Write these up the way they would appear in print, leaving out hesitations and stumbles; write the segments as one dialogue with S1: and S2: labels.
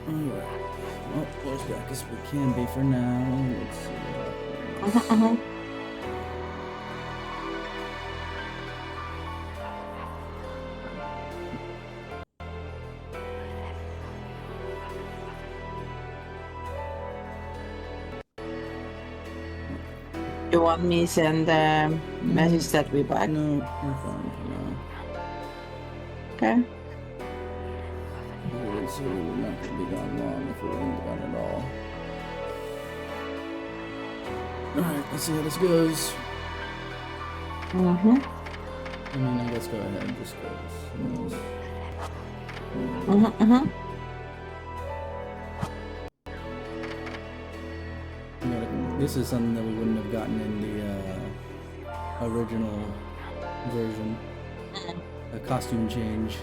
S1: Alright. Well, close back as we can be for now. Let's see what
S2: Uh-huh,
S1: happens.
S2: uh-huh. You want me send a message that we back?
S1: No, we're fine for now.
S2: Okay.
S1: We didn't say we were not going to be gone long if we wouldn't be gone at all. Alright, let's see how this goes.
S2: Mm-hmm.
S1: I mean, I guess go ahead, just goes.
S2: Mm-hmm, mm-hmm.
S1: This is something that we wouldn't have gotten in the original version. A costume change.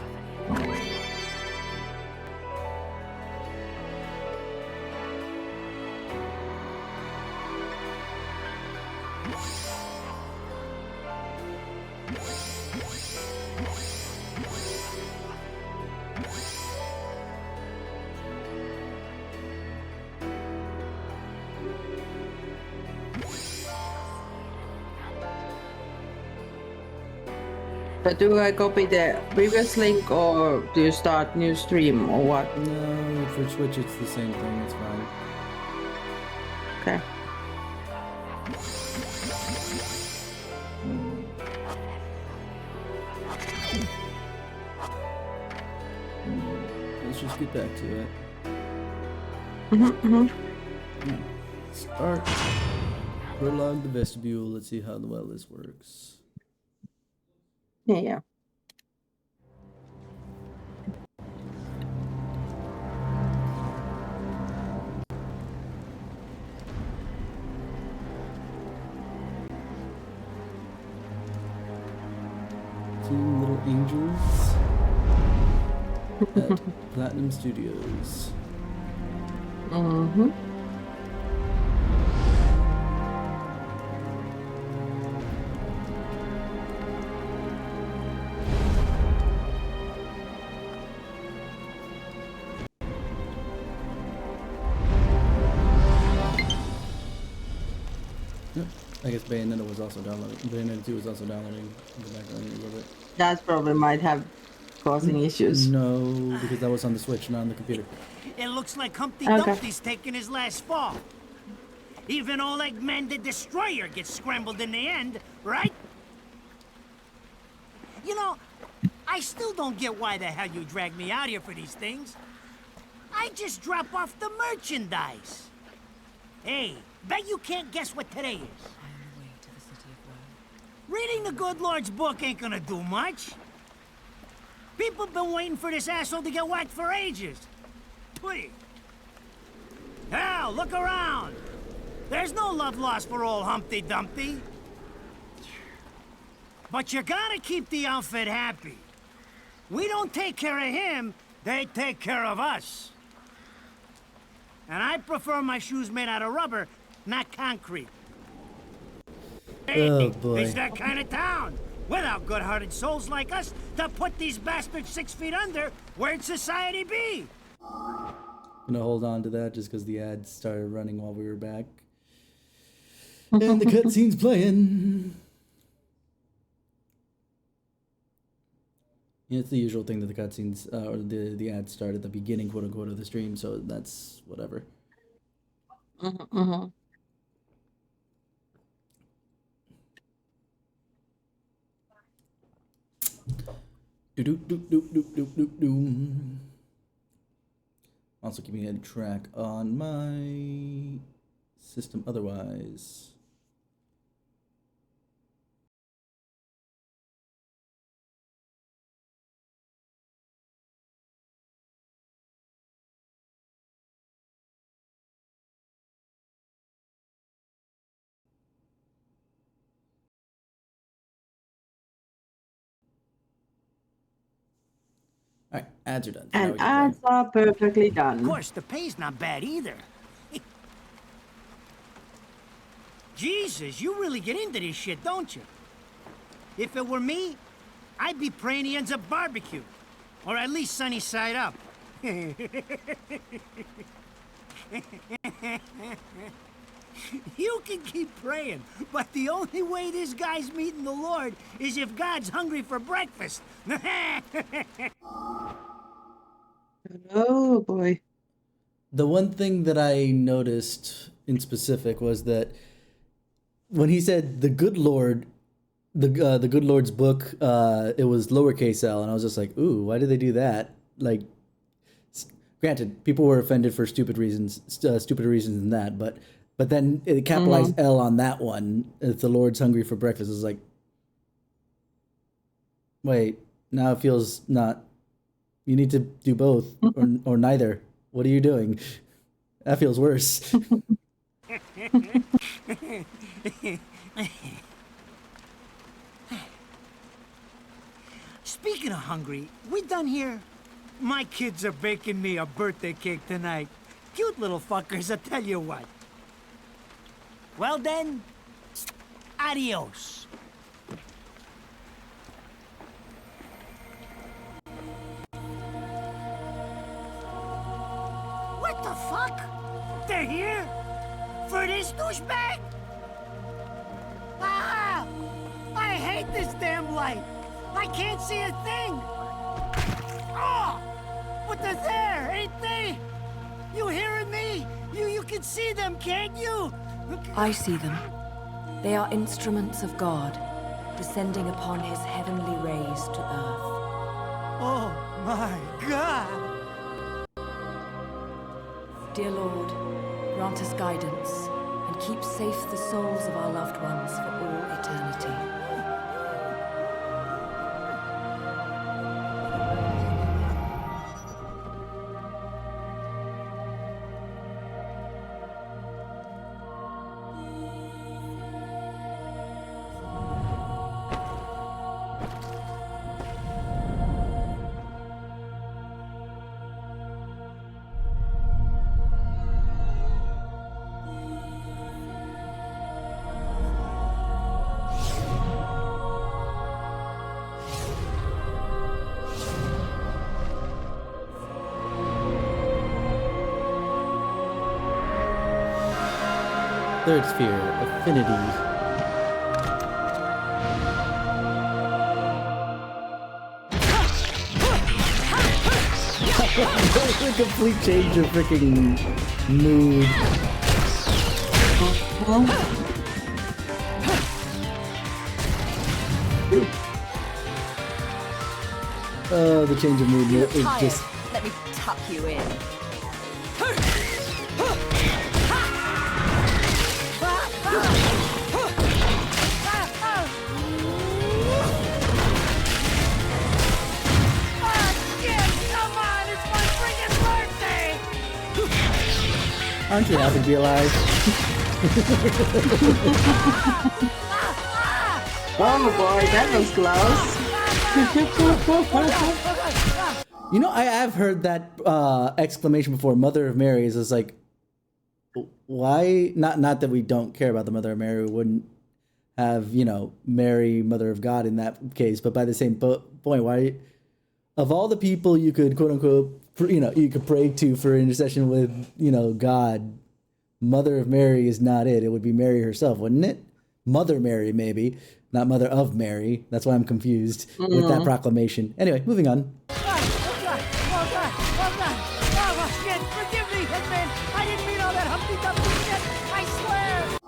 S2: But do I copy the previous link or do you start new stream or what?
S1: No, for Twitch it's the same thing, it's fine.
S2: Okay.
S1: Let's just get back to it.
S2: Mm-hmm, mm-hmm.
S1: Start. Prologue the vestibule. Let's see how well this works.
S2: Yeah, yeah.
S1: Two little angels at Platinum Studios.
S2: Mm-hmm.
S1: Yep. I guess Bayonetta was also downloading. Bayonetta 2 was also downloading in the background a little bit.
S2: That probably might have causing issues.
S1: No, because that was on the Switch, not on the computer.
S3: It looks like Humpty
S2: Okay.
S3: Dumpty's taking his last fall. Even Old Eggman the Destroyer gets scrambled in the end, right? You know, I still don't get why the hell you dragged me out here for these things. I just drop off the merchandise. Hey, bet you can't guess what today is. Reading the good Lord's book ain't gonna do much. People been waiting for this asshole to get whacked for ages. Please. Hell, look around. There's no love lost for old Humpty Dumpty. But you gotta keep the outfit happy. We don't take care of him, they take care of us. And I prefer my shoes made out of rubber, not concrete. Hey,
S1: Oh boy.
S3: it's that kind of town. Without good-hearted souls like us to put these bastards 6 feet under, where'd society be?
S1: I'm gonna hold on to that just because the ads started running while we were back. And the cutscene's playing. Yeah, it's the usual thing that the cutscenes or the ads start at the beginning, quote unquote, of the stream. So that's whatever.
S2: Mm-hmm, mm-hmm.
S1: Also keeping a track on my system otherwise. Alright, ads are done. So now we
S2: And
S1: can
S2: ads
S1: play.
S2: are perfectly
S3: Of
S2: done.
S3: course, the pay's not bad either. Jesus, you really get into this shit, don't you? If it were me, I'd be praying he ends up barbecued. Or at least sunny side up. You can keep praying, but the only way this guy's meeting the Lord is if God's hungry for breakfast.
S2: Oh boy.
S1: The one thing that I noticed in specific was that when he said the good Lord, the good Lord's book, it was lowercase L, and I was just like, ooh, why did they do that? Like, granted, people were offended for stupider reasons than that, but then it capitalized L on that one. If the Lord's hungry for breakfast, it's like, wait, now it feels not. You need to do both or neither. What are you doing? That feels worse.
S3: Speaking of hungry, we done here? My kids are baking me a birthday cake tonight. Cute little fuckers, I tell you what. Well then, adios. What the fuck? They're here? For this douchebag? Ah! I hate this damn light. I can't see a thing. Oh! But they're there, ain't they? You hearing me? You can see them, can't you?
S4: I see them. They are instruments of God, descending upon his heavenly rays to earth.
S3: Oh my God!
S4: Dear Lord, grant us guidance and keep safe the souls of our loved ones for all eternity.
S1: Third sphere, affinity. That's a complete change of freaking mood. Oh, the change of mood.
S4: You're
S1: It
S4: tired.
S1: just.
S4: Let me tuck you in.
S1: Aren't you happy to be alive?
S2: Oh boy, that was close.
S1: You know, I have heard that exclamation before. Mother of Mary is like, why? Not that we don't care about the Mother of Mary. We wouldn't have, Mary, Mother of God in that case. But by the same point, why? Of all the people you could quote unquote, you could pray to for intercession with, God, Mother of Mary is not it. It would be Mary herself, wouldn't it? Mother Mary, maybe, not Mother of Mary. That's why I'm confused with that proclamation. Anyway, moving on.
S3: Forgive me, Hitman. I didn't mean all that Humpty-Dumpty shit. I swear.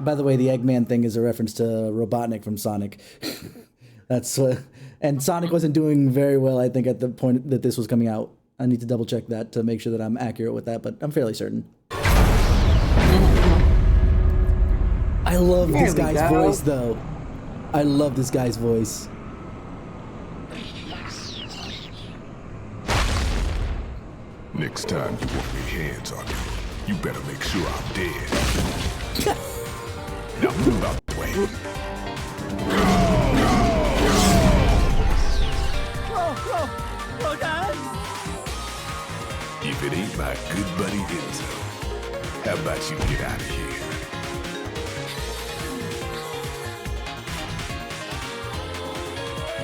S1: By the way, the Eggman thing is a reference to Robotnik from Sonic. That's and Sonic wasn't doing very well, I think, at the point that this was coming out. I need to double check that to make sure that I'm accurate with that, but I'm fairly certain. I love this guy's voice, though. I love this guy's voice.
S5: Next time you want me hands on you better make sure I'm dead. Now move out the way.
S3: Go, Don.
S5: If it ain't my good buddy Enzo, how about you get out of here?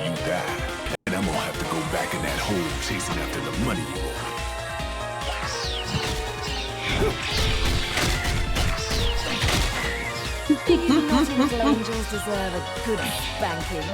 S5: You die, and I'm gonna have to go back in that hole chasing after the money you want.
S4: You naughty little angels deserve a good spanking.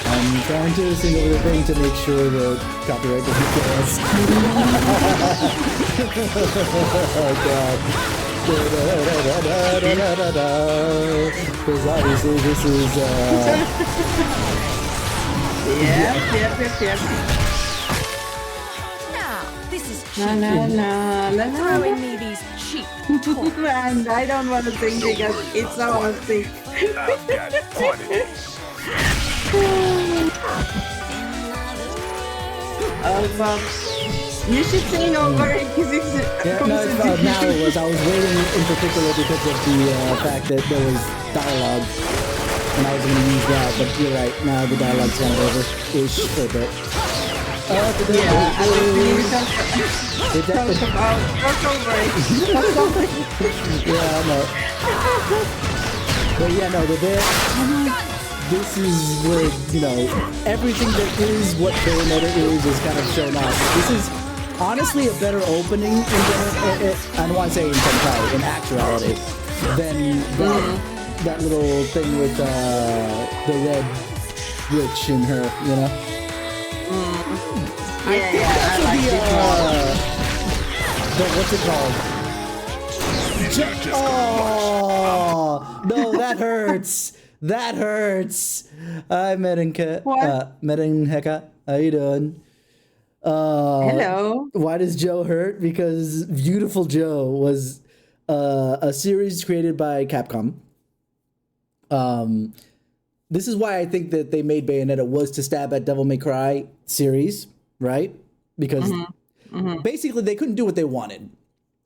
S1: I'm trying to sing over the thing to make sure the copyright doesn't kill us. Oh god. Because obviously this is
S2: Yep.
S4: Now, this is cheap.
S2: Let's
S4: Throwing me these cheap toys.
S2: And I don't want to sing because it's our thing.
S5: I've got funny.
S2: You should sing over it because it's
S1: yeah, no, now it was. I was waiting in particular because of the fact that there was dialogue, and I was going to use that. But you're right. Now the dialogue's kind of over-ish for a bit. Yeah, no. But yeah, no, this is where, you know, everything that is what Bayonetta is kind of shown off. This is honestly a better opening in general, I don't want to say in totality, in actuality, than that little thing with the red witch in her, you know?
S2: I like
S1: what's it called? Oh no, that hurts. That hurts. Hi, Medenheka. How you doing?
S2: Hello.
S1: Why does Joe hurt? Because Beautiful Joe was a series created by Capcom. This is why I think that they made Bayonetta was to stab at Devil May Cry series, right? Because basically they couldn't do what they wanted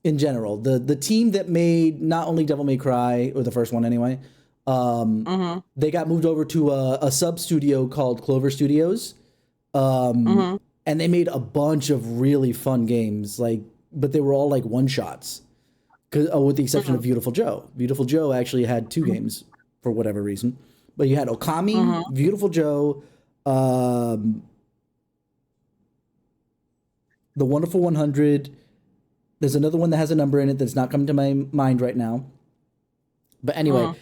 S1: in general. The team that made not only Devil May Cry, or the first one anyway, they got moved over to a sub studio called Clover Studios. And they made a bunch of really fun games, but they were all like one shots, with the exception of Beautiful Joe. Beautiful Joe actually had two games for whatever reason, but you had Okami, Beautiful Joe, The Wonderful 100. There's another one that has a number in it that's not coming to my mind right now. But anyway,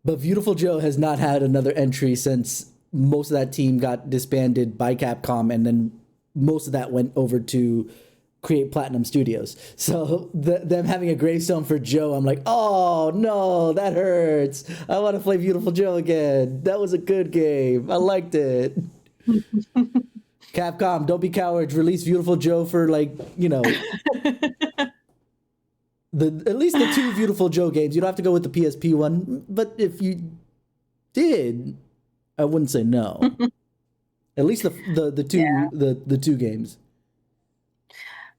S1: but Beautiful Joe has not had another entry since most of that team got disbanded by Capcom, and then most of that went over to create Platinum Studios. So them having a gravestone for Joe, I'm like, oh no, that hurts. I want to play Beautiful Joe again. That was a good game. I liked it. Capcom, don't be cowards. Release Beautiful Joe for at least the two Beautiful Joe games. You don't have to go with the PSP one, but if you did, I wouldn't say no. At least the two games.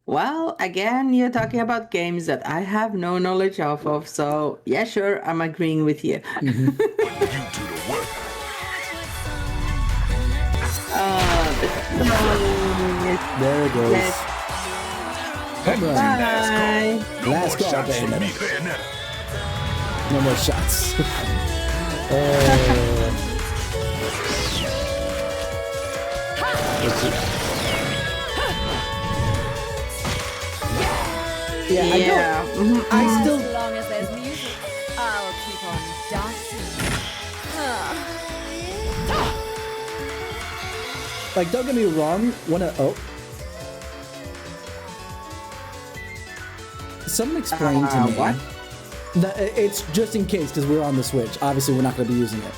S2: Well, again, you're talking about games that I have no knowledge of. So yeah, sure, I'm agreeing with you.
S5: You do the work.
S1: There it goes. Home run.
S2: Bye.
S5: No
S1: Last
S5: more
S1: call,
S5: shots from me,
S1: Bayonetta.
S5: Bayonetta.
S1: No more shots. Yeah, I still.
S4: As long as there's music, I'll keep on dancing.
S1: Don't get me wrong. Someone explained to me.
S2: What?
S1: It's just in case because we're on the Switch. Obviously, we're not going to be using it.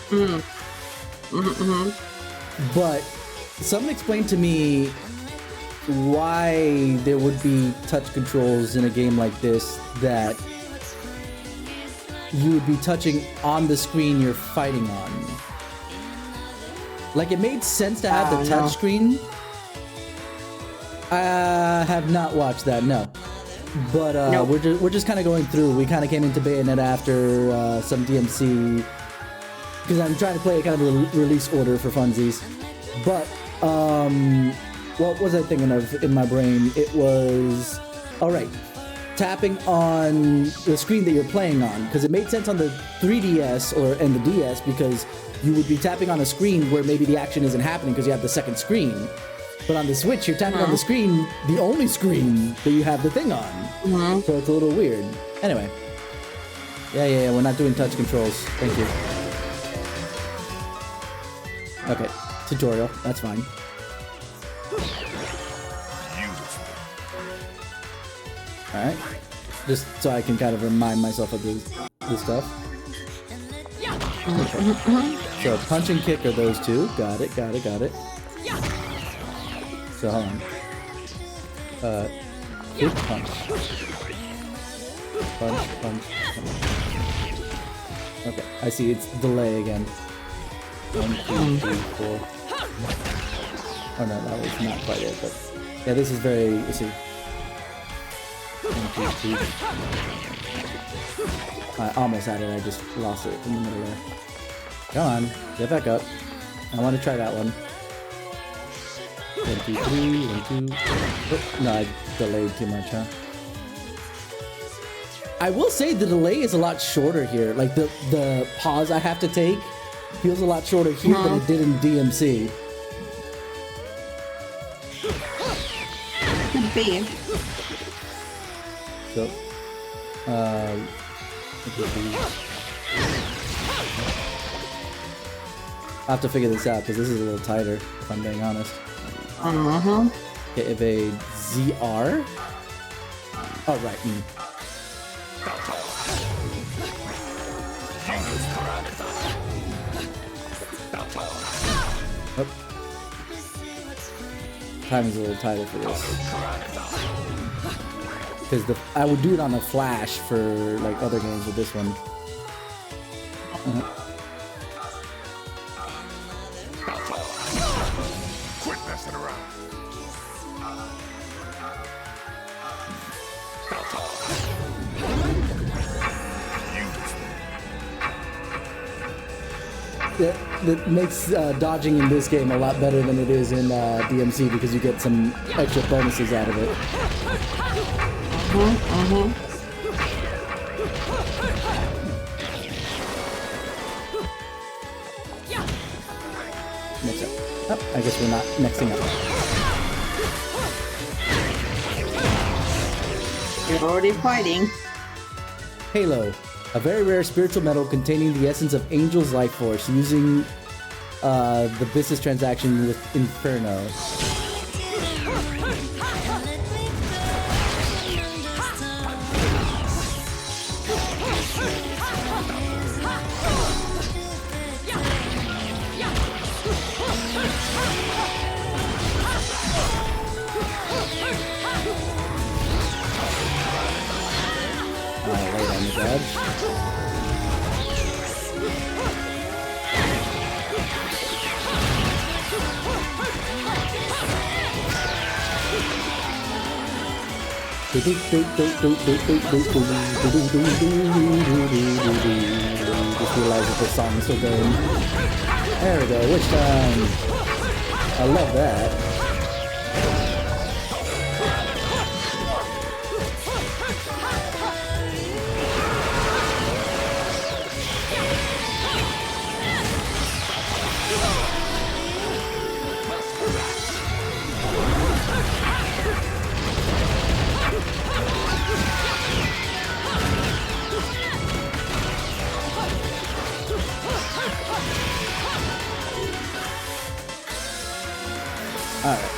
S1: But someone explained to me why there would be touch controls in a game like this that you would be touching on the screen you're fighting on. Like, it made sense to have the touch screen. I have not watched that, no. But
S2: Nope.
S1: we're just kind of going through. We kind of came into Bayonetta after some DMC, because I'm trying to play a kind of a release order for funsies. But what was I thinking of in my brain? It was, all right, tapping on the screen that you're playing on, because it made sense on the 3DS and the DS, because you would be tapping on a screen where maybe the action isn't happening because you have the second screen. But on the Switch, you're tapping on the screen, the only screen that you have the thing on. So it's a little weird. Anyway. Yeah, we're not doing touch controls. Thank you. Okay, tutorial. That's fine. Alright. Just so I can kind of remind myself of this stuff. Okay. So punch and kick are those two. Got it. So hold on. Kick, punch. Punch. Okay, I see it's delay again. 1, 2, 3, 4. Oh no, that was not quite it, but yeah, this is very, you see. 1, 2, 3. I almost had it, I just lost it in the middle there. Come on, get back up. I want to try that one. 1, 2, 3, 1, 2. Oh, no, I delayed too much, huh? I will say the delay is a lot shorter here. Like the pause I have to take feels a lot shorter here than it did in DMC.
S2: Could be.
S1: So, I have to figure this out because this is a little tighter, if I'm being honest. Okay, evade ZR. Oh, right. Oh. Time is a little tighter for this. Because I would do it on a flash for like other games with this one.
S5: Quit messing around.
S1: That makes dodging in this game a lot better than it is in DMC because you get some extra bonuses out of it. Mix up. Oh, I guess we're not mixing up.
S2: You're already fighting.
S1: Halo, a very rare spiritual metal containing the essence of Angel's life force, using the business transaction with Inferno. Late on the dodge. Just realized that the song is still going. There we go, witch time. I love that. Alright.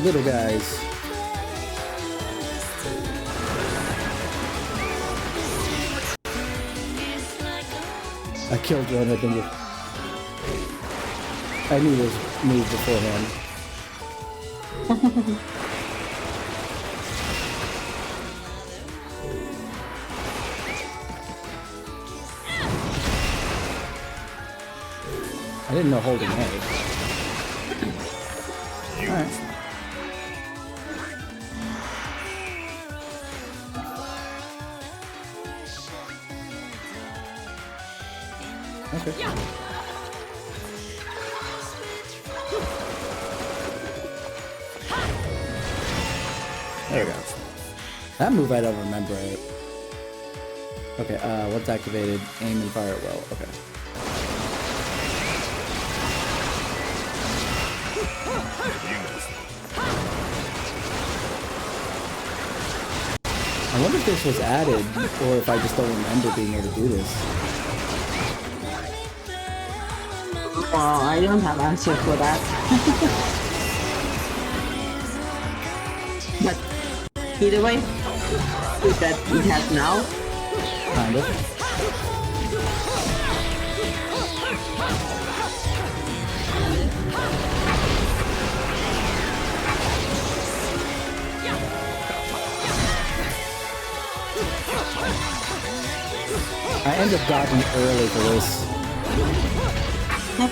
S1: Little guys. I killed one of them. I knew this move beforehand. I didn't know holding A. Alright. Okay. There we go. That move I don't remember. Okay, what's activated? Aim and fire at will. Okay. I wonder if this was added, or if I just don't remember being able to do this.
S2: Well, I don't have answer for that. But either way, that it has now.
S1: Kind of. I end up dodging early for this. Ah,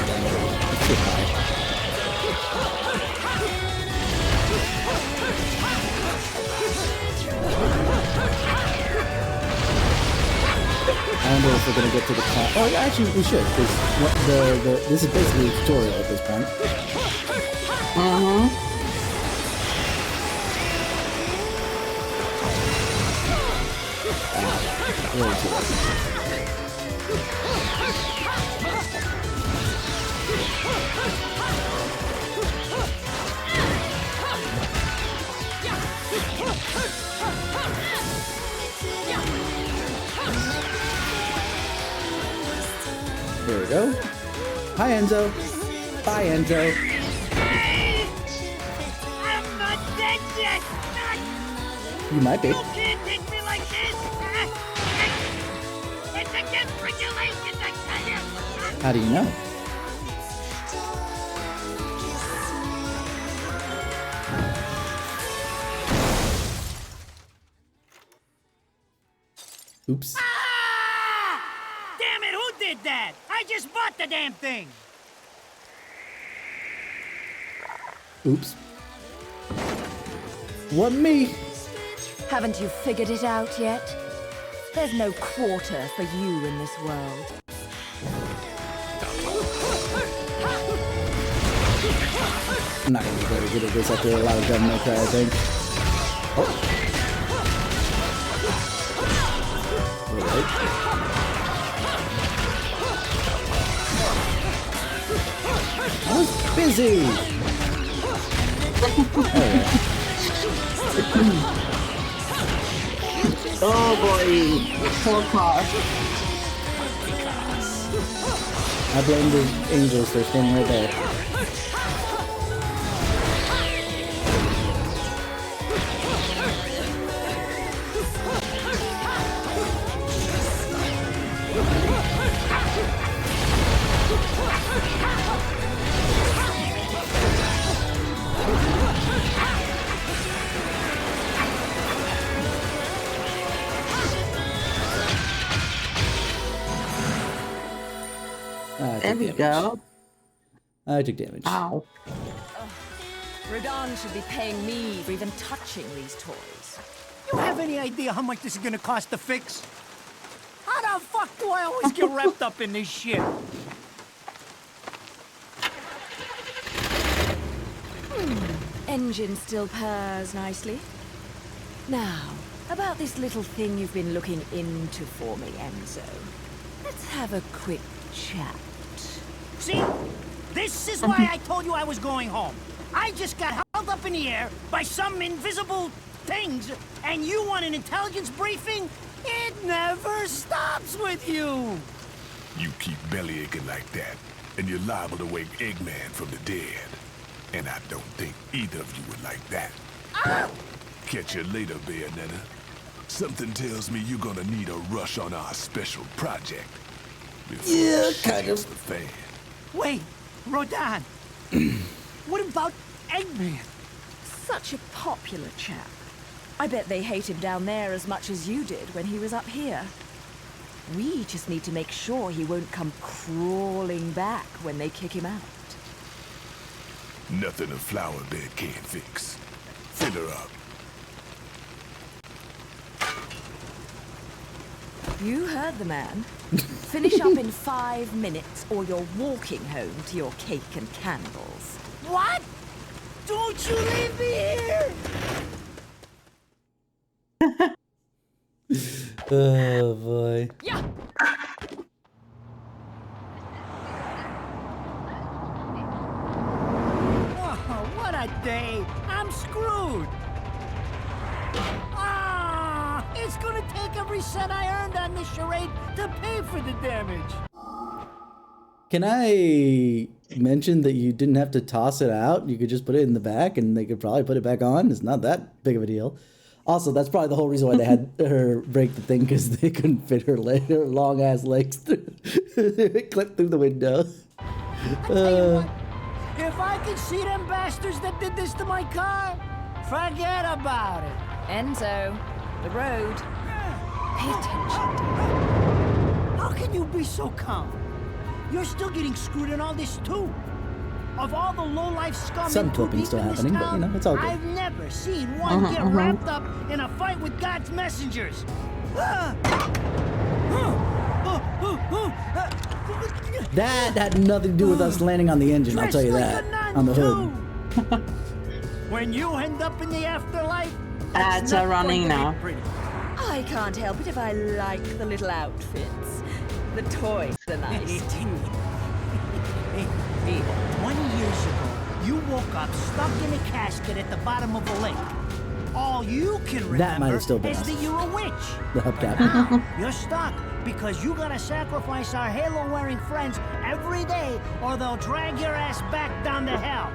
S1: damn it. It's too high. I wonder if we're gonna get to the top. Oh, yeah, actually, we should, because this is basically a tutorial at this point. Really too late. There we go. Hi, Enzo. Bye, Enzo.
S3: I'm not dead yet!
S1: You might be.
S3: You can't take me like this! It's against regulations, I tell you!
S1: How do you know? Oops.
S3: Ah! Damn it, who did that? I just bought the damn thing!
S1: Oops. What me?
S4: Haven't you figured it out yet? There's no quarter for you in this world.
S1: I'm not gonna be very good at this after a lot of Devil May Cry, I think. Oh. Alright. I was busy!
S2: Oh boy, poor car.
S1: I blame the angels, they're standing right there.
S2: There we go.
S1: I took damage.
S2: Ow.
S4: Radon should be paying me for even touching these toys.
S3: You have any idea how much this is gonna cost to fix? How the fuck do I always get wrapped up in this shit?
S4: Engine still purrs nicely. Now, about this little thing you've been looking into for me, Enzo. Let's have a quick chat.
S3: See? This is why I told you I was going home. I just got held up in the air by some invisible things, and you want an intelligence briefing? It never stops with you!
S5: You keep belly aching like that, and you're liable to wake Eggman from the dead. And I don't think either of you would like that.
S3: Ah!
S5: Catch you later, Bayonetta. Something tells me you're gonna need a rush on our special project.
S1: Yeah, kind of.
S5: The fan.
S3: Wait, Rodan. What about Eggman?
S4: Such a popular chap. I bet they hate him down there as much as you did when he was up here. We just need to make sure he won't come crawling back when they kick him out.
S5: Nothing a flower bed can't fix. Fill her up.
S4: You heard the man. Finish up in 5 minutes or you're walking home to your cake and candles.
S3: What? Don't you leave me here!
S1: Oh boy.
S4: Yeah.
S3: Oh, what a day! I'm screwed! Ah! It's gonna take every cent I earned on this charade to pay for the damage!
S1: Can I mention that you didn't have to toss it out? You could just put it in the back and they could probably put it back on. It's not that big of a deal. Also, that's probably the whole reason why they had her break the thing, because they couldn't fit her long ass legs through. It clipped through the window.
S3: I tell you what, if I could see them bastards that did this to my car, forget about it.
S4: Enzo, the road. Pay attention.
S3: How can you be so calm? You're still getting screwed in all this too. Of all the low-life scum
S1: Some
S3: in too
S1: clipping
S3: deep
S1: still
S3: in this
S1: happening, but, you
S3: town,
S1: know, it's all good.
S3: I've never seen one get wrapped up in a fight with God's messengers.
S1: That had nothing to do with us landing on the engine, I'll tell you
S3: Dressed
S1: that.
S3: like a nun,
S1: On the hood.
S3: too. When you end up in the afterlife,
S2: Ads
S3: it's
S2: are
S3: not
S2: running
S3: going to be
S2: now.
S3: pretty.
S4: I can't help it if I like the little outfits. The toys are nice too.
S3: Hey, 20 years ago, you woke up stuck in a casket at the bottom of a lake. All you can remember
S1: That might have still been
S3: is
S1: us.
S3: that you're a witch.
S1: The hubcap.
S3: Now, you're stuck because you gotta sacrifice our halo-wearing friends every day or they'll drag your ass back down to hell.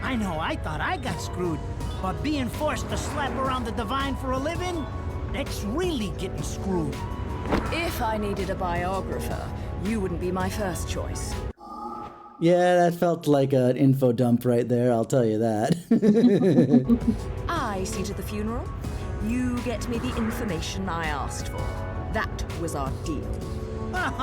S3: I know, I thought I got screwed, but being forced to slap around the divine for a living, it's really getting screwed.
S4: If I needed a biographer, you wouldn't be my first choice.
S1: Yeah, that felt like an info dump right there, I'll tell you that.
S4: I see to the funeral. You get me the information I asked for. That was our deal.
S3: Come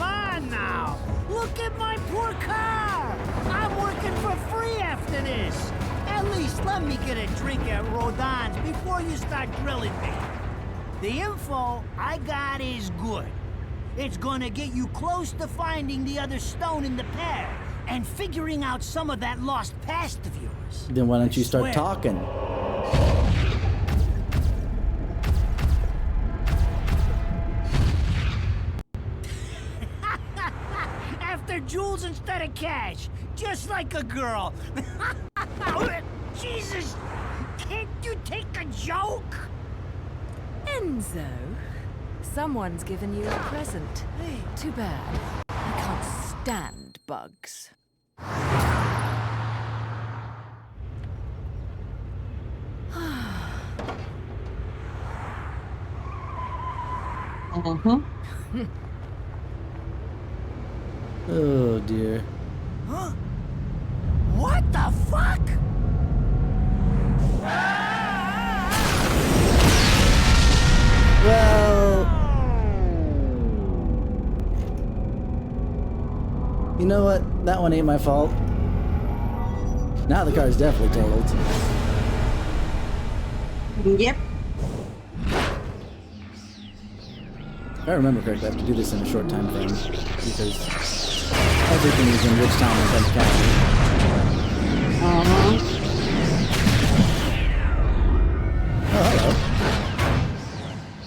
S3: on now! Look at my poor car! I'm working for free after this! At least let me get a drink at Rodon's before you start grilling me. The info I got is good. It's gonna get you close to finding the other stone in the pair and figuring out some of that lost past of yours.
S1: Then why don't you start
S3: Swear.
S1: talking?
S3: After jewels instead of cash, just like a girl. Jesus, can't you take a joke?
S4: Enzo, someone's given you a present. Too bad. I can't stand bugs.
S1: Oh dear.
S3: Huh? What the fuck?
S1: Well, you know what? That one ain't my fault. Now the car's definitely totaled.
S2: Yep.
S1: If I remember correctly, I have to do this in a short time frame because everything is in Ridgetown and Kent County. Oh, hello.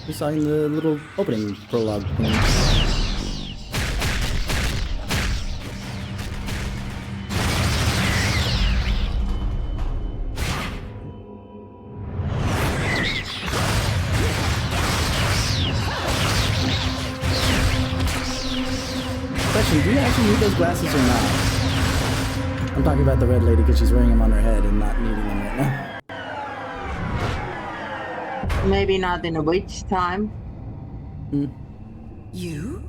S1: We saw in the little opening prologue thing. Question, do you actually need those glasses or not? I'm talking about the red lady because she's wearing them on her head and not needing them right now.
S2: Maybe not in a witch time.
S4: You?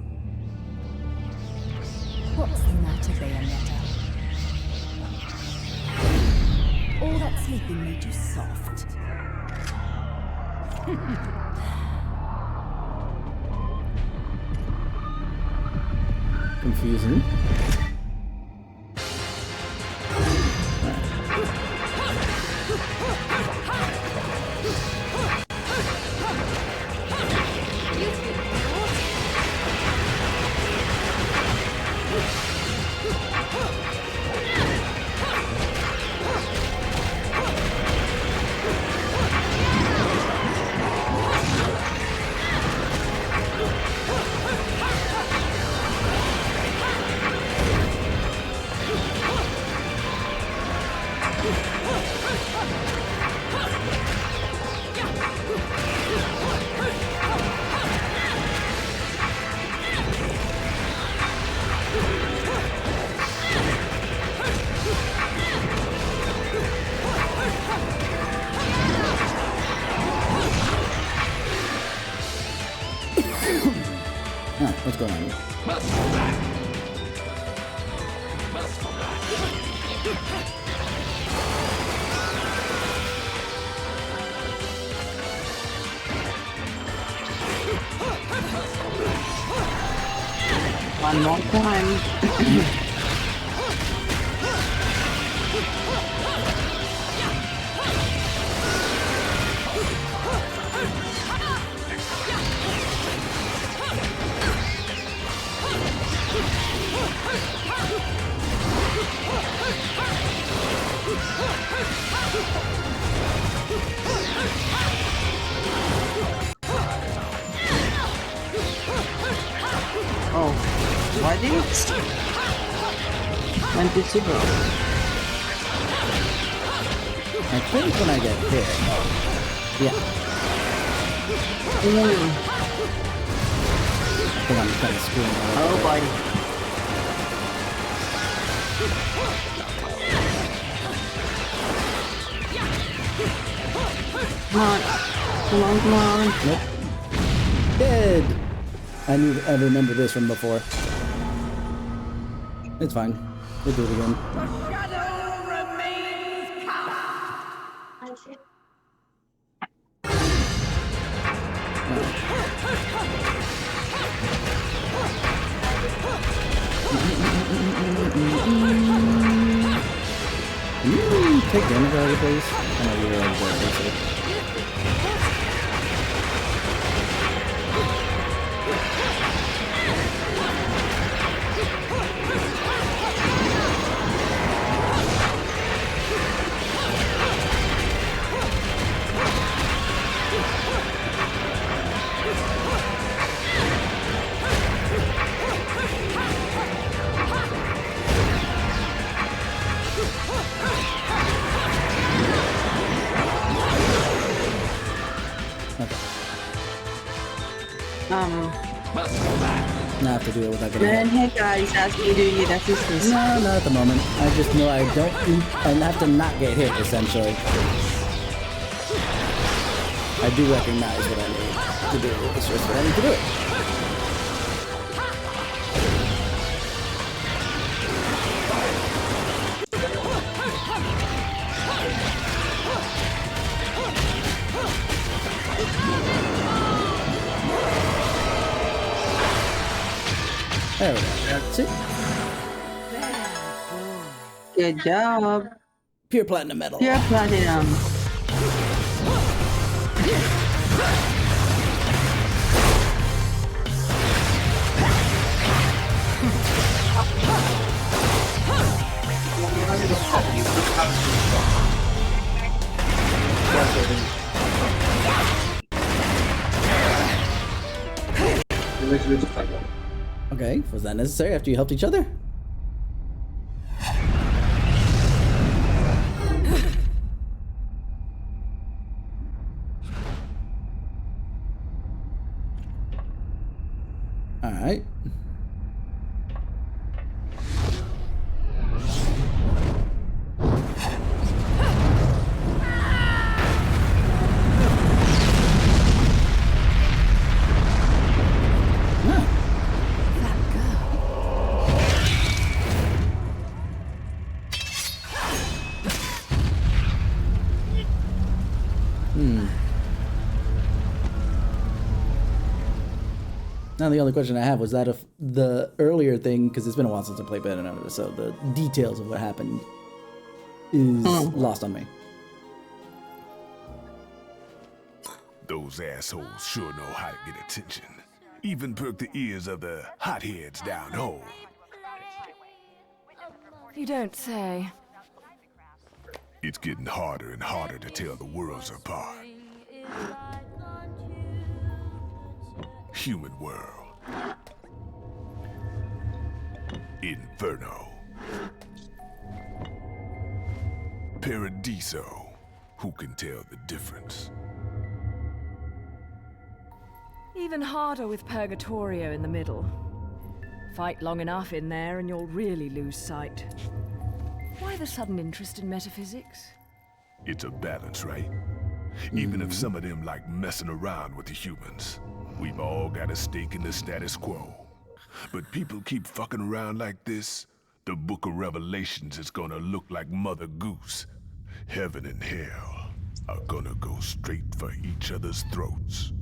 S4: What's the matter, Bayonetta? All that sleeping made you soft.
S1: confusing. What's going on?
S2: One more time. Oh, why did it went to zero?
S1: I think when I get hit. Yeah, I think I'm kind of screwing that up.
S2: Oh boy. Come on. Come on, come on.
S1: Nope. Dead! I remember this from before. It's fine. We'll do it again. Can you take damage already, please? I know you were already there, basically. Now I have to do it without getting
S2: Man,
S1: hit.
S2: hey guys, ask me, do you need assistance?
S1: No, not at the moment. I just know I don't. I have to not get hit, essentially. I do recognize what I need to do. It's just what I need to do it. There we go. See?
S2: Good job.
S1: Pure platinum medal.
S2: Pure platinum.
S1: Okay, was that necessary after you helped each other? Alright. Now the only question I have was that if the earlier thing, because it's been a while since I played Bayonetta, so the details of what happened is lost on me.
S5: Those assholes sure know how to get attention. Even perk the ears of the hotheads down home.
S4: You don't say.
S5: It's getting harder and harder to tell the worlds apart. Human world. Inferno. Paradiso. Who can tell the difference?
S4: Even harder with Purgatorio in the middle. Fight long enough in there and you'll really lose sight. Why the sudden interest in metaphysics?
S5: It's a balance, right? Even if some of them like messing around with the humans, we've all got a stake in the status quo. But people keep fucking around like this, the Book of Revelations is gonna look like Mother Goose. Heaven and hell are gonna go straight for each other's throats.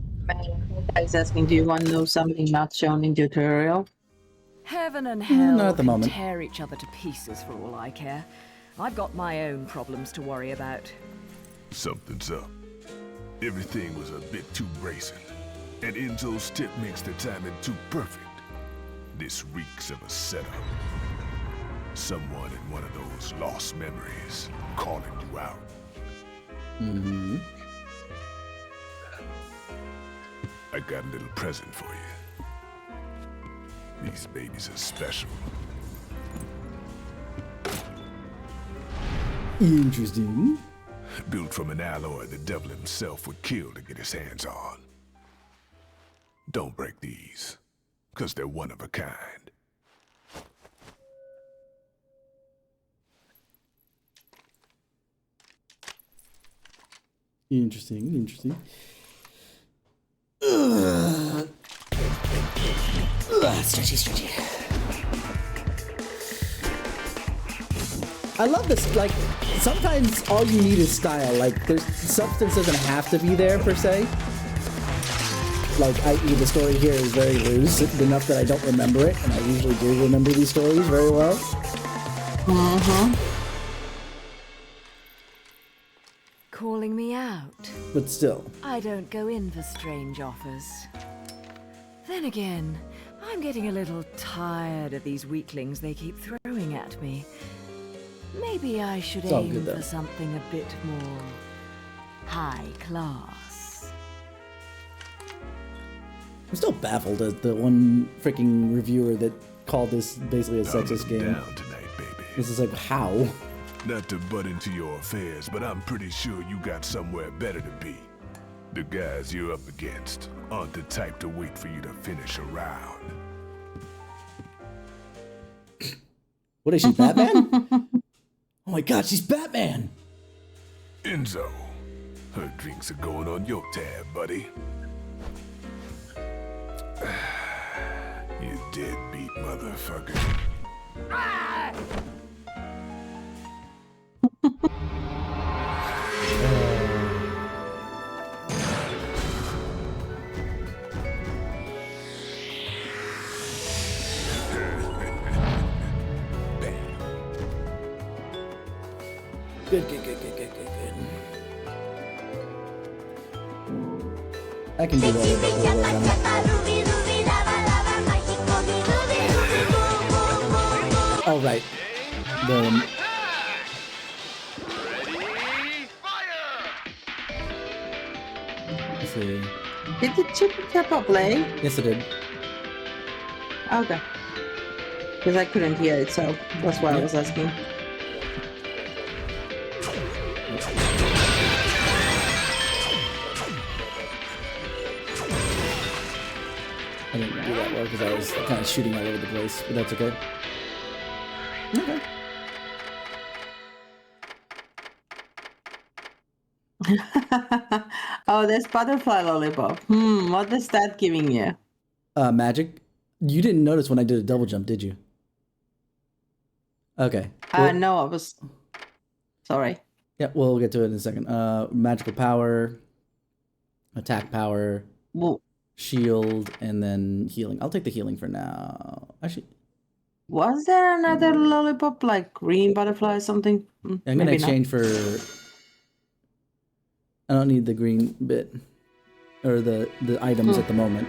S2: He's asking, do you want to know something not shown in tutorial?
S4: Heaven and hell
S1: not at the
S4: can
S1: moment.
S4: tear each other to pieces for all I care. I've got my own problems to worry about.
S5: Something's up. Everything was a bit too brazen, and Enzo's tip makes the timing too perfect. This reeks of a setup. Someone in one of those lost memories calling you out.
S1: Mm-hmm.
S5: I got a little present for you. These babies are special.
S1: Interesting.
S5: Built from an alloy the devil himself would kill to get his hands on. Don't break these, 'cause they're one of a kind.
S1: Interesting. Stretchy. I love this. Like, sometimes all you need is style. Like, there's substance doesn't have to be there per se. Like, i.e., the story here is very loose enough that I don't remember it, and I usually do remember these stories very well.
S4: Calling me out.
S1: But still,
S4: I don't go in for strange offers. Then again, I'm getting a little tired of these weaklings they keep throwing at me. Maybe I should
S1: It's all
S4: aim
S1: good, though.
S4: for something a bit more high class.
S1: I'm still baffled at the one freaking reviewer that called this basically a
S5: Pound
S1: sexist
S5: them
S1: game.
S5: down tonight, baby.
S1: This is like, how?
S5: Not to butt into your affairs, but I'm pretty sure you got somewhere better to be. The guys you're up against aren't the type to wait for you to finish a round.
S1: What is she, Batman? Oh my god, she's Batman!
S5: Enzo, her drinks are going on your tab, buddy. You deadbeat motherfucker.
S1: Good. I can do that with a little work on it. Oh, right. Let's see.
S2: Did the Chip and Kappa play?
S1: Yes, it did.
S2: Okay. Because I couldn't hear it, so that's why I was asking.
S1: I didn't do that well because I was kind of shooting all over the place, but that's okay. Okay.
S2: Oh, there's butterfly lollipop. What is that giving you?
S1: Magic. You didn't notice when I did a double jump, did you? Okay.
S2: No, I was... Sorry.
S1: Yeah, we'll get to it in a second. Magical power, attack power.
S2: Well,
S1: shield, and then healing. I'll take the healing for now. Actually,
S2: Was there another lollipop, like green butterfly or something?
S1: I'm gonna
S2: Maybe not.
S1: exchange for. I don't need the green bit or the items at the moment.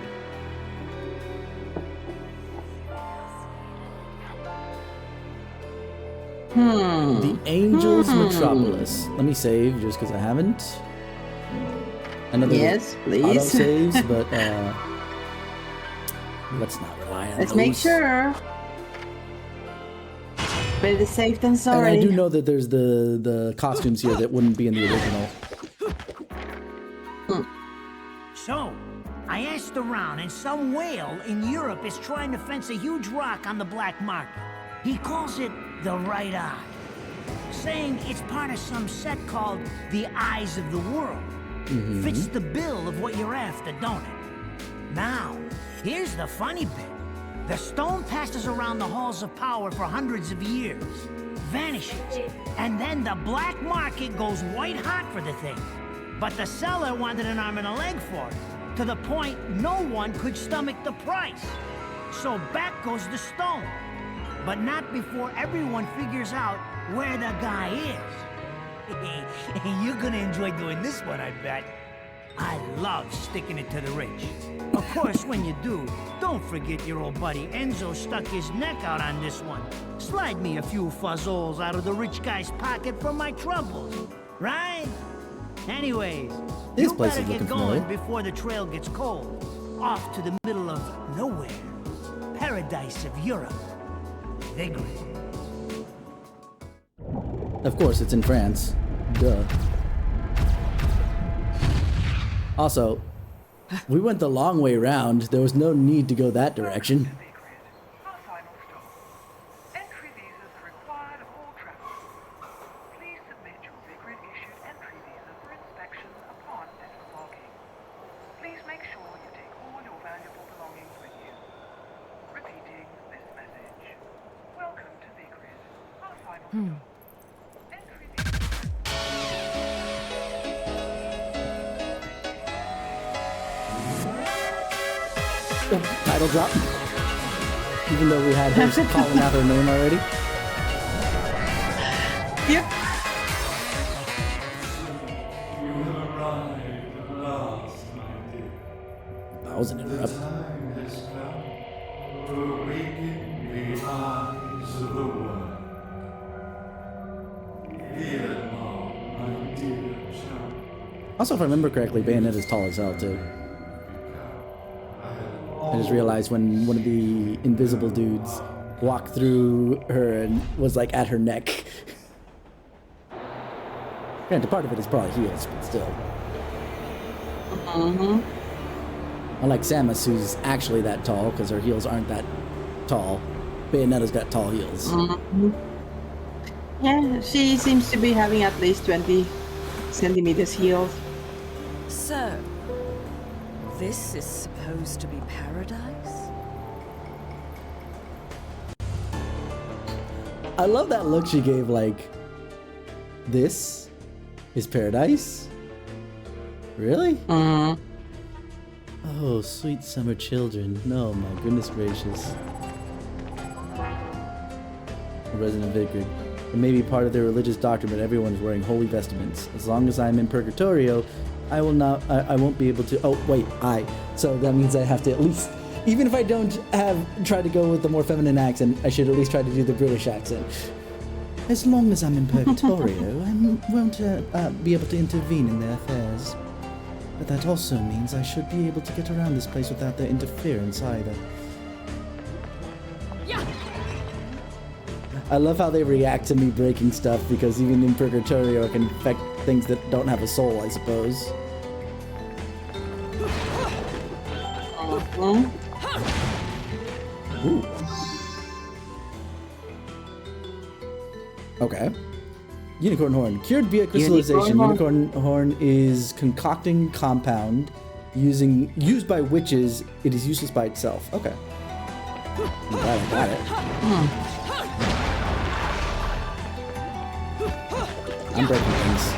S1: The Angels Metropolis. Let me save just because I haven't. I know there's
S2: Yes,
S1: auto
S2: please.
S1: saves, but let's not rely on
S2: Let's
S1: those.
S2: make sure. Better safe than
S1: And
S2: sorry.
S1: I do know that there's the costumes here that wouldn't be in the original.
S3: So, I asked around, and some whale in Europe is trying to fence a huge rock on the black market. He calls it the Right Eye, saying it's part of some set called the Eyes of the World. Fits the bill of what you're after, don't it? Now, here's the funny bit. The stone passes around the halls of power for hundreds of years, vanishes, and then the black market goes white hot for the thing. But the seller wanted an arm and a leg for it, to the point no one could stomach the price. So back goes the stone. But not before everyone figures out where the guy is. You're gonna enjoy doing this one, I bet. I love sticking it to the rich. Of course, when you do, don't forget your old buddy Enzo stuck his neck out on this one. Slide me a few fuzzoles out of the rich guy's pocket for my troubles, right? Anyways,
S1: This
S3: you
S1: place is
S3: better
S1: looking
S3: get going
S1: familiar.
S3: before the trail gets cold. Off to the middle of nowhere. Paradise of Europe. Vigrid.
S1: Of course, it's in France. Duh. Also, we went the long way round. There was no need to go that direction.
S6: Our final stop. Entry visas are required of all travelers. Please submit your Vigrid-issued entry visa for inspection upon disembarking. Please make sure you take all your valuable belongings with you. Repeating this message. Welcome to Vigrid. Our final stop. Entry visa.
S1: Oh, title drop. Even though we had her calling out her name already.
S2: Yep.
S1: That was an interrupt. Also, if I remember correctly, Bayonetta's tall as hell, too. I just realized when one of the invisible dudes walked through her and was, like, at her neck. Granted, part of it is probably heels, but still. Unlike Samus, who's actually that tall, because her heels aren't that tall. Bayonetta's got tall heels.
S2: Yeah, she seems to be having at least 20 centimeters heels.
S4: So, this is supposed to be paradise?
S1: I love that look she gave, like, this is paradise? Really? Oh, sweet summer children. No, my goodness gracious. Resident Vigrid. It may be part of their religious doctrine, but everyone's wearing holy vestments. As long as I'm in Purgatorio, I will not. I won't be able to. Oh wait, So that means I have to at least, even if I don't try to go with the more feminine accent, I should at least try to do the British accent. As long as I'm in Purgatorio, I won't be able to intervene in their affairs. But that also means I should be able to get around this place without their interference either. I love how they react to me breaking stuff, because even in Purgatorio it can affect things that don't have a soul, I suppose. Ooh. Okay. Unicorn horn. Cured via crystallization. Unicorn horn is concocting compound used by witches. It is useless by itself. Okay. I'm glad I got it. I'm breaking things.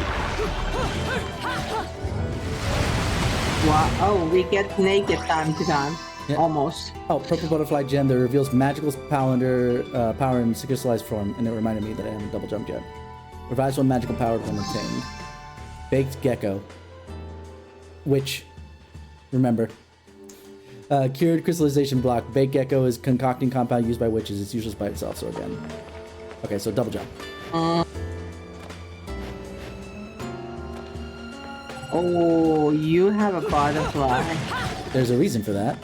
S2: Wow. Oh, we get naked time to time.
S1: Yeah.
S2: Almost.
S1: Oh, purple butterfly gem that reveals magical power in crystallized form, and it reminded me that I haven't double jumped yet. Revives one magical power when obtained. Baked gecko. Which, remember, cured crystallization block. Baked gecko is concocting compound used by witches. It's useless by itself, so again. Okay, so double jump.
S2: Oh, you have a butterfly.
S1: There's a reason for that.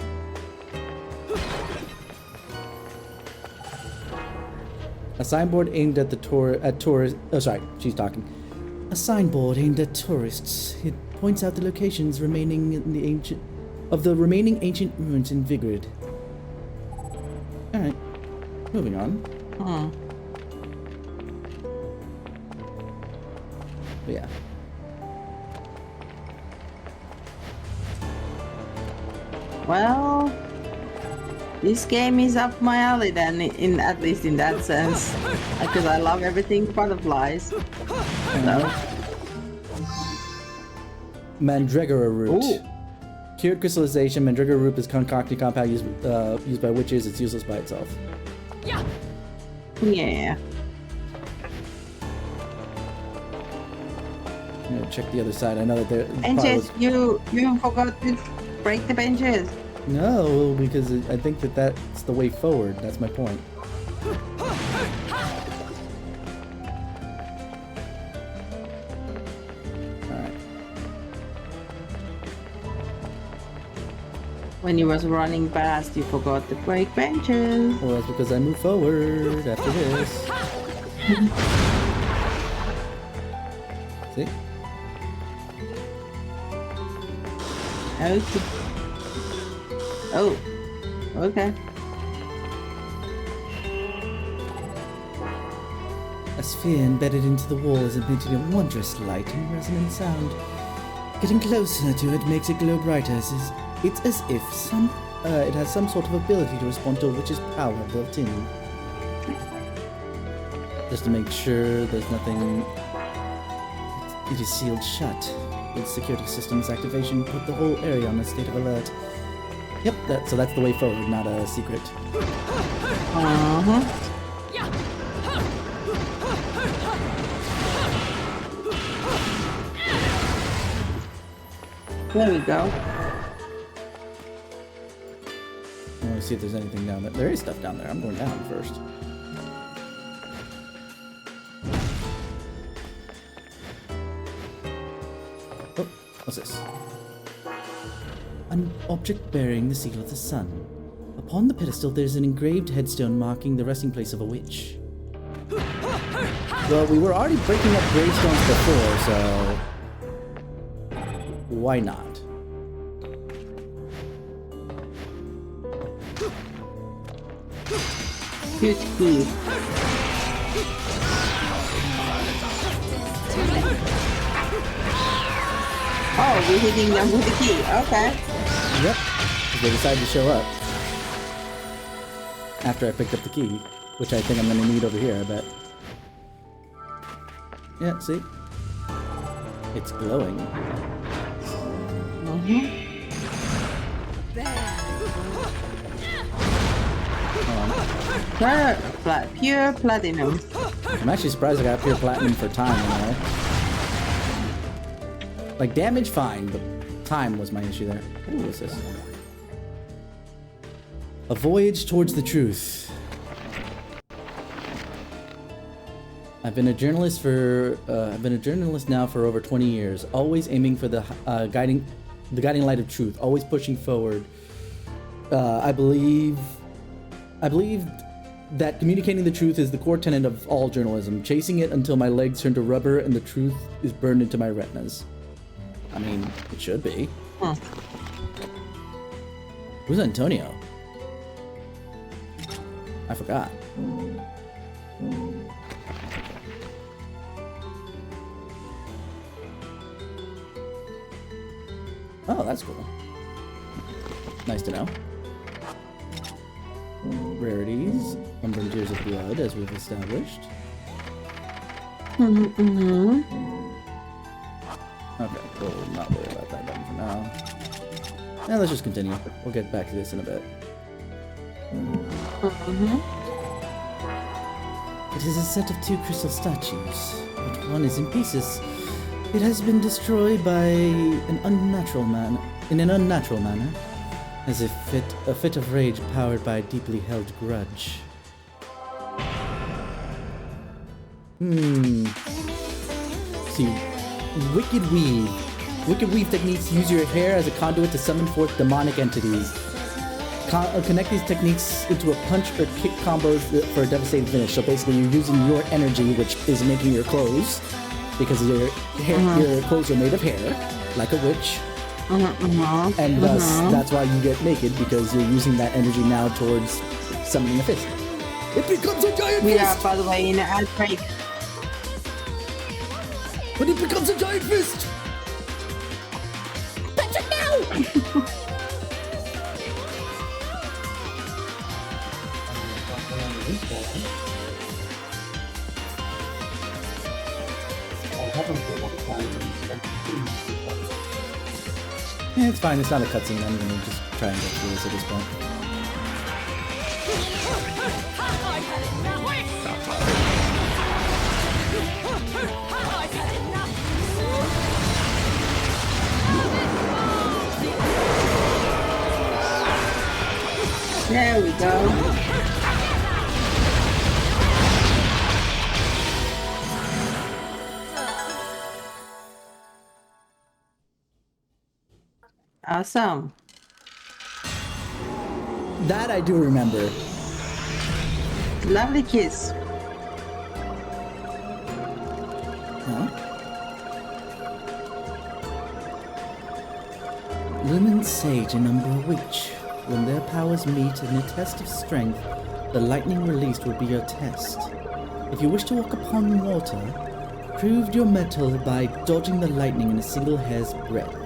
S1: A signboard aimed at tourists. Oh, sorry, she's talking. A signboard aimed at tourists. It points out the locations remaining in the remaining ancient ruins in Vigrid. All right, moving on. But yeah.
S2: Well, this game is up my alley then, at least in that sense, because I love everything butterflies. So,
S1: Mandragora root.
S2: Ooh.
S1: Cured crystallization. Mandragora root is concocted compound used by witches. It's useless by itself.
S2: yeah.
S1: I'm gonna check the other side. I know that there.
S2: Benches, you forgot to break the benches.
S1: No, because I think that that's the way forward. That's my point. Alright.
S2: When you was running past, you forgot to break benches.
S1: Well, that's because I move forward after this. See?
S2: Okay. Oh, okay.
S1: A sphere embedded into the wall is emitting a wondrous light and resonant sound. Getting closer to it makes it glow brighter. It's as if it has some sort of ability to respond to a witch's power built in. Just to make sure there's nothing. It is sealed shut. Its security system's activation put the whole area on a state of alert. Yep, so that's the way forward, not a secret.
S2: There we go.
S1: I want to see if there's anything down there. There is stuff down there. I'm going down first. Oh, what's this? An object bearing the seal of the sun. Upon the pedestal, there's an engraved headstone marking the resting place of a witch. Well, we were already breaking up gravestones before, so why not?
S2: Good key. Oh, we're hitting them with the key. Okay.
S1: Yep, because they decided to show up after I picked up the key, which I think I'm going to need over here, I bet. Yeah, see? It's glowing.
S2: Pure platinum.
S1: I'm actually surprised I got pure platinum for time, you know? Like, damage, fine, but time was my issue there. Ooh, what's this? A voyage towards the truth. I've been a journalist now for over 20 years, always aiming for the guiding light of truth, always pushing forward. I believe that communicating the truth is the core tenet of all journalism, chasing it until my legs turn to rubber and the truth is burned into my retinas. I mean, it should be.
S2: Huh.
S1: Who's Antonio? I forgot. Oh, that's cool. Nice to know. Rarities. Umbran Tears of Blood, as we've established. Okay, we'll not worry about that button for now. Now let's just continue. We'll get back to this in a bit. It is a set of 2 crystal statues, but one is in pieces. It has been destroyed by an unnatural man, in an unnatural manner, as if a fit of rage powered by a deeply held grudge. See, Wicked Weave. Wicked Weave techniques use your hair as a conduit to summon forth demonic entities. Connect these techniques into a punch or kick combos for a devastating finish. So basically, you're using your energy, which is making your clothes, because your hair, your clothes are made of hair, like a witch. And thus, that's why you get naked, because you're using that energy now towards summoning a fist. It becomes a giant
S2: We
S1: fist!
S2: are, by the way, in an ad break.
S1: But it becomes a giant fist! Touch it now! Yeah, it's fine. It's not a cutscene. I'm gonna just try and get through this at this point.
S2: There we go. Awesome.
S1: That I do remember.
S2: Lovely kiss.
S1: Huh? Lumen Sage and Umbra Witch. When their powers meet in a test of strength, the lightning released will be your test. If you wish to walk upon water, prove your mettle by dodging the lightning in a single hair's breadth.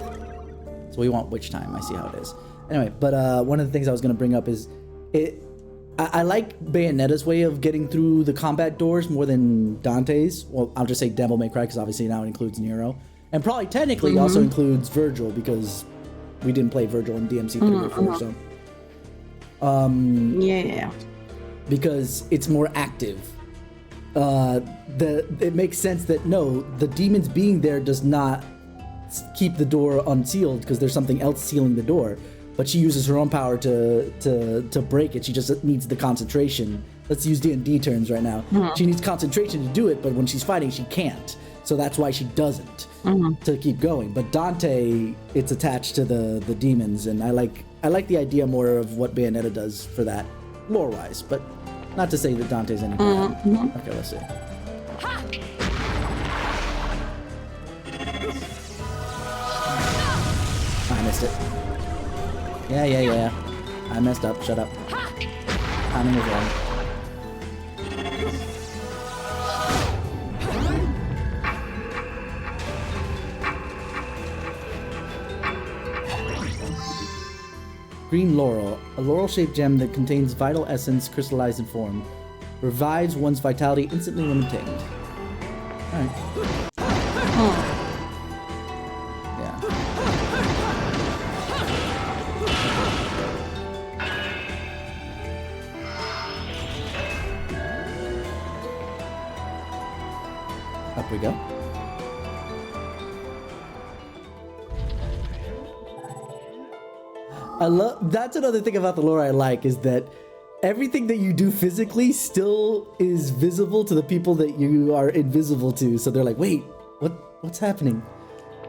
S1: So we want witch time. I see how it is. Anyway, but one of the things I was going to bring up is I like Bayonetta's way of getting through the combat doors more than Dante's. Well, I'll just say Devil May Cry because obviously now it includes Nero. And probably technically also includes Virgil because we didn't play Virgil in DMC3 before, so.
S2: Yeah.
S1: Because it's more active. It makes sense that no, the demons being there does not keep the door unsealed because there's something else sealing the door. But she uses her own power to break it. She just needs the concentration. Let's use D&D terms right now. She needs concentration to do it, but when she's fighting, she can't. So that's why she doesn't to keep going. But Dante, it's attached to the demons, and I like the idea more of what Bayonetta does for that, lore-wise. But not to say that Dante's any bad. Okay, let's see. I missed it. Yeah. I messed up. Shut up. Timing was wrong. Green Laurel, a laurel-shaped gem that contains vital essence crystallized in form. Revives one's vitality instantly when obtained. Alright. Yeah. Up we go. That's another thing about the lore I like, is that everything that you do physically still is visible to the people that you are invisible to. So they're like, wait, what's happening?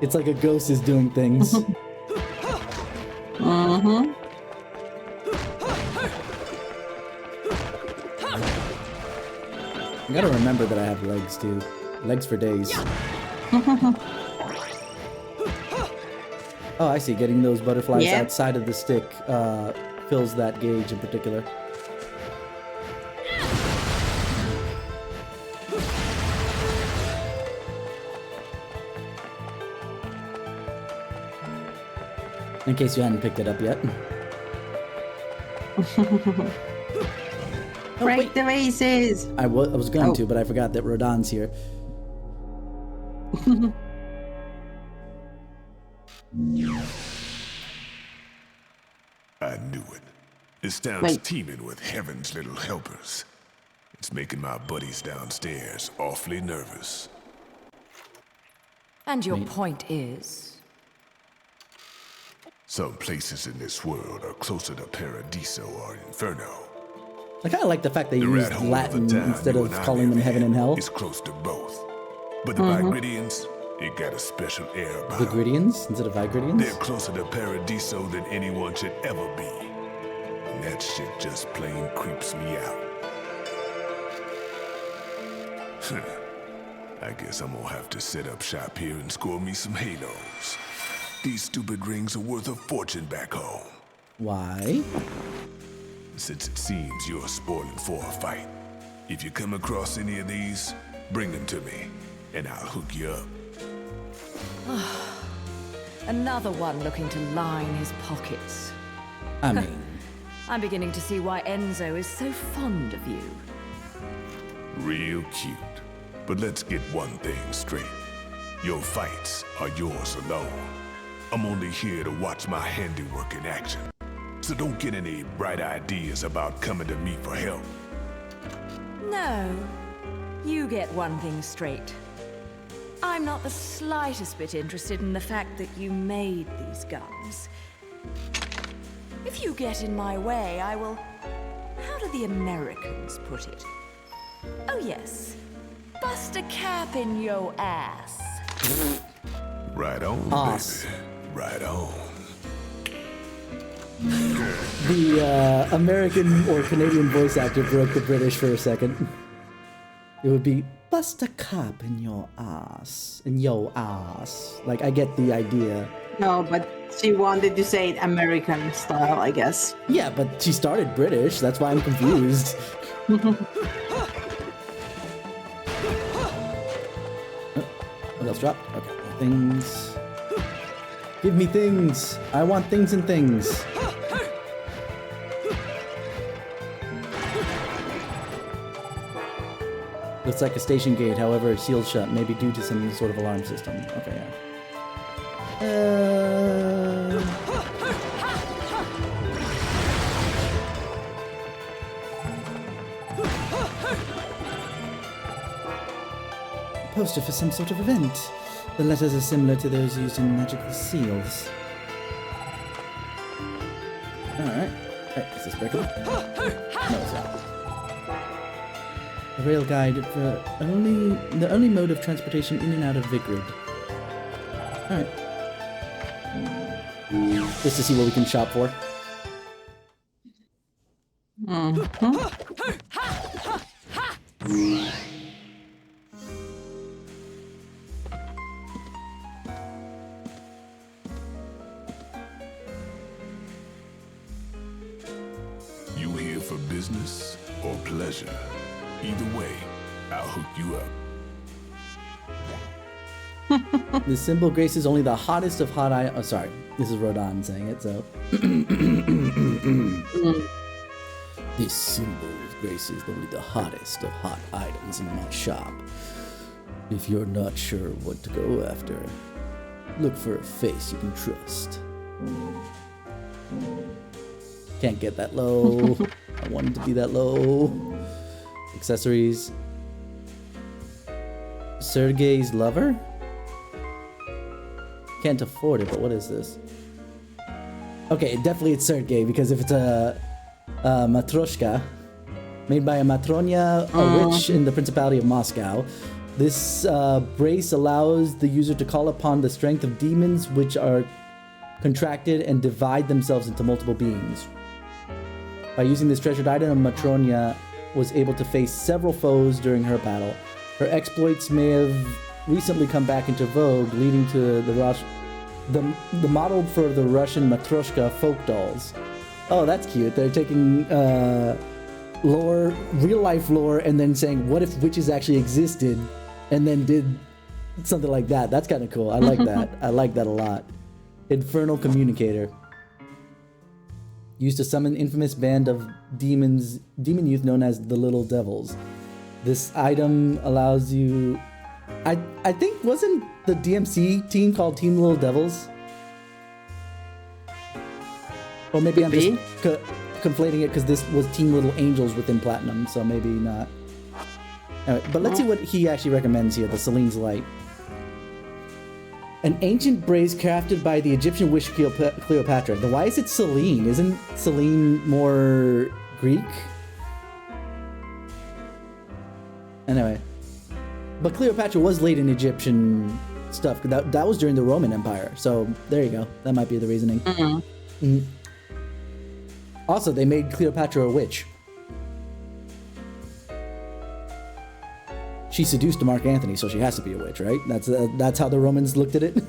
S1: It's like a ghost is doing things. I gotta remember that I have legs too. Legs for days. Oh, I see. Getting those butterflies outside of the stick fills that gauge in particular. In case you hadn't picked it up yet.
S2: Break the vases!
S1: I was going to, but I forgot that Rodon's here.
S5: knew it. This town's
S2: Wait.
S5: teeming with heaven's little helpers. It's making my buddies downstairs awfully nervous.
S4: And your point is?
S5: Some places in this world are closer to Paradiso or Inferno.
S1: I kind of like the fact they
S5: The
S1: used
S5: rat hole of a
S1: Latin
S5: town
S1: instead
S5: you
S1: of
S5: and I
S1: calling them
S5: live
S1: heaven
S5: in
S1: and hell.
S5: is close to both. But the Vigridians, it got a special air about them.
S1: Vigridians instead of Vigridians?
S5: They're closer to Paradiso than anyone should ever be. And that shit just plain creeps me out. I guess I'm gonna have to set up shop here and score me some halos. These stupid rings are worth a fortune back home.
S1: Why?
S5: Since it seems you're spoiling for a fight. If you come across any of these, bring them to me, and I'll hook you up.
S4: Another one looking to line his pockets.
S1: I mean,
S4: I'm beginning to see why Enzo is so fond of you.
S5: Real cute. But let's get one thing straight. Your fights are yours alone. I'm only here to watch my handiwork in action. So don't get any bright ideas about coming to me for help.
S4: No, you get one thing straight. I'm not the slightest bit interested in the fact that you made these guns. If you get in my way, I will... How do the Americans put it? Oh yes, bust a cap in yo ass.
S5: Right on,
S1: Ass.
S5: baby. Right on.
S1: the American or Canadian voice actor broke the British for a second. It would be, bust a cap in your ass. In yo ass. Like, I get the idea.
S2: No, but she wanted to say it American style, I guess.
S1: Yeah, but she started British, that's why I'm confused. What else dropped? Okay, things. Give me things. I want things and things. Looks like a station gate, however, sealed shut, maybe due to some sort of alarm system. Okay, yeah. Poster for some sort of event. The letters are similar to those used in magical seals. Alright. Hey, is this breakable? No, it's not. A rail guide for the only mode of transportation in and out of Vigrid. Alright. Just to see what we can shop for.
S5: You here for business or pleasure? Either way, I'll hook you up.
S1: This symbol graces only the hottest of hot items. Oh, sorry. This is Rodan saying it, so. This symbol graces only the hottest of hot items in my shop. If you're not sure what to go after, look for a face you can trust. Can't get that low. I wanted to be that low. Accessories. Sergei's lover? Can't afford it, but what is this? Okay, definitely it's Sergei, because if it's a Matroshka, made by a Matronya, a witch in the Principality of Moscow, this brace allows the user to call upon the strength of demons which are contracted and divide themselves into multiple beings. By using this treasured item, Matronya was able to face several foes during her battle. Her exploits may have recently come back into vogue, leading to the model for the Russian Matroshka folk dolls. Oh, that's cute. They're taking lore, real life lore, and then saying, what if witches actually existed, and then did something like that. That's kind of cool. I like that. I like that a lot. Infernal Communicator. Used to summon infamous band of demon youth known as the Little Devils. This item allows you... I think, wasn't the DMC team called Team Little Devils? Or maybe I'm just
S2: Be?
S1: conflating it because this was Team Little Angels within Platinum, so maybe not. Anyway, but let's see what he actually recommends here, the Selene's Light. An ancient brace crafted by the Egyptian witch Cleopatra. Then why is it Selene? Isn't Selene more Greek? Anyway. But Cleopatra was late in Egyptian stuff. That was during the Roman Empire. So there you go. That might be the reasoning. Also, they made Cleopatra a witch. She seduced Mark Antony, so she has to be a witch, right? That's how the Romans looked at it.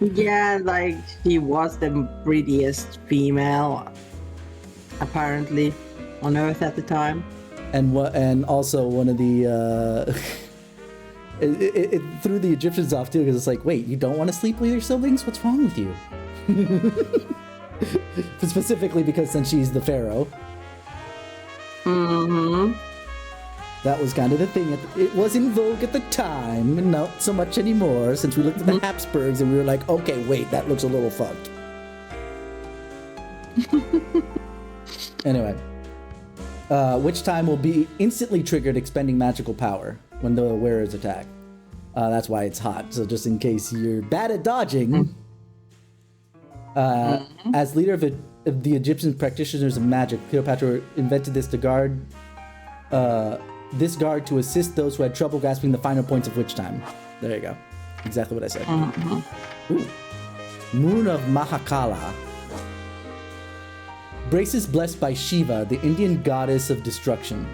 S2: Yeah, like she was the prettiest female, apparently, on Earth at the time.
S1: And also one of the it threw the Egyptians off too, because it's like, wait, you don't want to sleep with your siblings? What's wrong with you? Specifically because since she's the pharaoh. That was kind of the thing. It was in vogue at the time, and not so much anymore, since we looked at the Habsburgs and we were like, okay, wait, that looks a little fucked. Anyway. Which time will be instantly triggered, expending magical power when the wearers attack. That's why it's hot. So just in case you're bad at dodging, as leader of the Egyptian practitioners of magic, Cleopatra invented this to guard to assist those who had trouble grasping the finer points of witch time. There you go. Exactly what I said. Ooh. Moon of Mahakala. Braces blessed by Shiva, the Indian goddess of destruction.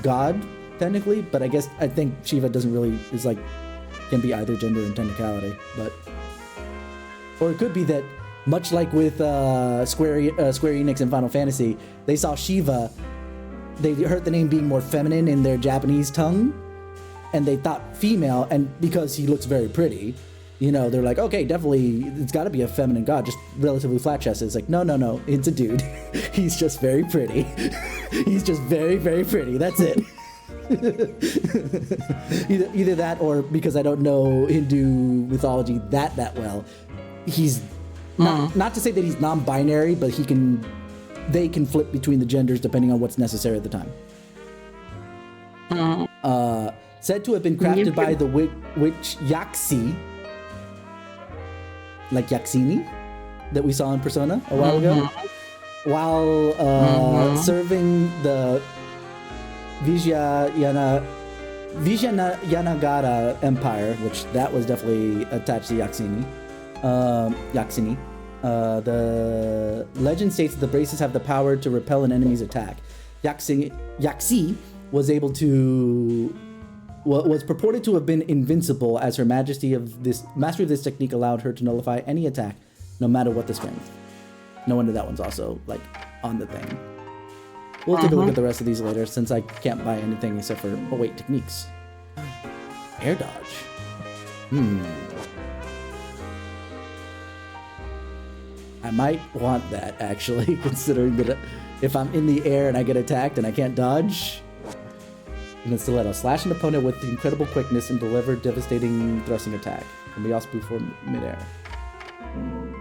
S1: God, technically, but I think Shiva can be either gender and technicality, but... Or it could be that, much like with Square Enix and Final Fantasy, they saw Shiva, they heard the name being more feminine in their Japanese tongue, and they thought female, and because he looks very pretty, they're like, okay, definitely, it's got to be a feminine god, just relatively flat-chested. It's like, no, it's a dude. He's just very pretty. He's just very, very pretty. That's it. Either that, or because I don't know Hindu mythology that well, he's not to say that he's non-binary, but they can flip between the genders depending on what's necessary at the time. Said to have been crafted by the witch Yaxi, like Yaxini, that we saw in Persona a while ago, while serving the Vijayanagara Empire, which that was definitely attached to Yaxini. The legend states that the braces have the power to repel an enemy's attack. Yaxi was purported to have been invincible, as her mastery of this technique allowed her to nullify any attack, no matter what the strength. No wonder that one's also on the thing. We'll take a look at the rest of these later, since I can't buy anything except for techniques. Air dodge. I might want that, actually, considering that if I'm in the air and I get attacked and I can't dodge. And then stiletto. Slash an opponent with incredible quickness and deliver devastating thrusting attack. Can be also before midair.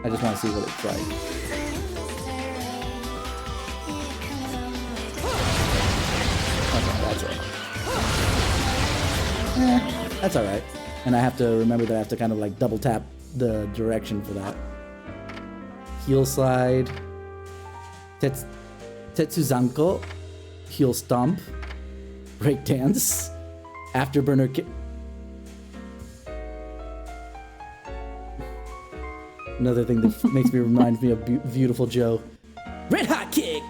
S1: I just want to see what it's like. Okay, that's it. That's alright. And I have to remember that I have to kind of double tap the direction for that. Heel slide. Tetsuzanko. Heel stomp. Break dance. Afterburner kick. Another thing that makes me remind me of Beautiful Joe. Red hot kick.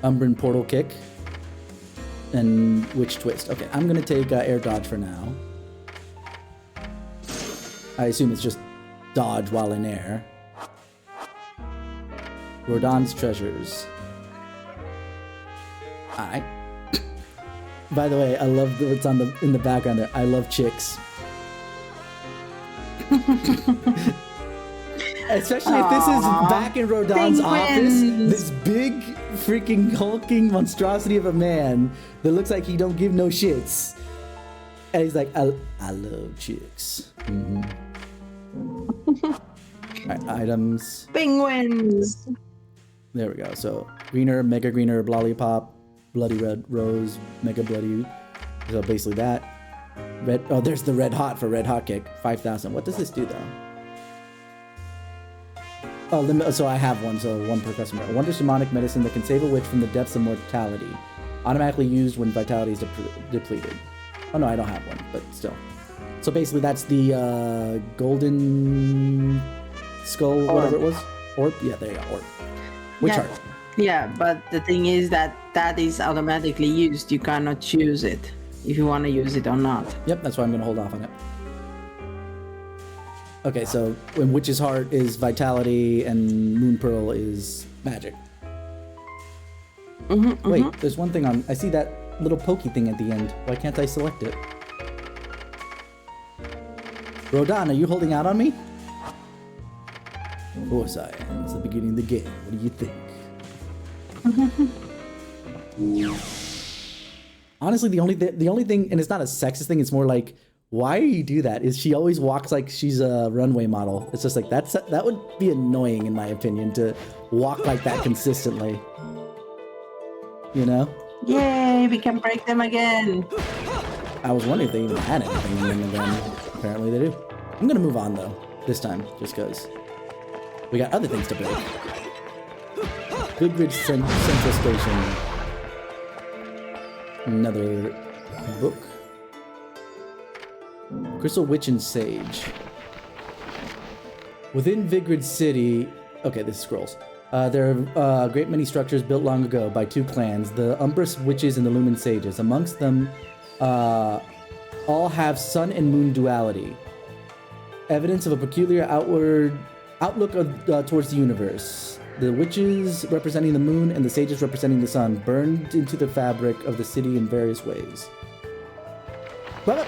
S1: Umbran portal kick. And witch twist. Okay, I'm gonna take air dodge for now. I assume it's just dodge while in air. Rodon's treasures. Alright. By the way, I love what's in the background there. I love chicks. Especially if this is back in Rodon's office. This big freaking hulking monstrosity of a man that looks like he don't give no shits. And he's like, I love chicks. Alright, items.
S2: Penguins!
S1: There we go. So greener, mega greener, lollipop, bloody red rose, mega bloody. So basically that. Red. Oh, there's the red hot for red hot kick. 5,000. What does this do though? Oh, so I have one. So one per customer. A wondrous demonic medicine that can save a witch from the depths of mortality. Automatically used when vitality is depleted. Oh no, I don't have one, but still. So basically, that's the golden skull, whatever it was. Orb. Yeah, there you go. Orb. Witch heart.
S2: Yeah, but the thing is that that is automatically used. You cannot choose it if you want to use it or not.
S1: Yep, that's why I'm going to hold off on it. Okay, so when Witch's Heart is Vitality and Moon Pearl is Magic. Wait, there's one thing on... I see that little pokey thing at the end. Why can't I select it? Rodan, are you holding out on me? Of course I am. It's the beginning of the game. What do you think? Honestly, the only thing, and it's not a sexist thing, it's more like, why do you do that? Is she always walks like she's a runway model? It's just like, that would be annoying in my opinion, to walk like that consistently. You know?
S2: Yay, we can break them again.
S1: I was wondering if they even had anything in them again. Apparently they do. I'm gonna move on though, this time, just cause we got other things to break. Goodridge Central Station. Another book. Crystal Witch and Sage. Within Vigrid City... Okay, this scrolls. There are a great many structures built long ago by two clans, the Umbrous Witches and the Lumen Sages. Amongst them, all have sun and moon duality. Evidence of a peculiar outlook towards the universe. The witches representing the moon and the sages representing the sun burned into the fabric of the city in various ways. But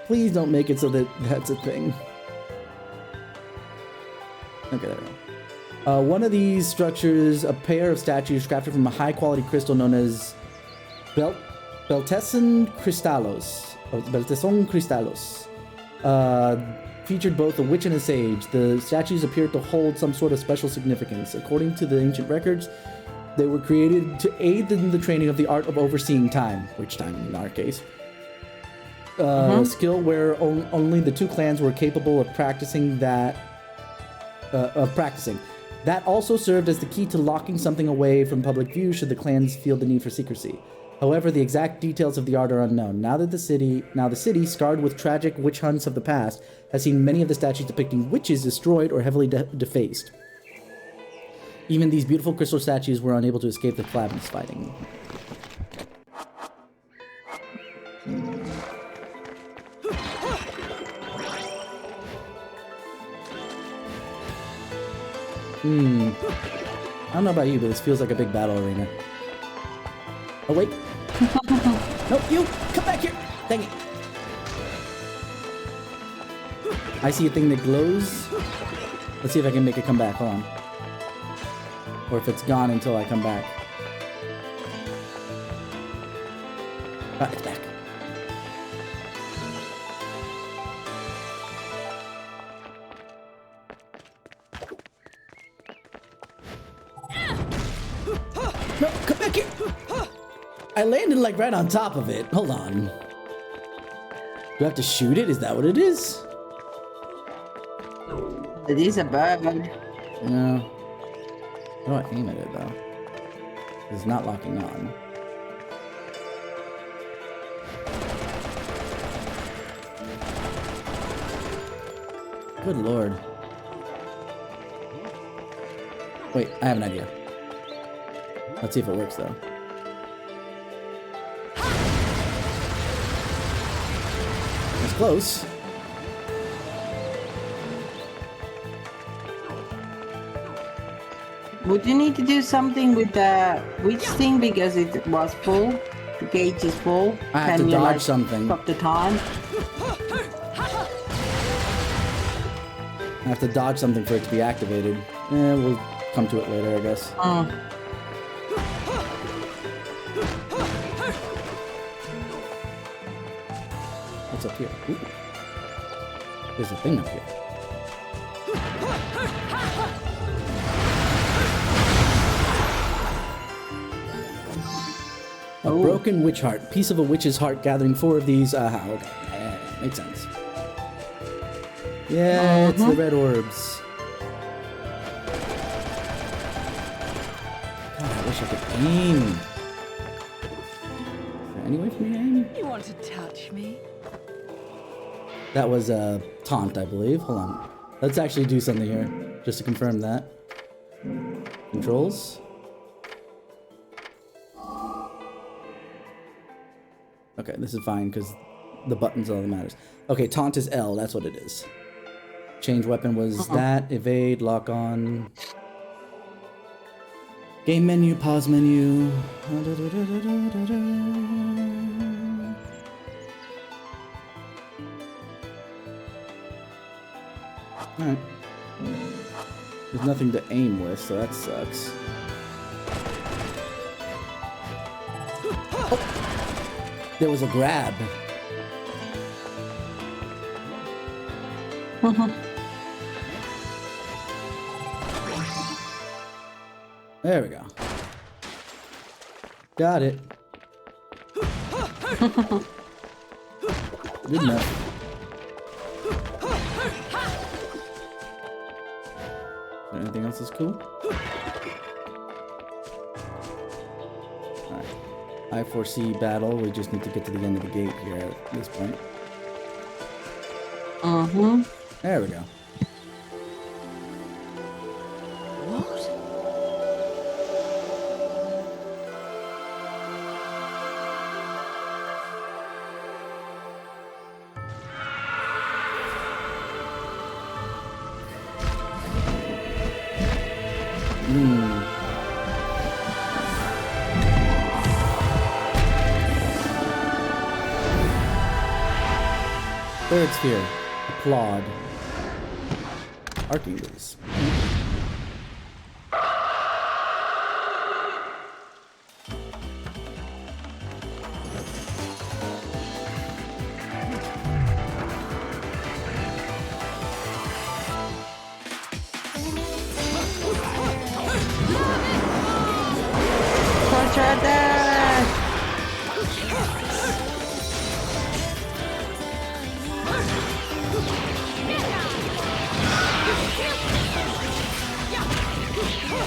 S1: please don't make it so that that's a thing. Okay, there we go. One of these structures, a pair of statues crafted from a high-quality crystal known as Beltesson Crystallos. Featured both a witch and a sage. The statues appear to hold some sort of special significance. According to the ancient records, they were created to aid in the training of the art of overseeing time, which time in our case. Skill where only the two clans were capable of practicing. That also served as the key to locking something away from public view should the clans feel the need for secrecy. However, the exact details of the art are unknown. Now the city, scarred with tragic witch hunts of the past, has seen many of the statues depicting witches destroyed or heavily defaced. Even these beautiful crystal statues were unable to escape the Clavins fighting. I don't know about you, but this feels like a big battle arena. Oh, wait. No, you! Come back here! Dang it. I see a thing that glows. Let's see if I can make it come back. Hold on. Or if it's gone until I come back. Ah, it's back. No, come back here! I landed like right on top of it. Hold on. Do I have to shoot it? Is that what it is?
S2: It is a bird.
S1: Yeah. How do I aim at it though? It's not locking on. Good lord. Wait, I have an idea. Let's see if it works though. It's close.
S2: Would you need to do something with the witch thing because it was full? The gauge is full.
S1: I have
S2: Can
S1: to
S2: you,
S1: dodge
S2: like,
S1: something.
S2: Stop the time.
S1: I have to dodge something for it to be activated. We'll come to it later, I guess. What's up here? Ooh. There's a thing up here. A broken witch heart. Piece of a witch's heart gathering 4 of these. Aha, okay. Yeah, makes sense. Yeah, it's the red orbs. God, I wish I could aim. Is there any way for me to aim?
S4: You want to touch me?
S1: That was a taunt, I believe. Hold on. Let's actually do something here, just to confirm that. Controls. Okay, this is fine, because the button's all that matters. Okay, taunt is L, that's what it is. Change weapon was that. Evade, lock on. Game menu, pause menu. Alright. There's nothing to aim with, so that sucks. Oh. There was a grab. There we go. Got it. Good enough. Anything else that's cool? Alright. I foresee battle. We just need to get to the end of the gate here at this point. There we go. Third sphere. Applaud. Archangels.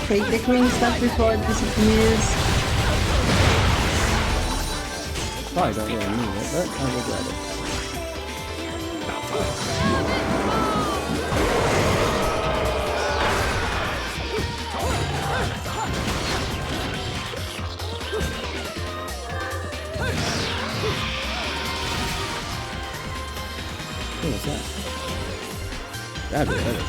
S2: Take the green stuff before it disappears.
S1: Probably don't really need it, but I'll look at it. What was that? That'd be better.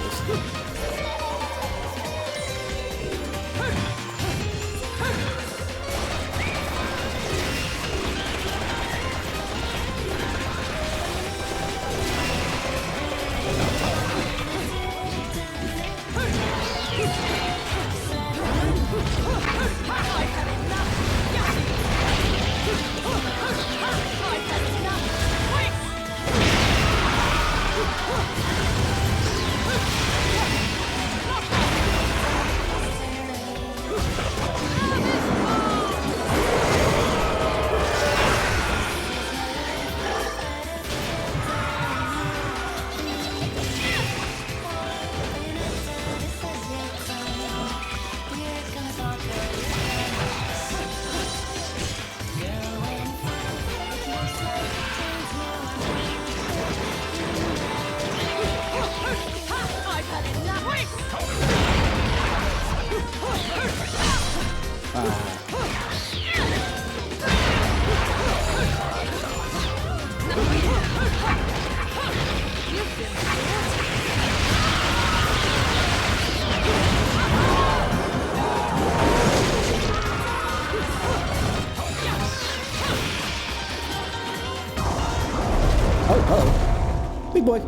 S1: Boy.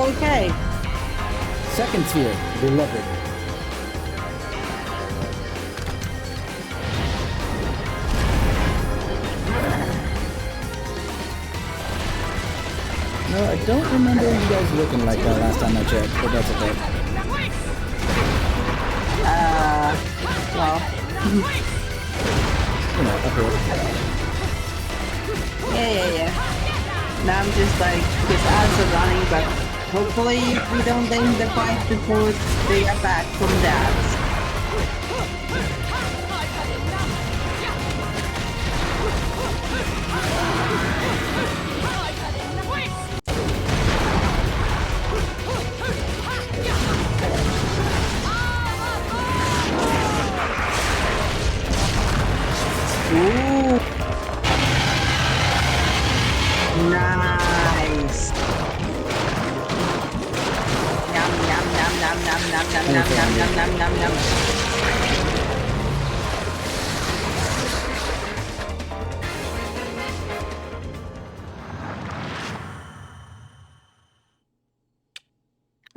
S2: Okay.
S1: Second sphere, beloved. No, I don't remember you guys looking like that last time I checked, but that's okay.
S2: Well,
S1: You know, up here.
S2: yeah. Now I'm just like, because ads are running, but hopefully we don't end the fight before they are back from the ads. Ooh. Nice. Yum yum yum yum yum yum yum yum yum yum yum yum.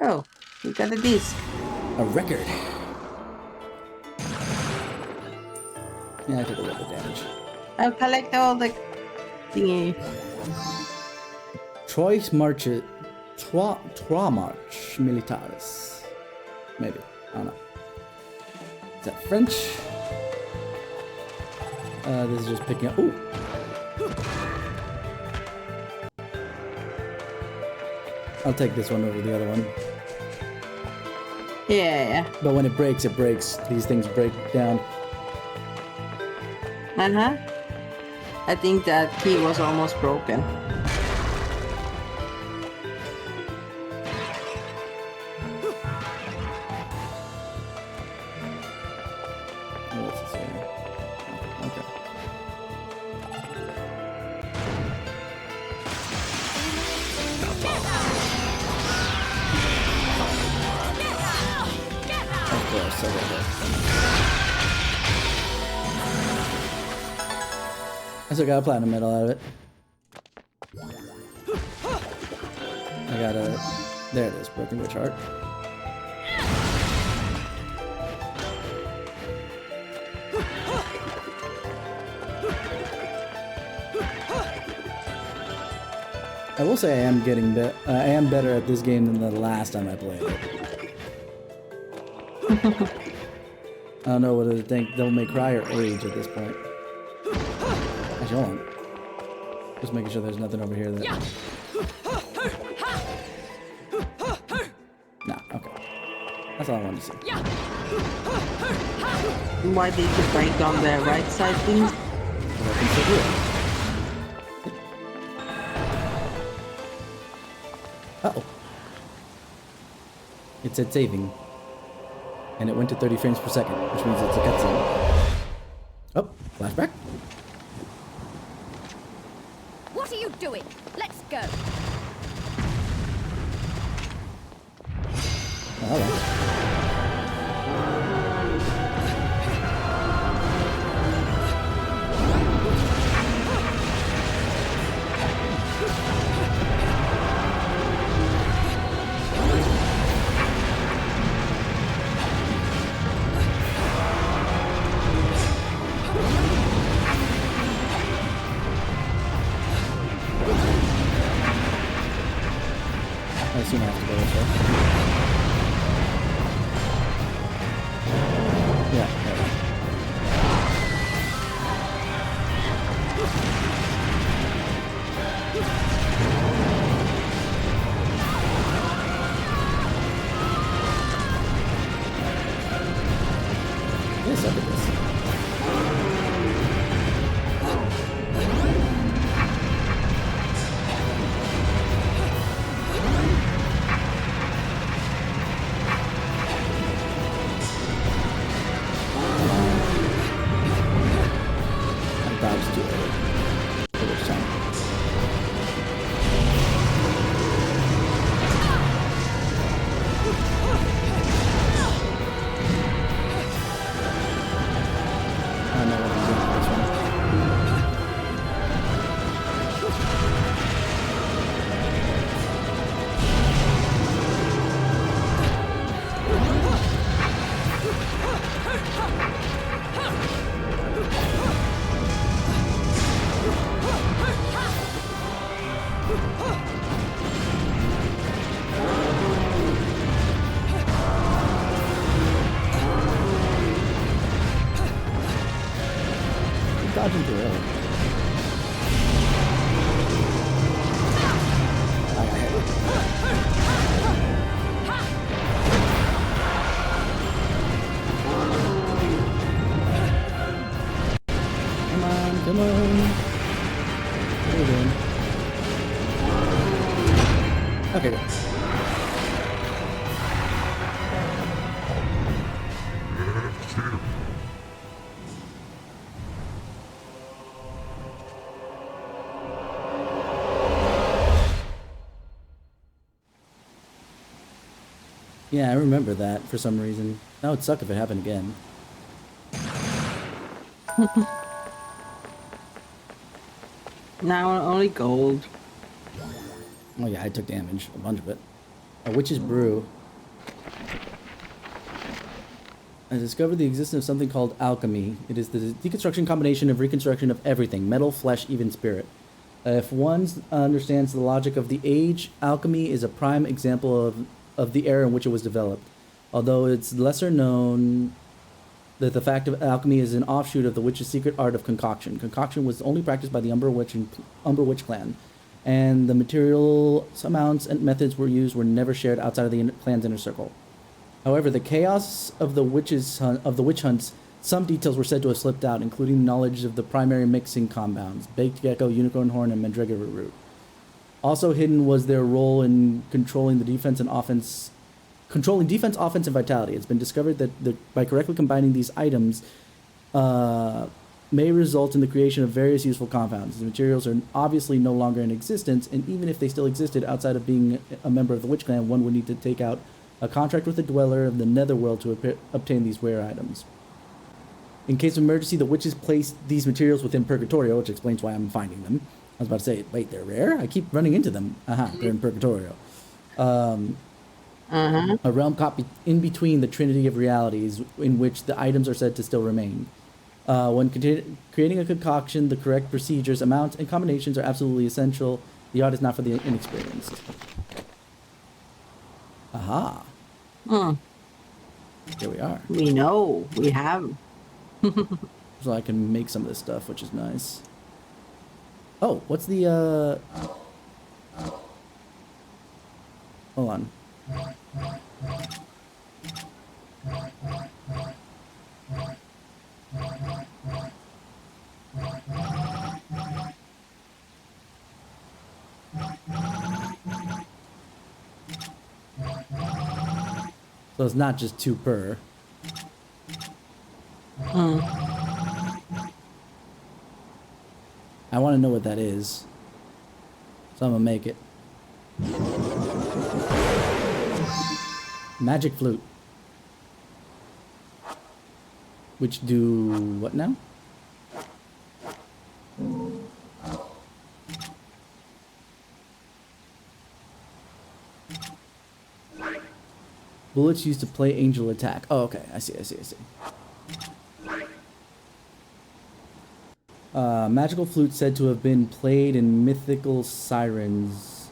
S2: Oh, we got a disc.
S1: A record. Yeah, I took a little bit of damage.
S2: I'll collect all the thingy.
S1: Trois Marches. Trois March Militaris. Maybe. I don't know. Is that French? This is just picking up. Ooh! I'll take this one over the other one.
S2: Yeah.
S1: But when it breaks, it breaks. These things break down.
S2: Uh-huh. I think that key was almost broken.
S1: What's it say? Okay. Of course, I got that. I still got a platinum medal out of it. I got a... There it is, Broken Witch Heart. I will say I am getting I am better at this game than the last time I played it. I don't know whether to think Devil May Cry or Age at this point. Actually, hold on. Just making sure there's nothing over here that... Nah, okay. That's all I wanted to see.
S2: Why did you break on the right side things?
S1: Weapons are here. Uh-oh. It said saving. And it went to 30 frames per second, which means it's a cutscene. Oh, flashback.
S7: What are you doing? Let's go.
S1: Oh, all right. I assume I have to go this way. Yeah, there we go. Yes, I did this. I dodged too early. For this time. I know what I'm doing for this one. dodging through it. Come on, come on. What are we doing? Okay, good. Yeah, I remember that for some reason. That would suck if it happened again.
S2: Now only gold.
S1: Oh yeah, I took damage, a bunch of it. A witch's brew. I discovered the existence of something called alchemy. It is the deconstruction combination of reconstruction of everything, metal, flesh, even spirit. If one understands the logic of the age, alchemy is a prime example of the era in which it was developed. Although it's lesser known that the fact of alchemy is an offshoot of the witch's secret art of concoction. Concoction was only practiced by the Umber Witch clan, and the material amounts and methods were used were never shared outside of the clan's inner circle. However, the chaos of the witch hunts, some details were said to have slipped out, including knowledge of the primary mixing compounds: baked gecko, unicorn horn, and mandragora root. Also hidden was their role in controlling defense, offense, and vitality. It's been discovered that by correctly combining these items, may result in the creation of various useful compounds. The materials are obviously no longer in existence, and even if they still existed outside of being a member of the Witch Clan, one would need to take out a contract with the dweller of the Netherworld to obtain these rare items. In case of emergency, the witches placed these materials within Purgatorio, which explains why I'm finding them. I was about to say, wait, they're rare? I keep running into them. They're in Purgatorio. A realm caught in between the Trinity of Realities, in which the items are said to still remain. When creating a concoction, the correct procedures, amounts, and combinations are absolutely essential. The art is not for the inexperienced. Aha. Here we are.
S2: We know. We have.
S1: So I can make some of this stuff, which is nice. Oh, what's the, Hold on. So it's not just 2 per. I want to know what that is. So I'm gonna make it. Magic flute. Which do what now? Bullets used to play angel attack. Oh, okay. I see. Magical flute said to have been played in mythical sirens.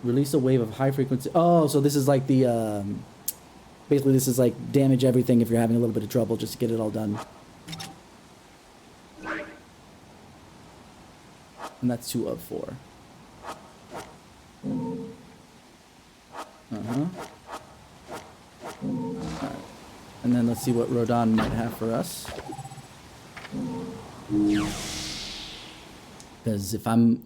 S1: Release a wave of high frequency. Oh, so this is like the, basically this is like damage everything if you're having a little bit of trouble just to get it all done. And that's 2 of 4. Alright. And then let's see what Rodon might have for us. Because if I'm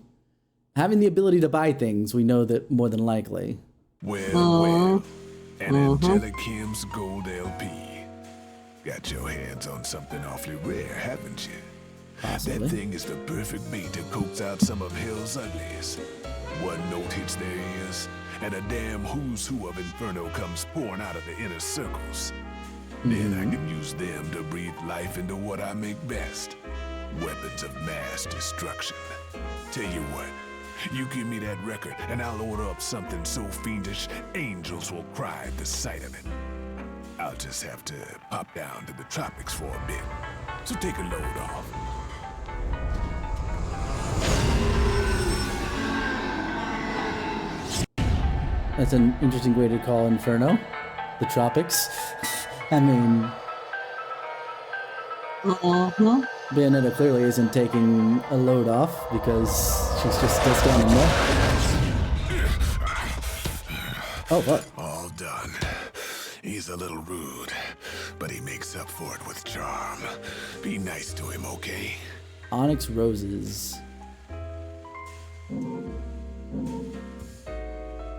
S1: having the ability to buy things, we know that more than likely.
S5: Well, an Angelic Kim's Gold LP. Got your hands on something awfully rare, haven't you?
S1: Possibly.
S5: That thing is the perfect bait to coax out some of hell's ugliest. One note hits their ears, and a damn who's who of Inferno comes pouring out of the inner circles. Then I can use them to breathe life into what I make best. Weapons of mass destruction. Tell you what, you give me that record and I'll order up something so fiendish, angels will cry at the sight of it. I'll just have to pop down to the tropics for a bit. So take a load off.
S1: That's an interesting way to call Inferno. The tropics. I mean... Bayonetta clearly isn't taking a load off because she's just still standing there. Oh, what?
S5: All done. He's a little rude, but he makes up for it with charm. Be nice to him, okay?
S1: Onyx Roses.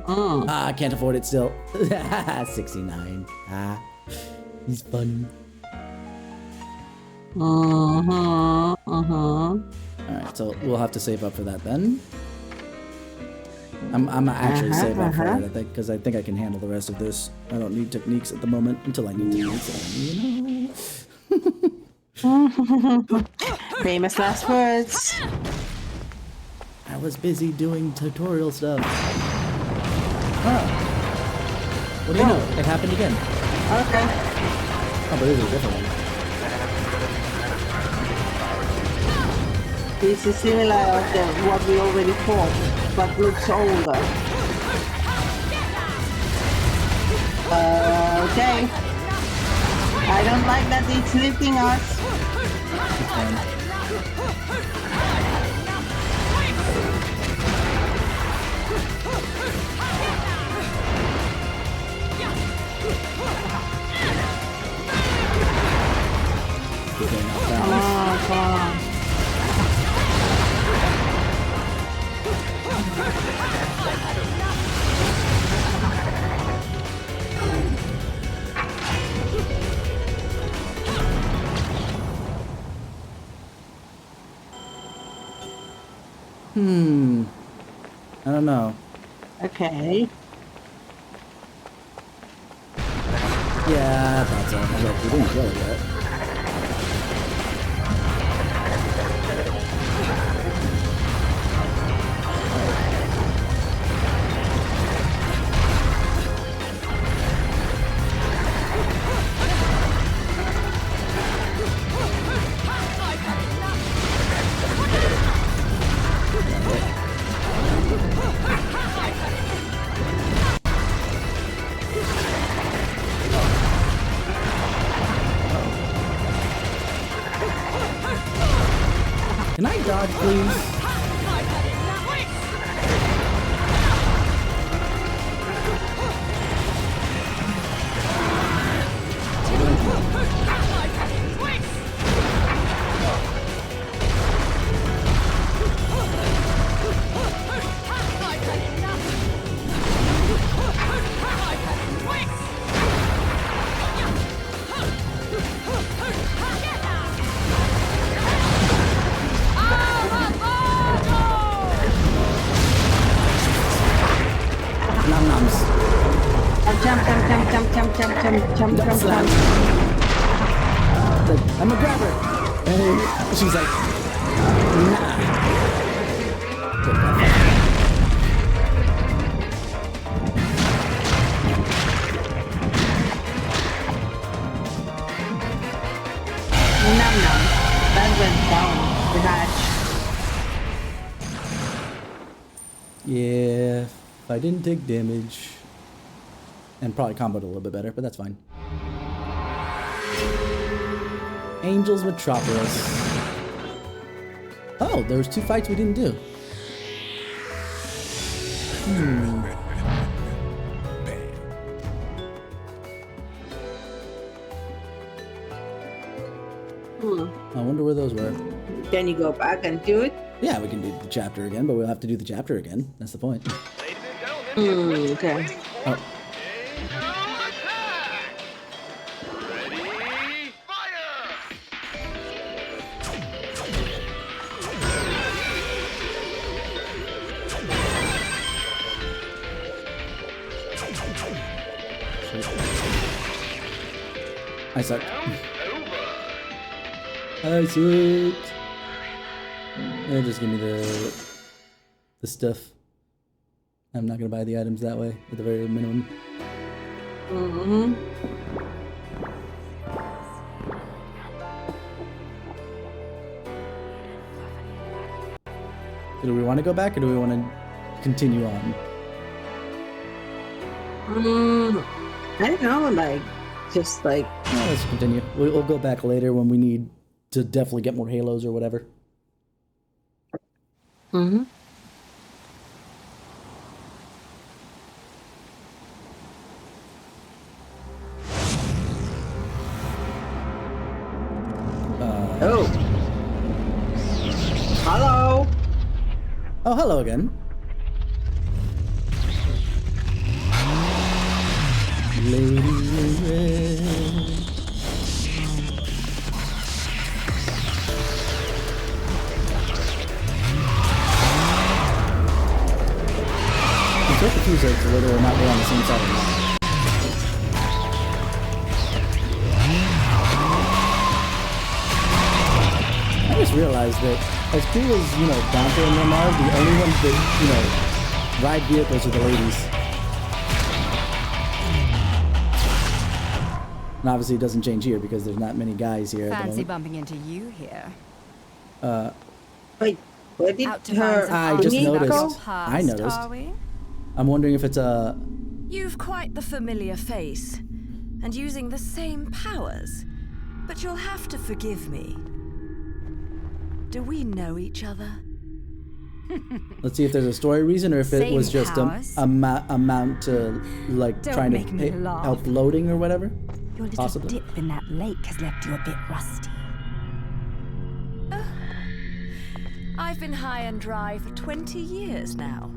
S1: Ah, I can't afford it still. 69. Ah, he's fun. Alright, so we'll have to save up for that then. I'm actually saving up for that, I think, because I think I can handle the rest of this. I don't need techniques at the moment until I need techniques, you know?
S2: Famous last words.
S1: I was busy doing tutorial stuff. Oh. What do you know? It happened again.
S2: Okay.
S1: Oh, but this is a different one.
S2: This is similar to what we already fought, but looks older. Okay. I don't like that it's lifting us. Come on, come on.
S1: I don't know.
S2: Okay.
S1: Yeah, I thought so. Look, we didn't kill it yet. Can I dodge, please? Nom noms.
S2: Jump.
S1: Slap. Like, I'm a grabber. And she's like, nah.
S2: Num. That went down the hatch.
S1: Yeah, if I didn't take damage. And probably comboed a little bit better, but that's fine. Angels Metropolis. Oh, there was 2 fights we didn't do. I wonder where those were.
S2: Can you go back and do it?
S1: Yeah, we can do the chapter again, but we'll have to do the chapter again. That's the point.
S2: Okay.
S1: Oh. I sucked. I sucked. Yeah, just give me the stuff. I'm not gonna buy the items that way at the very minimum. So do we want to go back or do we want to continue on?
S2: I don't know, like, just like,
S1: No, let's continue. We'll go back later when we need to definitely get more halos or whatever.
S2: Mm-hmm. Oh. Hello.
S1: Oh, hello again. Lady in Red. I'm so confused as to whether or not we're on the same side or not. I just realized that as cool as, you know, Dante and them are, the only ones that, you know, ride vehicles are the ladies. And obviously it doesn't change here because there's not many guys here at the
S4: Fancy
S1: moment.
S4: bumping into you here.
S2: Wait, where did
S4: Out to find
S2: her
S4: some
S1: I just
S2: thingy
S1: noticed.
S2: go?
S4: Past,
S1: I noticed.
S4: Are we?
S1: I'm wondering if it's a...
S4: You've quite the familiar face, and using the same powers. But you'll have to forgive me. Do we know each other?
S1: Let's see if there's a story reason or if it
S4: Same
S1: was just
S4: powers.
S1: amount to, like,
S4: Don't
S1: trying
S4: make
S1: to
S4: me laugh.
S1: help loading or whatever.
S7: Your little
S1: Possibly.
S7: dip in that lake has left you a bit rusty.
S4: I've been high and dry for 20 years now.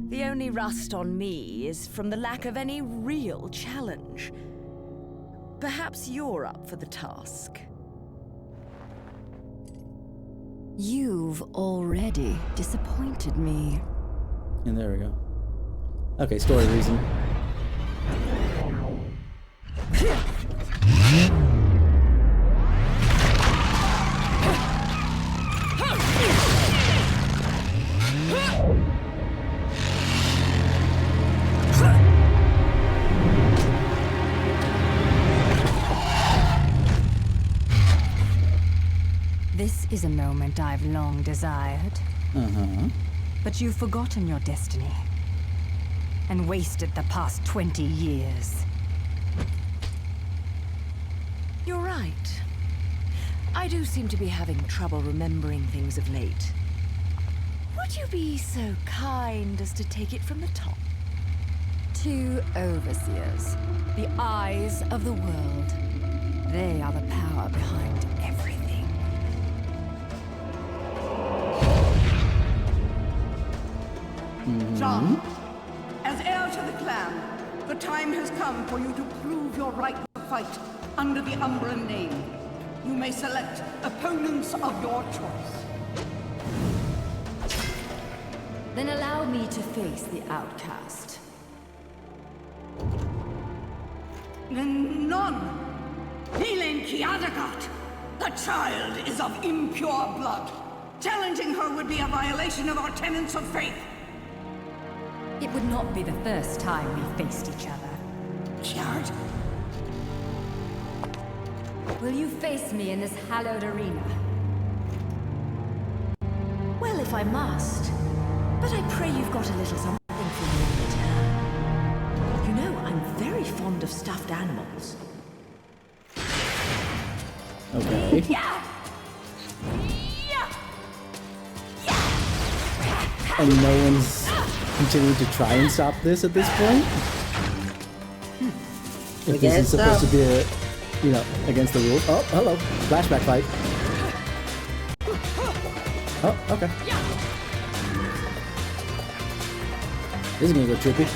S4: The only rust on me is from the lack of any real challenge. Perhaps you're up for the task.
S7: You've already disappointed me.
S1: And there we go. Okay, story reason.
S7: This is a moment I've long desired.
S1: Uh-huh.
S7: But you've forgotten your destiny. And wasted the past 20 years.
S4: You're right. I do seem to be having trouble remembering things of late. Would you be so kind as to take it from the top?
S7: 2 overseers, the eyes of the world. They are the power behind everything.
S8: John, as heir to the clan, the time has come for you to prove your right to fight under the Umbran name. You may select opponents of your choice.
S4: Then allow me to face the outcast.
S8: None. Helen Kiadagat. The child is of impure blood. Challenging her would be a violation of our tenets of faith.
S7: It would not be the first time we faced each other.
S8: Kiard?
S7: Will you face me in this hallowed arena?
S4: Well, if I must. But I pray you've got a little something for me in return. You know, I'm very fond of stuffed animals.
S1: Okay. And no one's continuing to try and stop this at this point? If this is supposed to be a, you know, against the rules. Oh, hello. Flashback fight. Oh, okay. This is gonna go trippy.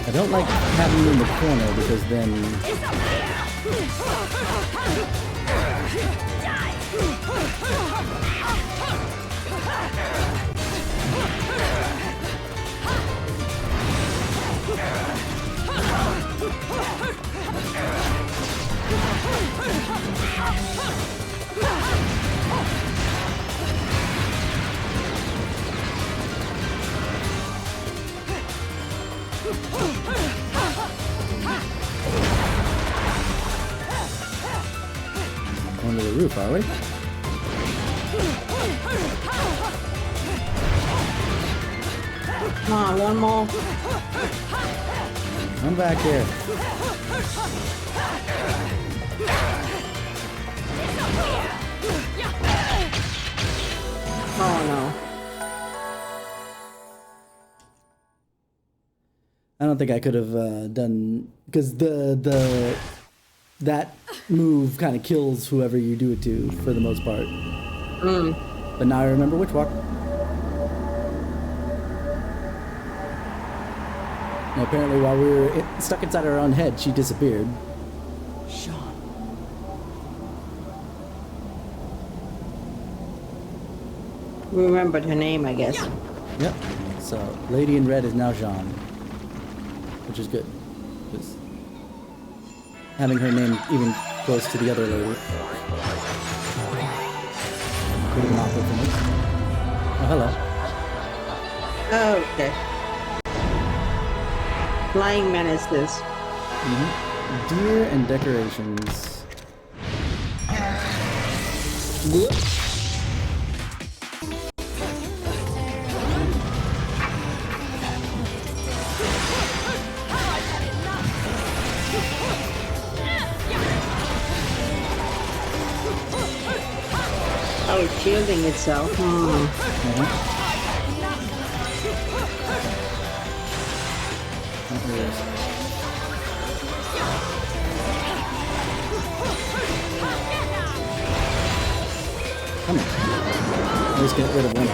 S1: I don't like having you in the corner because then going to the roof, are we?
S2: Come on, one more.
S1: Come back here.
S2: Oh no.
S1: I don't think I could have done because that move kind of kills whoever you do it to for the most part. But now I remember which walk. And apparently, while we were stuck inside our own head, she disappeared.
S8: Sean.
S2: Remembered her name, I guess.
S1: Yep. So, Lady in Red is now Jean, which is good. Because having her name even close to the other lady could have been awkward for me. Oh, hello.
S2: Oh, okay. Flying menaces.
S1: Deer and decorations.
S2: Oh, it's shielding itself.
S1: Come on. Let's get rid of one.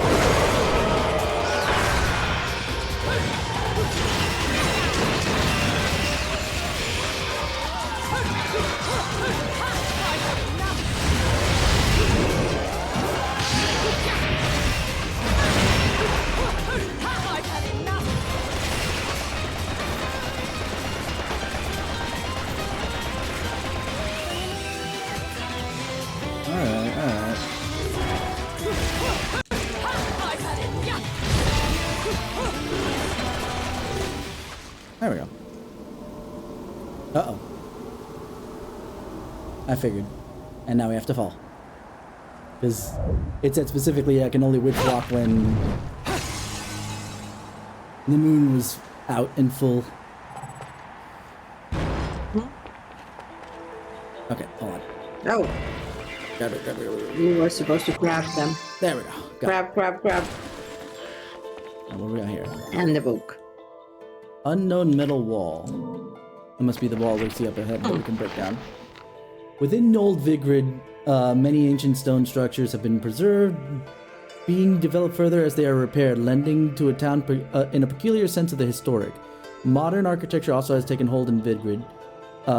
S1: Alright. There we go. Uh-oh. I figured. And now we have to fall. Because it said specifically I can only witch walk when the moon was out in full. Okay, hold on.
S2: Oh,
S1: Grab it.
S2: you were supposed to grab them.
S1: There we go. Got
S2: Grab.
S1: it. Now, what do we got here?
S2: And the book.
S1: Unknown metal wall. It must be the wall we see up ahead that we can break down. Within Old Vigrid, many ancient stone structures have been preserved, being developed further as they are repaired, lending to a town in a peculiar sense of the historic. Modern architecture also has taken hold in Vigrid,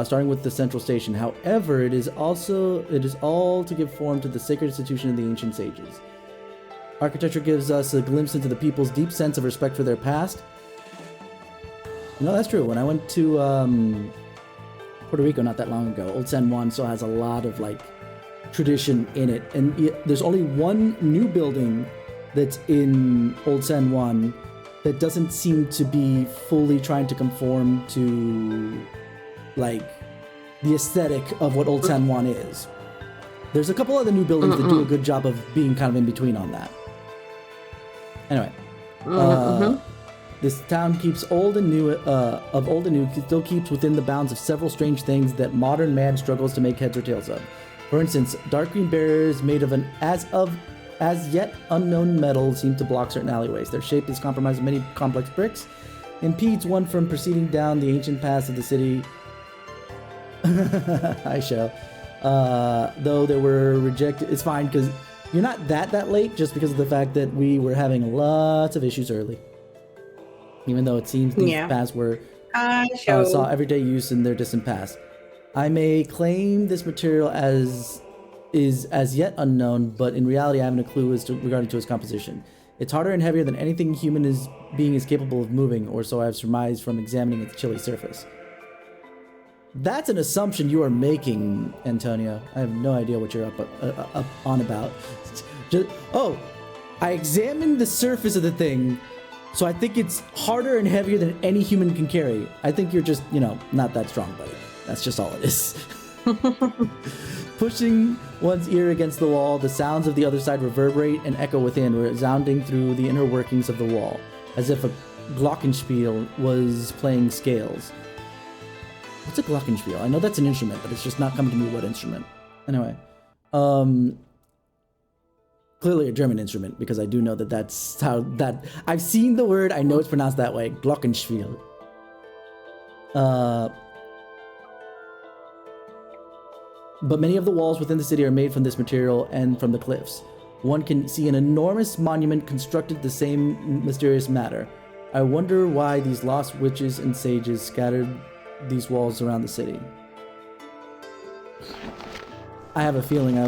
S1: starting with the central station. However, it is all to give form to the sacred institution of the ancient sages. Architecture gives us a glimpse into the people's deep sense of respect for their past. You know, that's true. When I went to Puerto Rico not that long ago, Old San Juan still has a lot of like tradition in it, and there's only one new building that's in Old San Juan that doesn't seem to be fully trying to conform to like the aesthetic of what Old San Juan is. There's a couple other new buildings that do a good job of being kind of in between on that. Anyway, this town keeps old and new, still keeps within the bounds of several strange things that modern man struggles to make heads or tails of. For instance, dark green barriers made of an as yet unknown metal seem to block certain alleyways. Their shape is compromised with many complex bricks, impedes one from proceeding down the ancient paths of the city. I shall. Though they were rejected, it's fine because you're not that late, just because of the fact that we were having lots of issues early. Even though it seems these paths were saw everyday use in their distant past. I may claim this material is as yet unknown, but in reality I haven't a clue regarding to its composition. It's harder and heavier than anything human being is capable of moving, or so I have surmised from examining its chilly surface. That's an assumption you are making, Antonio. I have no idea what you're up on about. I examined the surface of the thing, so I think it's harder and heavier than any human can carry. I think you're just, not that strong, buddy. That's just all it is. Pushing one's ear against the wall, the sounds of the other side reverberate and echo within, resounding through the inner workings of the wall, as if a glockenspiel was playing scales. What's a glockenspiel? I know that's an instrument, but it's just not coming to me what instrument. Anyway, clearly a German instrument, because I do know that's how that... I've seen the word, I know it's pronounced that way, glockenspiel. But many of the walls within the city are made from this material and from the cliffs. One can see an enormous monument constructed the same mysterious matter. I wonder why these lost witches and sages scattered these walls around the city. I have a feeling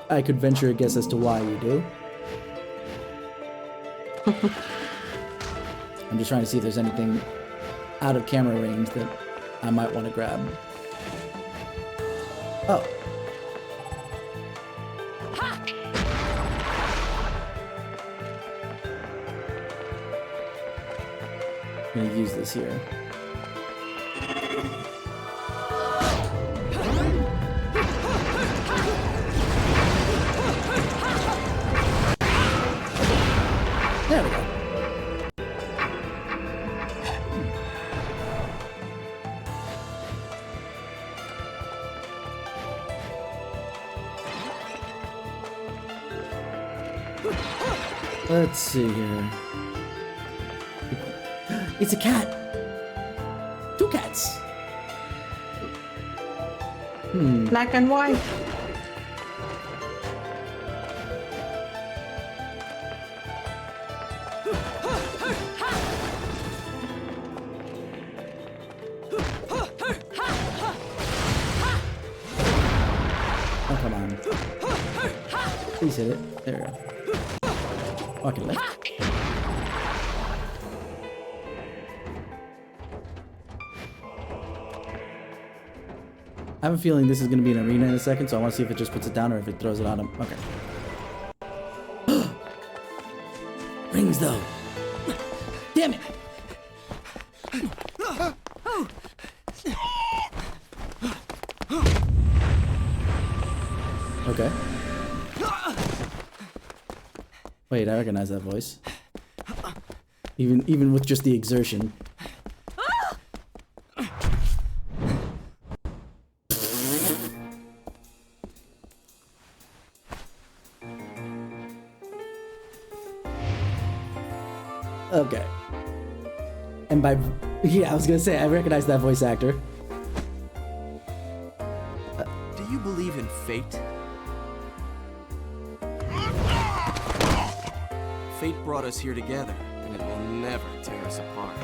S1: I could venture a guess as to why you do. I'm just trying to see if there's anything out of camera range that I might want to grab. Oh. I'm gonna use this here. There we go. Let's see here. It's a cat. 2 cats.
S2: Black and white.
S1: Oh, come on. Please hit it. There we go. Fucking left. I have a feeling this is going to be an arena in a second, so I want to see if it just puts it down or if it throws it on him. Okay. Rings, though. Damn it! Okay. Wait, I recognize that voice. Even with just the exertion. Okay. And by... Yeah, I was gonna say, I recognize that voice actor.
S9: Do you believe in fate? Fate brought us here together, and it will never tear us apart.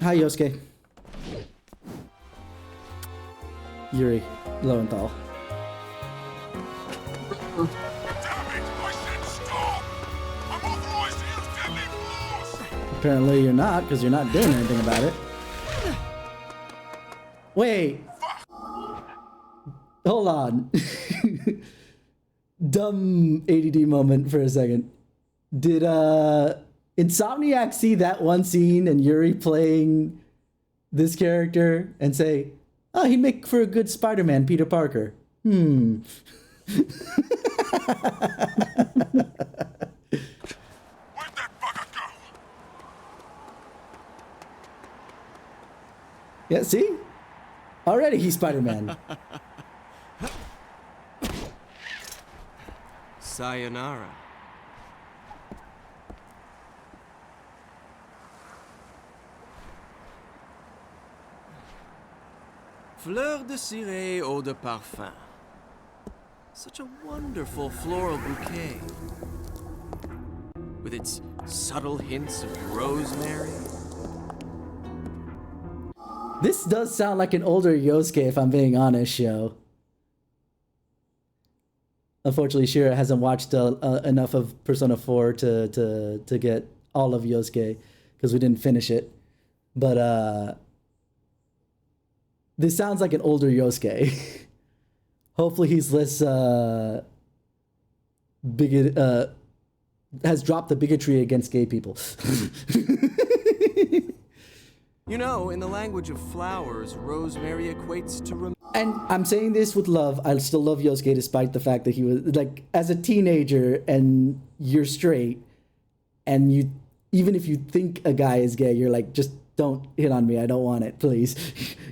S1: Hi, Yosuke. Yuri Lowenthal. Apparently you're not, because you're not doing anything about it. Wait. Hold on. Dumb ADD moment for a second. Did Insomniac see that one scene and Yuri playing this character and say, oh, he'd make for a good Spider-Man, Peter Parker? Where'd
S5: that bugger go?
S1: Yeah, see? Already he's Spider-Man.
S9: Sayonara. Fleur de ciré eau de parfum. Such a wonderful floral bouquet. With its subtle hints of rosemary,
S1: This does sound like an older Yosuke, if I'm being honest, Sho. Unfortunately, Shira hasn't watched enough of Persona 4 to get all of Yosuke, because we didn't finish it. But this sounds like an older Yosuke. Hopefully he's less has dropped the bigotry against gay people.
S9: You know, in the language of flowers, rosemary equates to
S1: And I'm saying this with love. I still love Yosuke despite the fact that he was like, as a teenager and you're straight, and you, even if you think a guy is gay, you're like, just don't hit on me. I don't want it, please.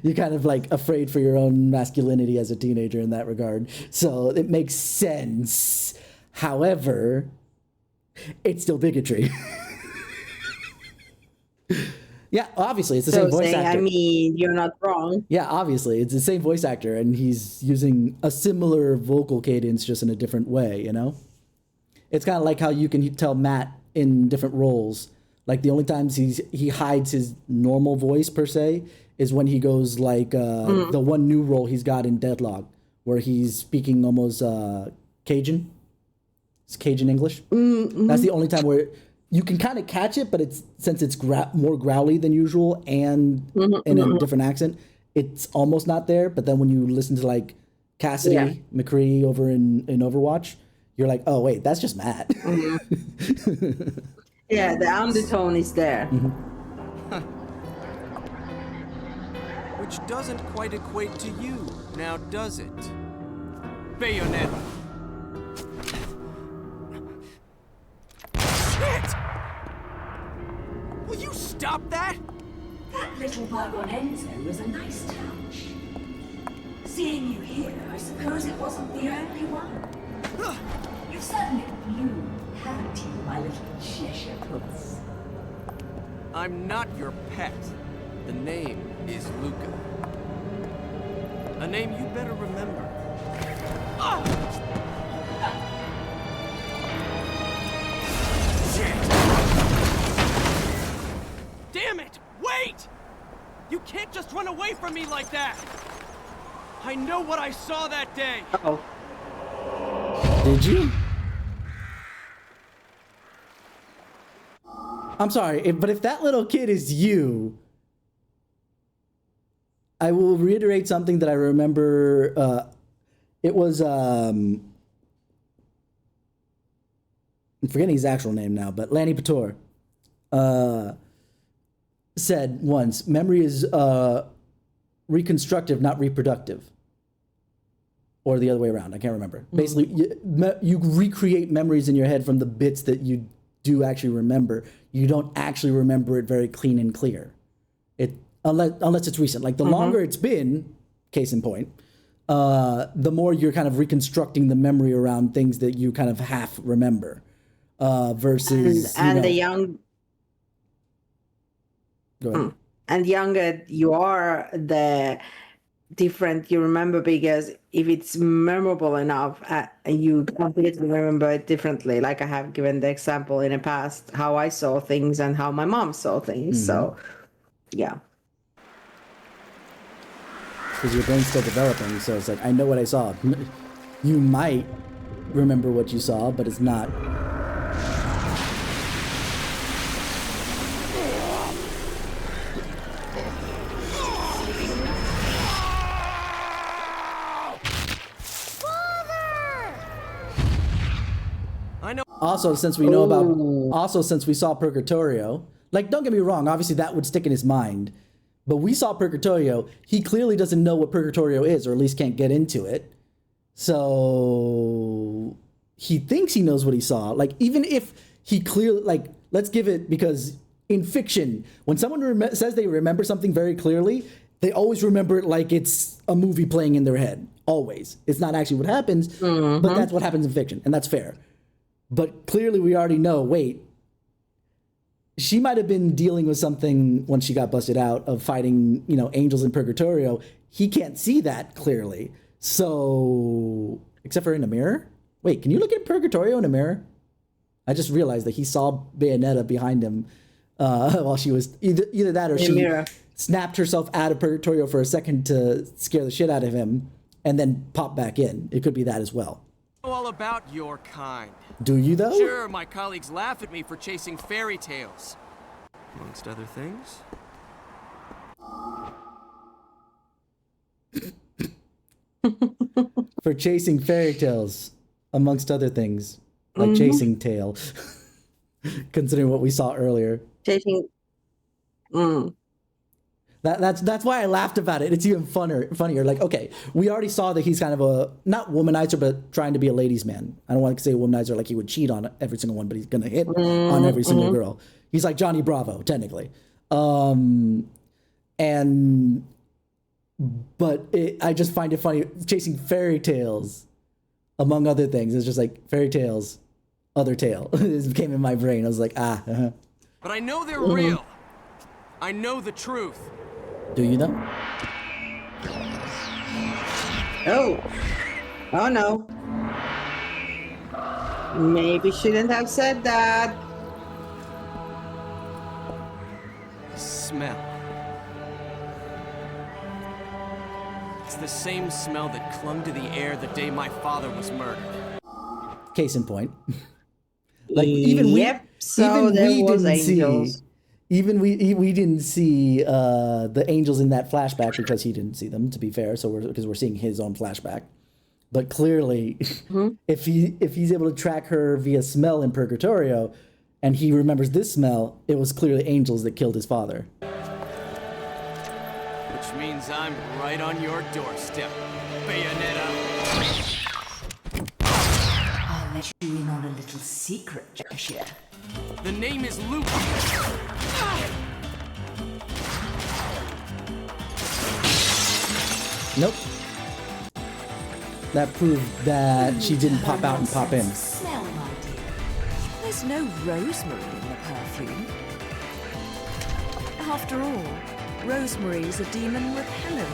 S1: You're kind of like afraid for your own masculinity as a teenager in that regard. So it makes sense. However, it's still bigotry. Yeah, obviously, it's the same voice actor.
S2: I mean, you're not wrong.
S1: Yeah, obviously, it's the same voice actor, and he's using a similar vocal cadence, just in a different way, you know? It's kind of like how you can tell Matt in different roles. Like, the only times he hides his normal voice, per se, is when he goes, like, the one new role he's got in Deadlock, where he's speaking almost Cajun. It's Cajun English. Mm-hmm. That's the only time where you can kind of catch it, but since it's more growly than usual and in a different accent, it's almost not there. But then when you listen to like Cassidy McCree over in Overwatch, you're like, oh wait, that's just Matt.
S2: Mm-hmm. Yeah, the undertone is there.
S1: Mm-hmm.
S9: Which doesn't quite equate to you, now does it? Bayonetta. Shit! Will you stop that?
S10: That little bug on Enzo was a nice touch. Seeing you here, I suppose it wasn't the only one. You've certainly bloomed, haven't you, my little Cheshire puss?
S9: I'm not your pet. The name is Luca. A name you better remember. Shit! Damn it! Wait! You can't just run away from me like that! I know what I saw that day!
S2: Uh-oh.
S1: Did you? I'm sorry, but if that little kid is you, I will reiterate something that I remember. It was, I'm forgetting his actual name now, but Lanny Pator said once, memory is reconstructive, not reproductive. Or the other way around, I can't remember. Basically, you recreate memories in your head from the bits that you do actually remember. You don't actually remember it very clean and clear. Unless it's recent. Like the longer it's been, case in point, the more you're kind of reconstructing the memory around things that you kind of half remember. Versus
S2: the young.
S1: Go ahead.
S2: And younger you are, the different you remember, because if it's memorable enough, you completely remember it differently. Like I have given the example in the past, how I saw things and how my mom saw things. So, yeah.
S1: Because your brain's still developing, so it's like, I know what I saw. You might remember what you saw, but it's not.
S9: I know.
S1: Also, since we know since we saw Purgatorio, like, don't get me wrong, obviously that would stick in his mind. But we saw Purgatorio. He clearly doesn't know what Purgatorio is, or at least can't get into it. So he thinks he knows what he saw. Like, even if he clearly, like, let's give it, because in fiction, when someone says they remember something very clearly, they always remember it like it's a movie playing in their head. Always. It's not actually what happens, but that's what happens in fiction, and that's fair. But clearly we already know, wait, she might have been dealing with something when she got busted out of fighting, angels in Purgatorio. He can't see that clearly. So, except for in a mirror? Wait, can you look at Purgatorio in a mirror? I just realized that he saw Bayonetta behind him while she was either that or snapped herself out of Purgatorio for a second to scare the shit out of him, and then pop back in. It could be that as well.
S9: All about your kind.
S1: Do you though?
S9: Sure, my colleagues laugh at me for chasing fairy tales, amongst other things.
S1: For chasing fairy tales, amongst other things, like chasing tail. Considering what we saw earlier.
S2: Chasing.
S1: That's why I laughed about it. It's even funnier. Like, okay, we already saw that he's kind of a, not womanizer, but trying to be a ladies' man. I don't want to say womanizer like he would cheat on every single one, but he's gonna hit on every single girl. He's like Johnny Bravo, technically. But I just find it funny chasing fairy tales, among other things. It's just like fairy tales, other tale. It came in my brain. I was like, But
S9: I know they're real. I know the truth.
S1: Do you know?
S2: Oh no. Maybe shouldn't have said that.
S9: Smell. It's the same smell that clung to the air the day my father was murdered.
S1: Case in point. Like even we,
S2: so
S1: even
S2: there
S1: we
S2: was
S1: didn't
S2: angels.
S1: see. Even we didn't see the angels in that flashback because he didn't see them. To be fair, so we're seeing his own flashback. But clearly, if he's able to track her via smell in Purgatorio, and he remembers this smell, it was clearly angels that killed his father.
S9: Which means I'm right on your doorstep, Bayonetta.
S10: I'll let you in on a little secret, Joshua.
S9: The name is Luke.
S1: Nope. That proved that she didn't pop out and pop in.
S4: Smell, my dear. There's no rosemary in the perfume. After all, rosemary's a demon repellent.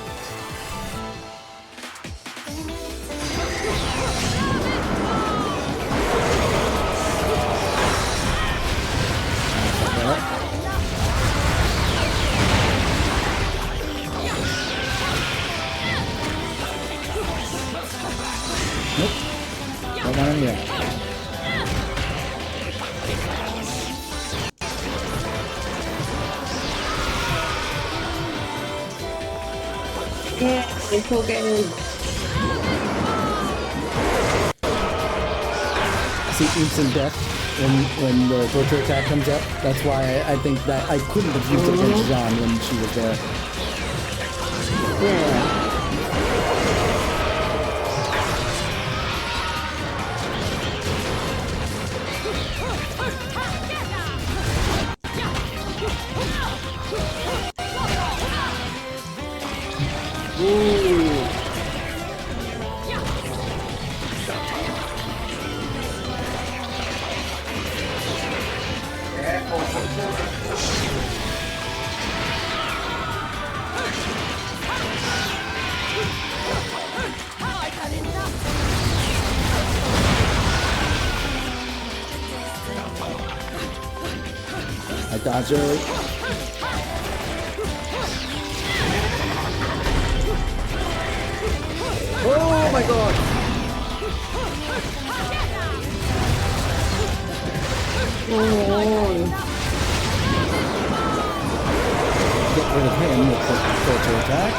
S1: Nope. Don't want him yet.
S2: Yeah, it's okay.
S1: See instant death when the torture attack comes up. That's why I think that I couldn't have used it against Jean when she was there.
S2: Yeah.
S1: I dodged early. Oh my god! Get rid of him with the torture attack.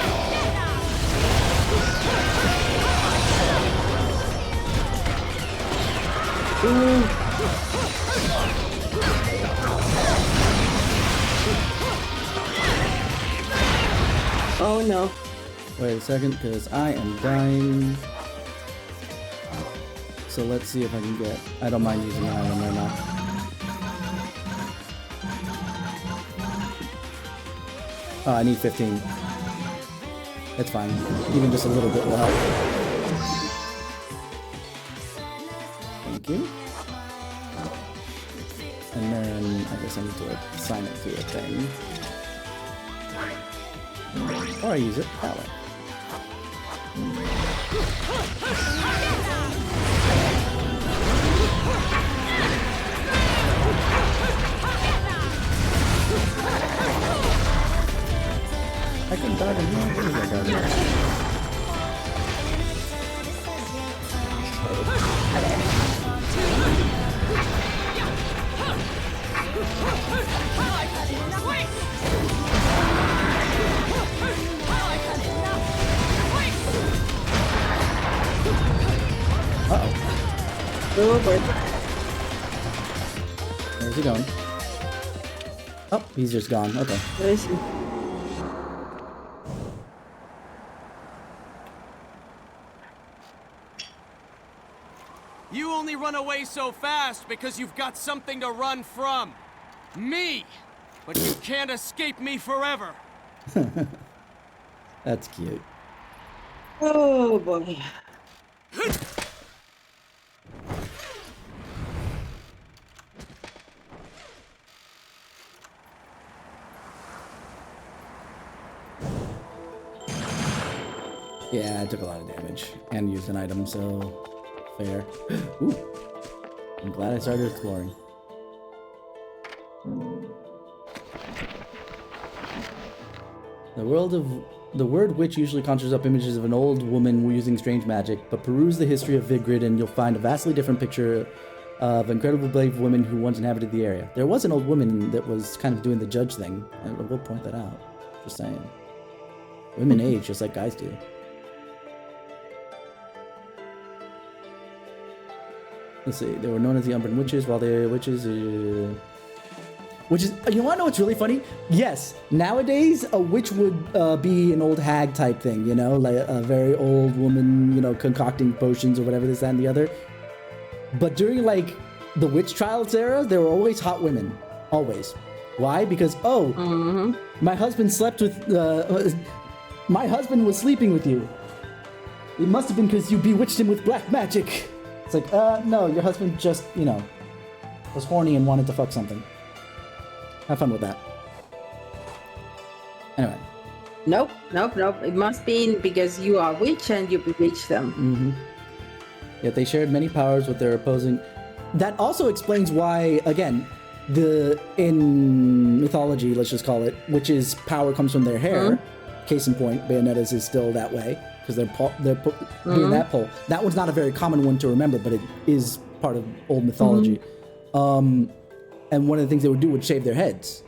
S2: Oh no.
S1: Wait a second, because I am dying. So let's see if I can get... I don't mind using an item right now. Oh, I need 15. That's fine. Even just a little bit will help. Thank you. And then I guess I need to assign it to a thing. Or I use it that way. I couldn't dodge him. Where is that guy?
S2: Super.
S1: Where's he going? Oh, he's just gone. Okay.
S2: Where is he?
S9: You only run away so fast because you've got something to run from. Me! But you can't escape me forever.
S1: That's cute.
S2: Oh boy.
S1: Yeah, I took a lot of damage and used an item, so fair. Ooh. I'm glad I started exploring. The word witch usually conjures up images of an old woman using strange magic, but peruse the history of Vigrid and you'll find a vastly different picture of incredibly brave women who once inhabited the area. There was an old woman that was kind of doing the judge thing. I will point that out. Just saying. Women age just like guys do. Let's see. They were known as the Umbran Witches, while the witches... Which is, you want to know what's really funny? Yes, nowadays a witch would be an old hag type thing, you know, like a very old woman, you know, concocting potions or whatever, this, that, and the other. But during like the witch trials era, there were always hot women, always. Why? Because my husband slept with, my husband was sleeping with you. It must have been because you bewitched him with black magic. It's like, no, your husband just, you know, was horny and wanted to fuck something. Have fun with that. Anyway.
S2: Nope. It must be because you are witch and you bewitch them.
S1: Yet they shared many powers with their opposing. That also explains why, again, in mythology, let's just call it, witches' power comes from their hair. Case in point, Bayonetta's is still that way because they're doing that pole. That one's not a very common one to remember, but it is part of old mythology. And one of the things they would do would shave their heads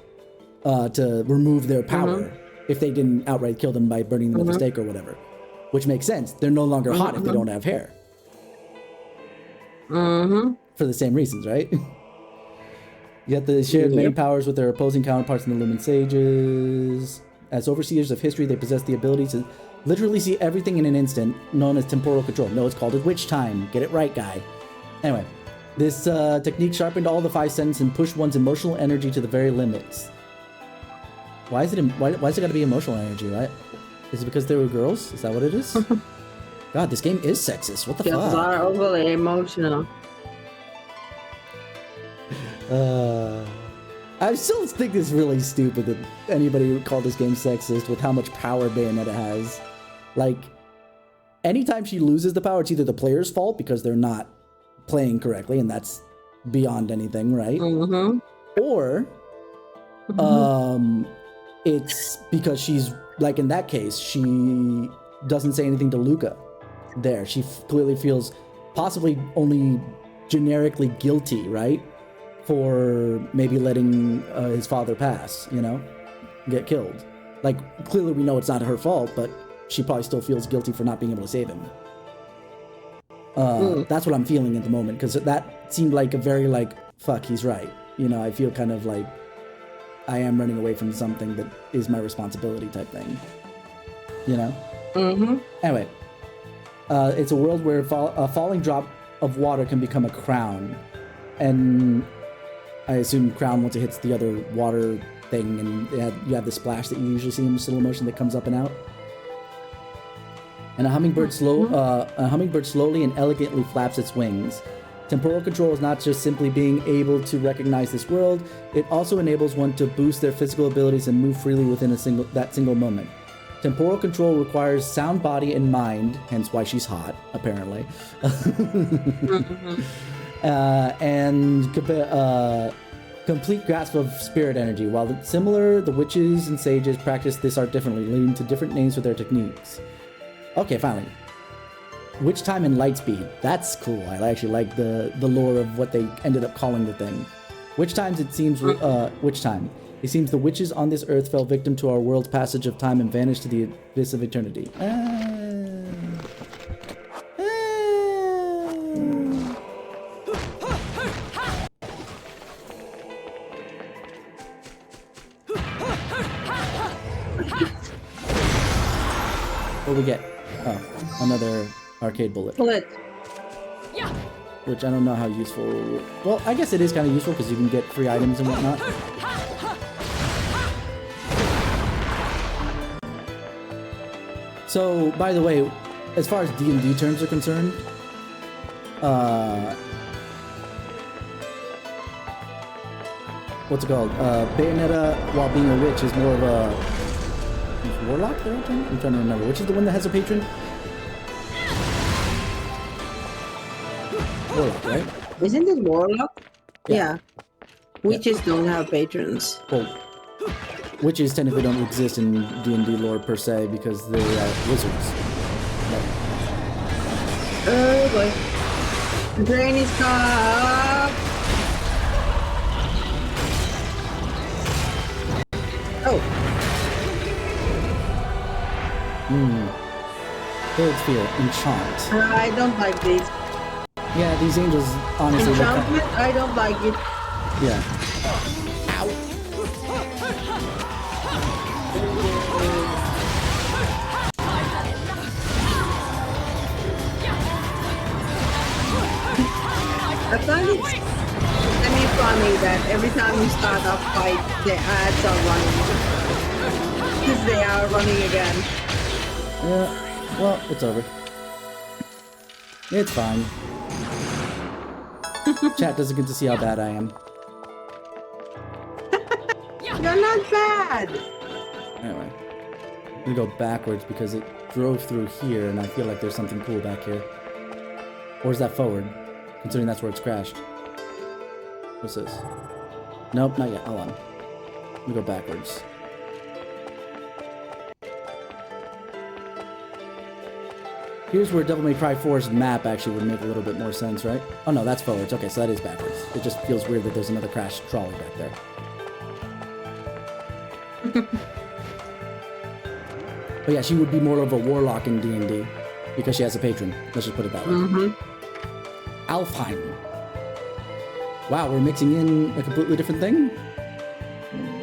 S1: to remove their power if they didn't outright kill them by burning them at the stake or whatever. Which makes sense. They're no longer hot if they don't have hair. For the same reasons, right? Yet they shared many powers with their opposing counterparts in the Lumen Sages. As overseers of history, they possess the ability to literally see everything in an instant, known as temporal control. No, it's called it witch time. Get it right, guy. Anyway. This technique sharpened all the five senses and pushed one's emotional energy to the very limits. Why is it got to be emotional energy, right? Is it because they were girls? Is that what it is? God, this game is sexist. What the
S2: Girls
S1: fuck?
S2: are overly emotional.
S1: I still think it's really stupid that anybody would call this game sexist with how much power Bayonetta has. Like, anytime she loses the power, it's either the player's fault because they're not playing correctly, and that's beyond anything, right? Or it's because she's, like in that case, she doesn't say anything to Luca there. She clearly feels possibly only generically guilty, right? For maybe letting his father pass, you know? Get killed. Like, clearly we know it's not her fault, but she probably still feels guilty for not being able to save him. That's what I'm feeling at the moment, because that seemed like a very, like, fuck, he's right. You know, I feel kind of like I am running away from something that is my responsibility type thing. You know? Anyway, it's a world where a falling drop of water can become a crown. And I assume crown once it hits the other water thing, and you have the splash that you usually see in slow motion that comes up and out. And a hummingbird slowly and elegantly flaps its wings. Temporal control is not just simply being able to recognize this world, it also enables one to boost their physical abilities and move freely within that single moment. Temporal control requires sound body and mind, hence why she's hot, apparently. complete grasp of spirit energy. While similar, the witches and sages practice this art differently, leading to different names for their techniques. Okay, finally. Witch time and light speed. That's cool. I actually like the lore of what they ended up calling the thing. Witch times, it seems, witch time. It seems the witches on this earth fell victim to our world's passage of time and vanished to the abyss of eternity. What do we get? Oh, another arcade bullet.
S2: Bullet.
S1: Which I don't know how useful... Well, I guess it is kind of useful because you can get free items and whatnot. So, by the way, as far as D&D terms are concerned, what's it called? Bayonetta, while being a witch, is more of a... Is Warlock the right term? I'm trying to remember. Which is the one that has a patron? Warlock, right?
S2: Isn't it Warlock? Yeah. Witches don't have patrons.
S1: Well, witches technically don't exist in D&D lore per se because they are wizards.
S2: Oh boy. The train is up. Oh.
S1: Third sphere, enchant.
S2: I don't like these.
S1: Yeah, these angels honestly look kind
S2: Enchantment, I don't like it.
S1: yeah.
S2: I find it semi-funny that every time you start a fight, the ads are running. Because they are running again.
S1: Yeah, well, it's over. It's fine. Chat doesn't get to see how bad I am.
S2: You're not bad!
S1: Anyway. I'm gonna go backwards because it drove through here and I feel like there's something cool back here. Or is that forward? Considering that's where it's crashed. What's this? Nope, not yet. Hold on. Let me go backwards. Here's where Devil May Cry 4's map actually would make a little bit more sense, right? Oh no, that's forwards. Okay, so that is backwards. It just feels weird that there's another crashed trolley back there. But yeah, she would be more of a warlock in D&D because she has a patron. Let's just put it that way. Alfheim. Wow, we're mixing in a completely different thing?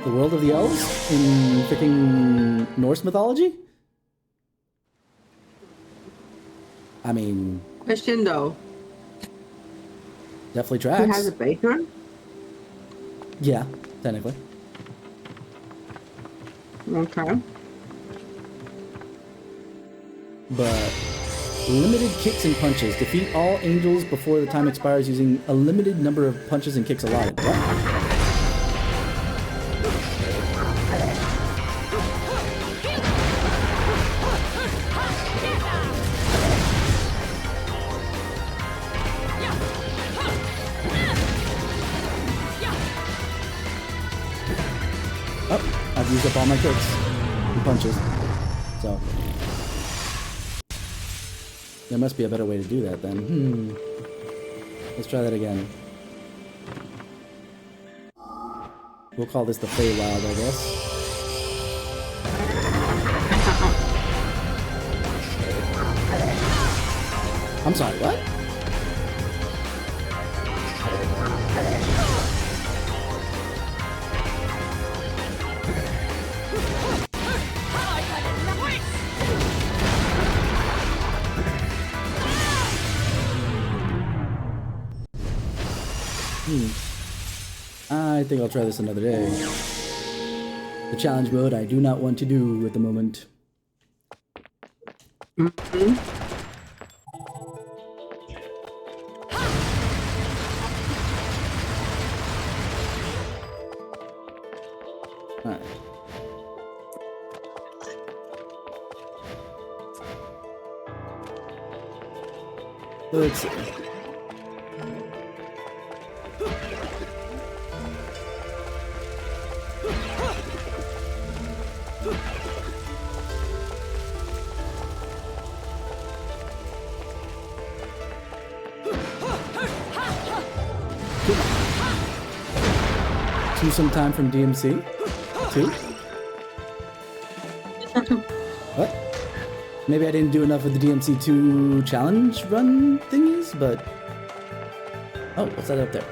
S1: The world of the elves in freaking Norse mythology? I mean...
S2: Question though.
S1: Definitely
S2: He
S1: tracks.
S2: has a patron?
S1: Yeah, technically.
S2: Okay.
S1: But limited kicks and punches. Defeat all angels before the time expires using a limited number of punches and kicks allotted. What? Oh, I've used up all my kicks and punches. So there must be a better way to do that then. Let's try that again. We'll call this the Feywild, I guess. I'm sorry, what? I think I'll try this another day. The challenge mode I do not want to do at the moment. Alright. Let's see. you some time from DMC? Too? What? Maybe I didn't do enough of the DMC 2 challenge run thingies, but... Oh, what's that up there?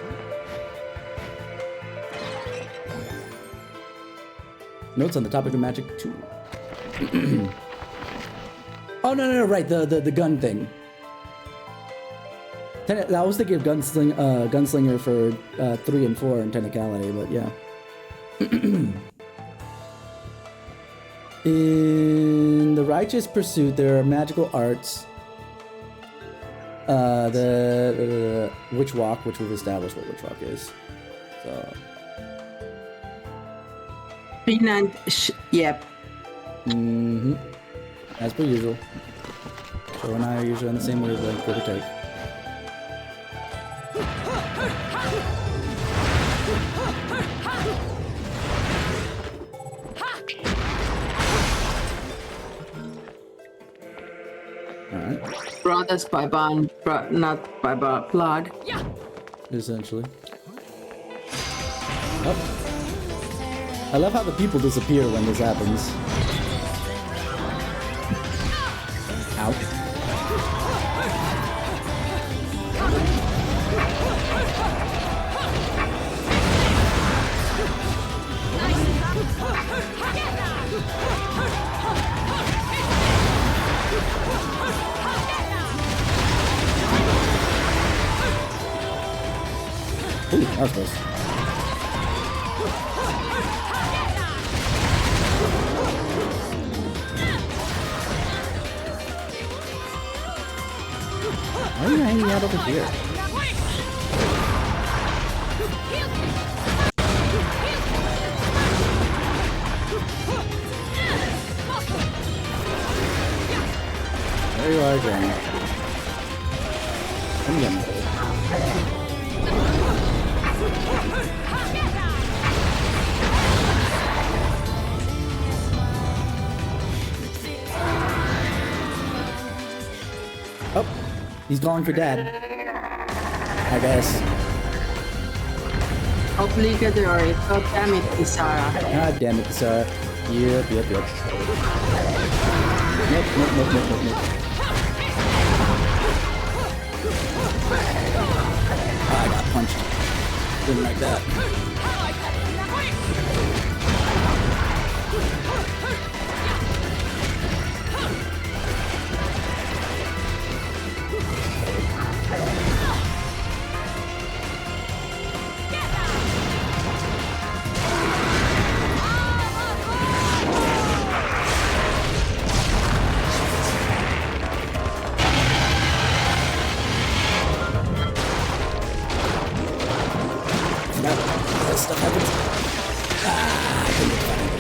S1: Notes on the topic of Magic 2. Oh, no, right, the gun thing. I was thinking of Gunslinger for 3 and 4 in technicality, but yeah. In the Righteous Pursuit, there are magical arts. The Witch Walk, which we've established what Witch Walk is. So.
S2: Finland, yep.
S1: Mm-hmm. As per usual. Joe and I are usually on the same wavelength, give or take. Alright.
S2: Brothers by bond, not by blood.
S1: Essentially. Oh. I love how the people disappear when this happens. Ow. Ooh, that was close. Why are you hanging out over here? There you are again. Come again. Oh, he's calling for Dad. I guess.
S2: Obligatory. God damn it, Isara.
S1: God damn it, Isara. Yep. Nope. Oh, I got punched. Didn't like that. That stuff happens. I couldn't find it.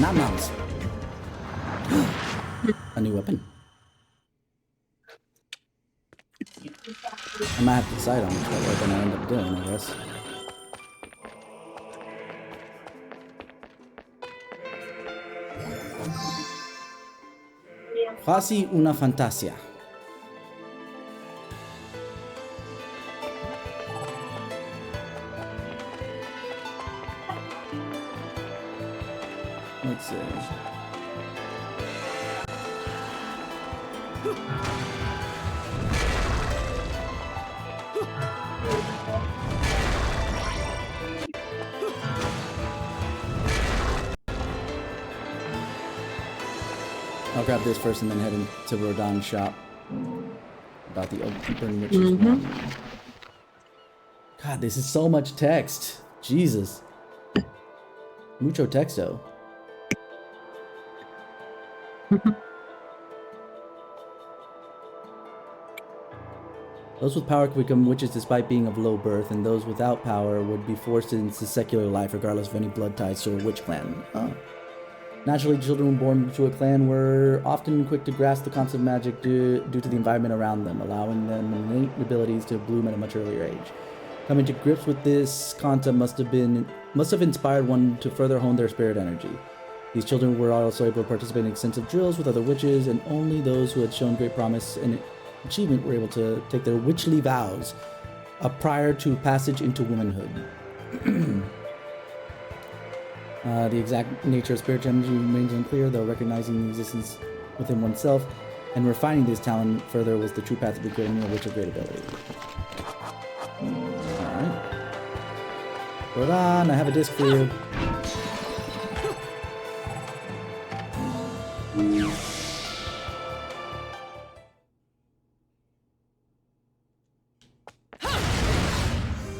S1: Nom noms. A new weapon. I might have to decide on which weapon I end up doing, I guess. Quasi una fantasia. Let's see. I'll grab this first and then head into Rodon's shop. About the Open Witches one. God, this is so much text. Jesus. Mucho texto. Those with power could become witches despite being of low birth, and those without power would be forced into secular life regardless of any blood ties to a witch clan. Oh. Naturally, children born to a clan were often quick to grasp the concept of magic due to the environment around them, allowing them innate abilities to bloom at a much earlier age. Coming to grips with this concept must have inspired one to further hone their spirit energy. These children were also able to participate in extensive drills with other witches, and only those who had shown great promise achievement were able to take their witchly vows prior to passage into womanhood. The exact nature of spirit gems remains unclear, though recognizing the existence within oneself and refining this talent further was the true path to becoming a witch of great ability. Alright. Hold on, I have a disc for you.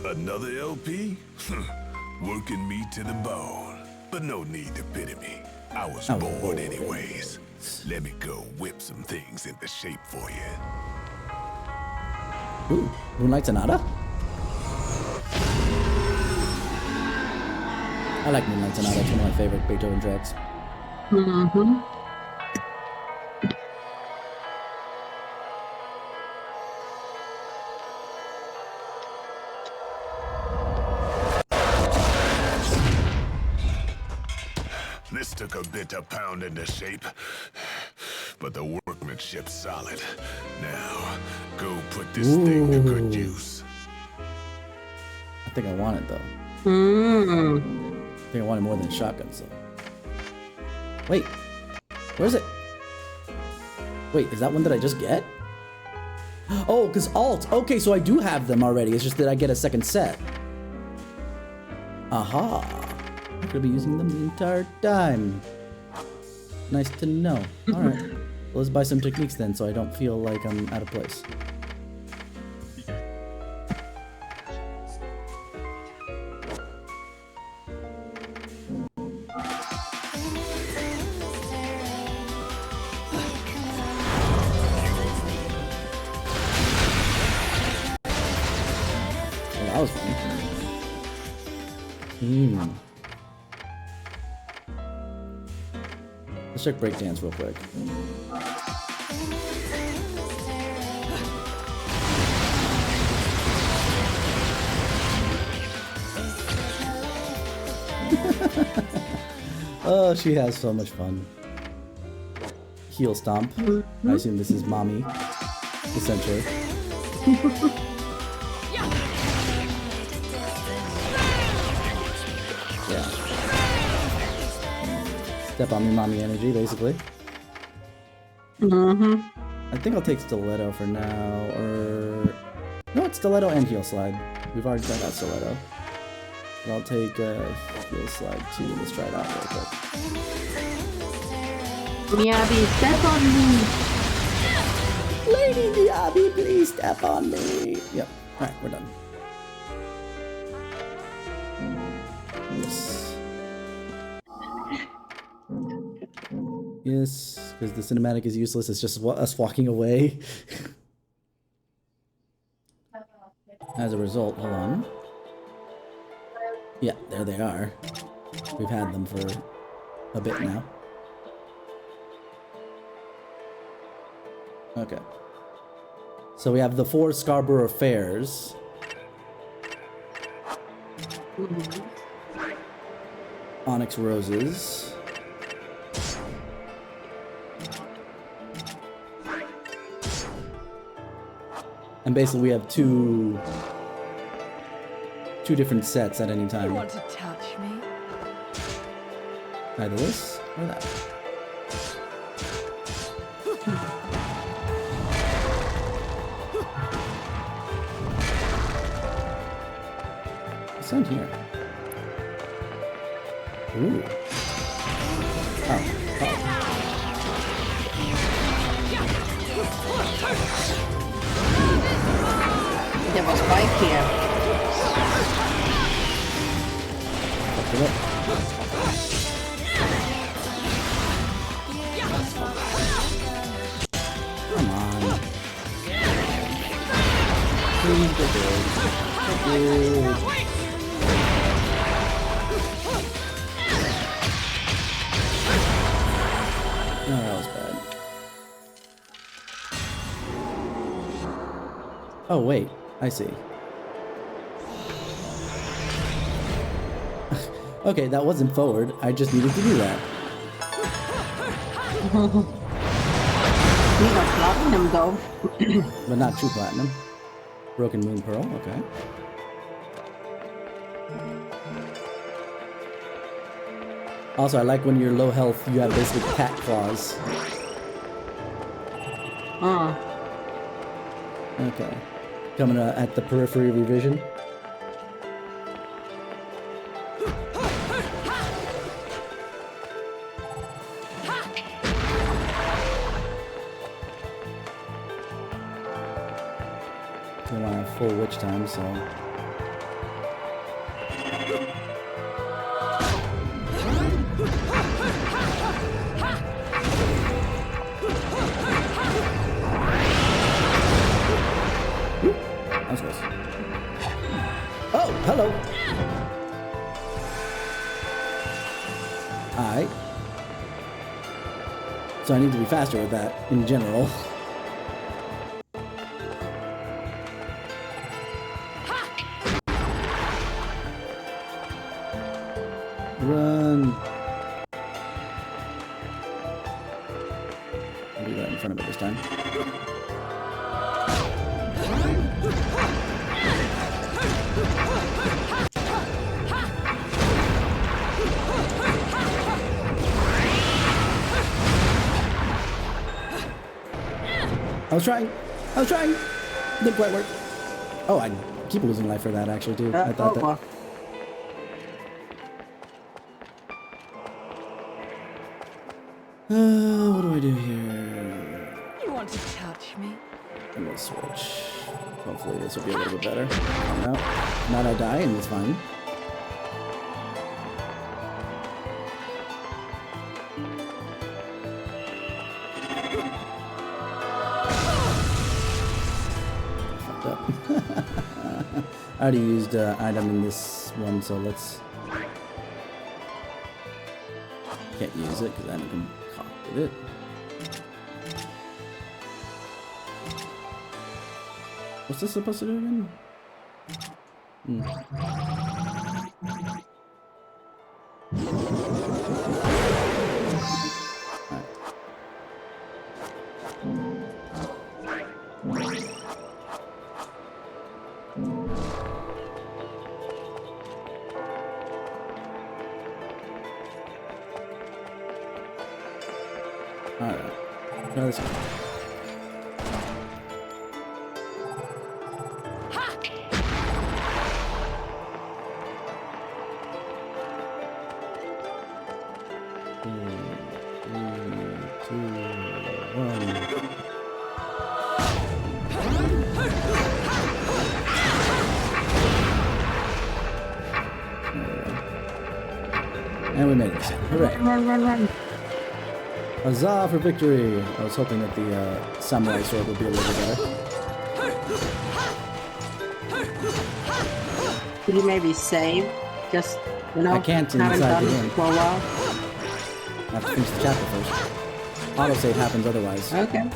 S5: Another LP? Working me to the bone. But no need to pity me. I was bored anyways. Let me go whip some things into shape for you.
S1: Ooh, Moonlight Sonata? I like Moonlight Sonata, it's one of my favorite Beethoven tracks.
S2: Mm-hmm.
S5: This took a bit of pounding to shape, but the workmanship's solid. Now, go put this thing to good use.
S1: I think I want it though. I think I want it more than a shotgun, so. Wait, where is it? Wait, is that one that I just get? Oh, because alt. Okay, so I do have them already. It's just that I get a second set. Aha. I'm gonna be using them the entire time. Nice to know. Alright. Well, let's buy some techniques then so I don't feel like I'm out of place. Well, that was fun. Let's check breakdance real quick. Oh, she has so much fun. Heel stomp. I assume this is mommy, essentially. Yeah. Step on me, mommy energy, basically. I think I'll take stiletto for now, or no, it's stiletto and heel slide. We've already tried out stiletto. But I'll take heel slide too. Let's try it out real quick.
S2: Miyabi, step on me.
S1: Lady Miyabi, please step on me. Yep. All right, we're done. Yes. Yes, because the cinematic is useless. It's just us walking away. As a result, hold on. Yeah, there they are. We've had them for a bit now. Okay. So we have the 4 Scarborough Fairs. Onyx Roses. And basically we have two different sets at any time.
S4: You want to touch me?
S1: Either this or that. What's on here? Ooh. Oh.
S2: There was Spike here.
S1: Fuck it up. Come on. Please go good. Go good. Oh, that was bad. Oh, wait. I see. Okay, that wasn't forward. I just needed to do that.
S2: We got platinum though.
S1: But not true platinum. Broken Moon Pearl, okay. Also, I like when you're low health, you have basically cat claws. Okay. Coming at the periphery of your vision. I want to have full witch time, so... That was close. Oh, hello! Alright. So I need to be faster with that, in general. Run! I'll be right in front of it this time. I was trying! Didn't quite work. Oh, I keep losing life for that actually too. I thought that... what do I do here?
S4: You want to touch me?
S1: I'm gonna switch. Hopefully this will be a little bit better. No, not I die and it's fine. Fucked up. I already used item in this one, so let's... Can't use it because I haven't concocted it. What's this supposed to do again? Alright. Try this one. And we made it. Hooray.
S2: Run.
S1: Huzzah for victory! I was hoping that the samurai sword would be a little bit better.
S2: Could you maybe save? Just, you know,
S1: I can't
S2: haven't
S1: inside
S2: done
S1: the
S2: it
S1: game.
S2: for a while.
S1: I have to finish the chapter first. Autosave happens otherwise.
S2: Okay.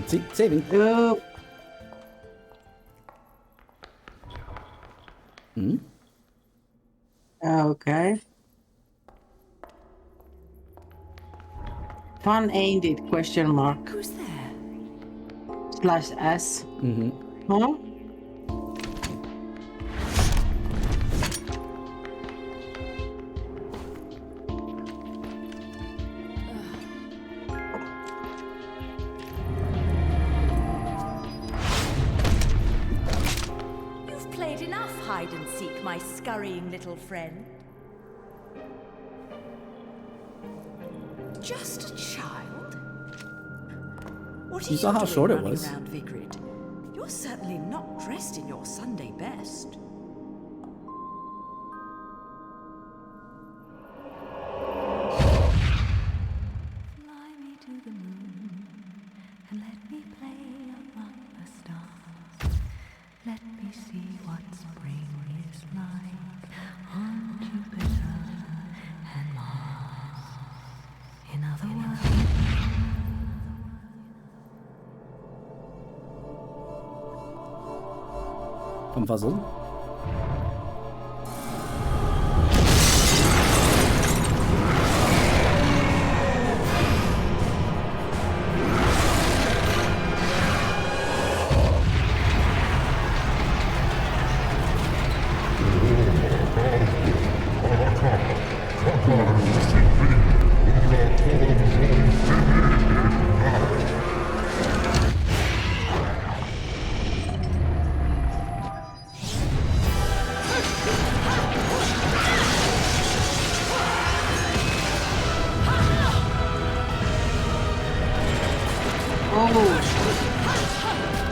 S1: See? Saving.
S2: Oh. Okay. Fun ain't it? Question mark.
S4: Who's there?
S2: /S. Huh?
S4: You've played enough hide and seek, my scurrying little friend. Just a child? What are
S1: You saw how
S4: doing
S1: short it
S4: running
S1: was.
S4: around Vigrid? You're certainly not dressed in your Sunday best. Fly me to the moon and let me play among the stars. Let me see what spring is like on Jupiter and Mars. In other words,
S1: I'm puzzled.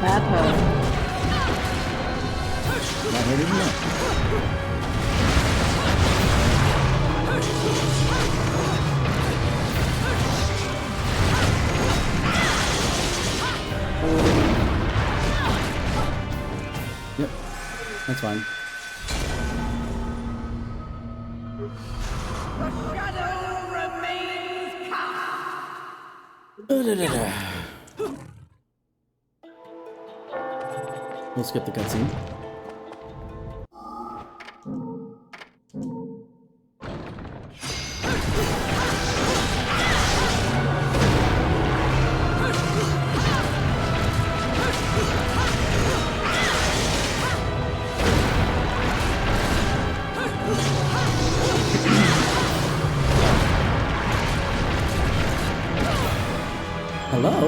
S2: That hurt.
S1: That hurt even more. Yep, that's fine. We'll skip the cutscene. Hello?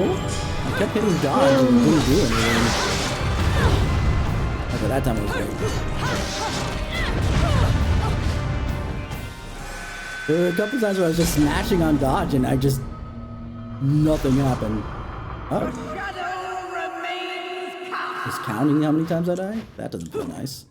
S1: I kept hitting dodge and didn't do anything. Okay, that time it was great. There were a couple times where I was just smashing on dodge and nothing happened. Oh. Just counting how many times I die? That doesn't feel nice.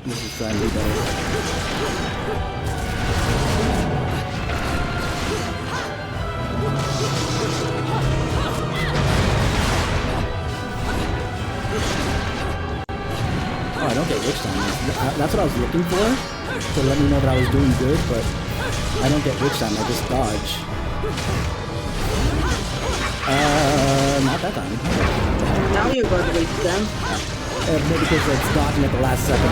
S1: Let's just try and do better. Oh, I don't get witch time. That's what I was looking for, to let me know that I was doing good, but I don't get witch time, I just dodge. Not that time.
S2: Now you got to reach them.
S1: Maybe because it's dodging at the last second.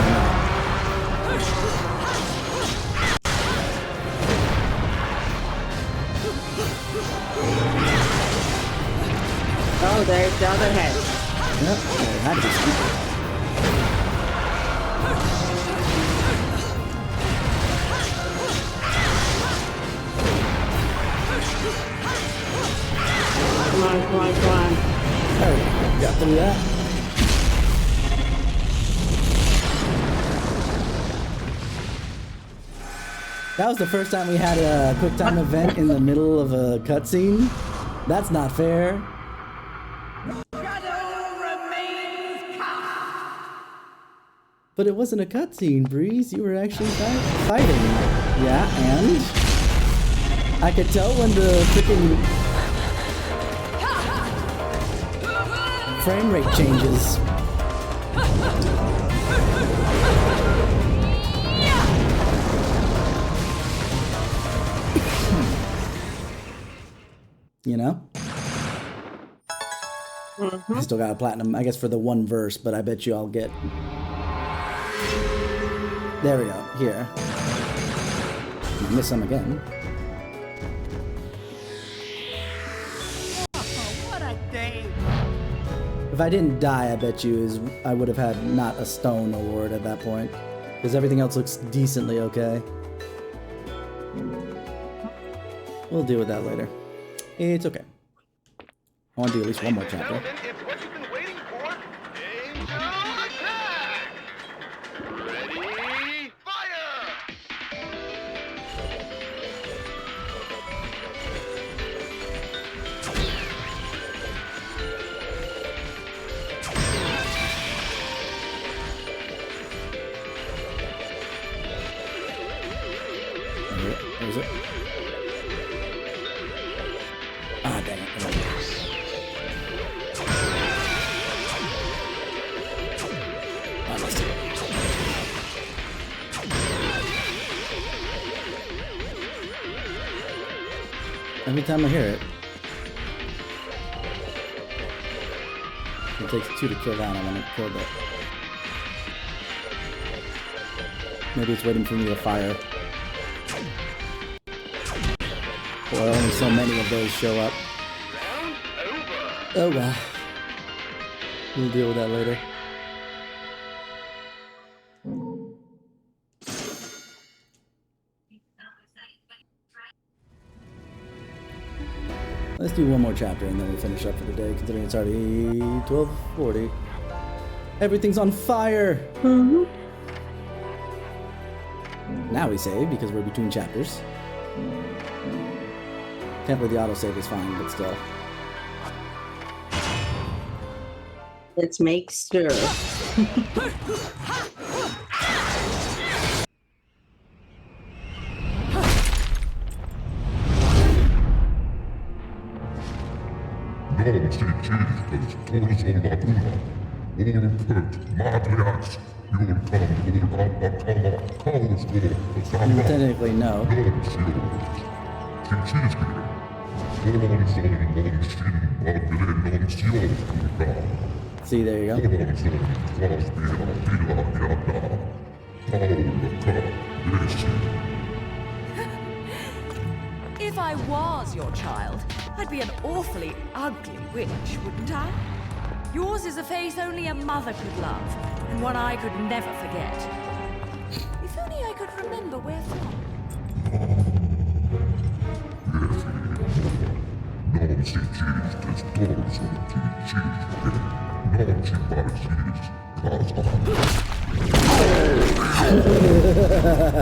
S2: Oh, there's the other head.
S1: Yep, it had to be something.
S2: Come on, come on, come on.
S1: There we go. Got through that. That was the first time we had a quick time event in the middle of a cutscene. That's not fair. But it wasn't a cutscene, Breeze. You were actually fighting. Yeah, and I could tell when the freaking frame rate changes. You know? I still got a platinum, I guess, for the one verse, but I bet you I'll get... There we go, here. I miss some again.
S3: What a day!
S1: If I didn't die, I bet you I would have had not a stone award at that point. Because everything else looks decently okay. We'll deal with that later. It's okay. I want to do at least one more chapter.
S11: It's what you've been waiting for. Angel attack! Ready, fire!
S1: Where is it? Ah, dang it. I missed it. Every time I hear it. It takes 2 to kill that. I want to kill that. Maybe it's waiting for me to fire. Or only so many of those show up. Oh well. We'll deal with that later. Let's do one more chapter and then we'll finish up for the day, considering it's already 12:40. Everything's on fire! Now we save because we're between chapters. Can't believe the autosave is fine, but still.
S2: Let's make sure.
S1: Technically, no. See, there you go.
S4: If I was your child, I'd be an awfully ugly witch, wouldn't I? Yours is a face only a mother could love, and one I could never forget. If only I could remember where from.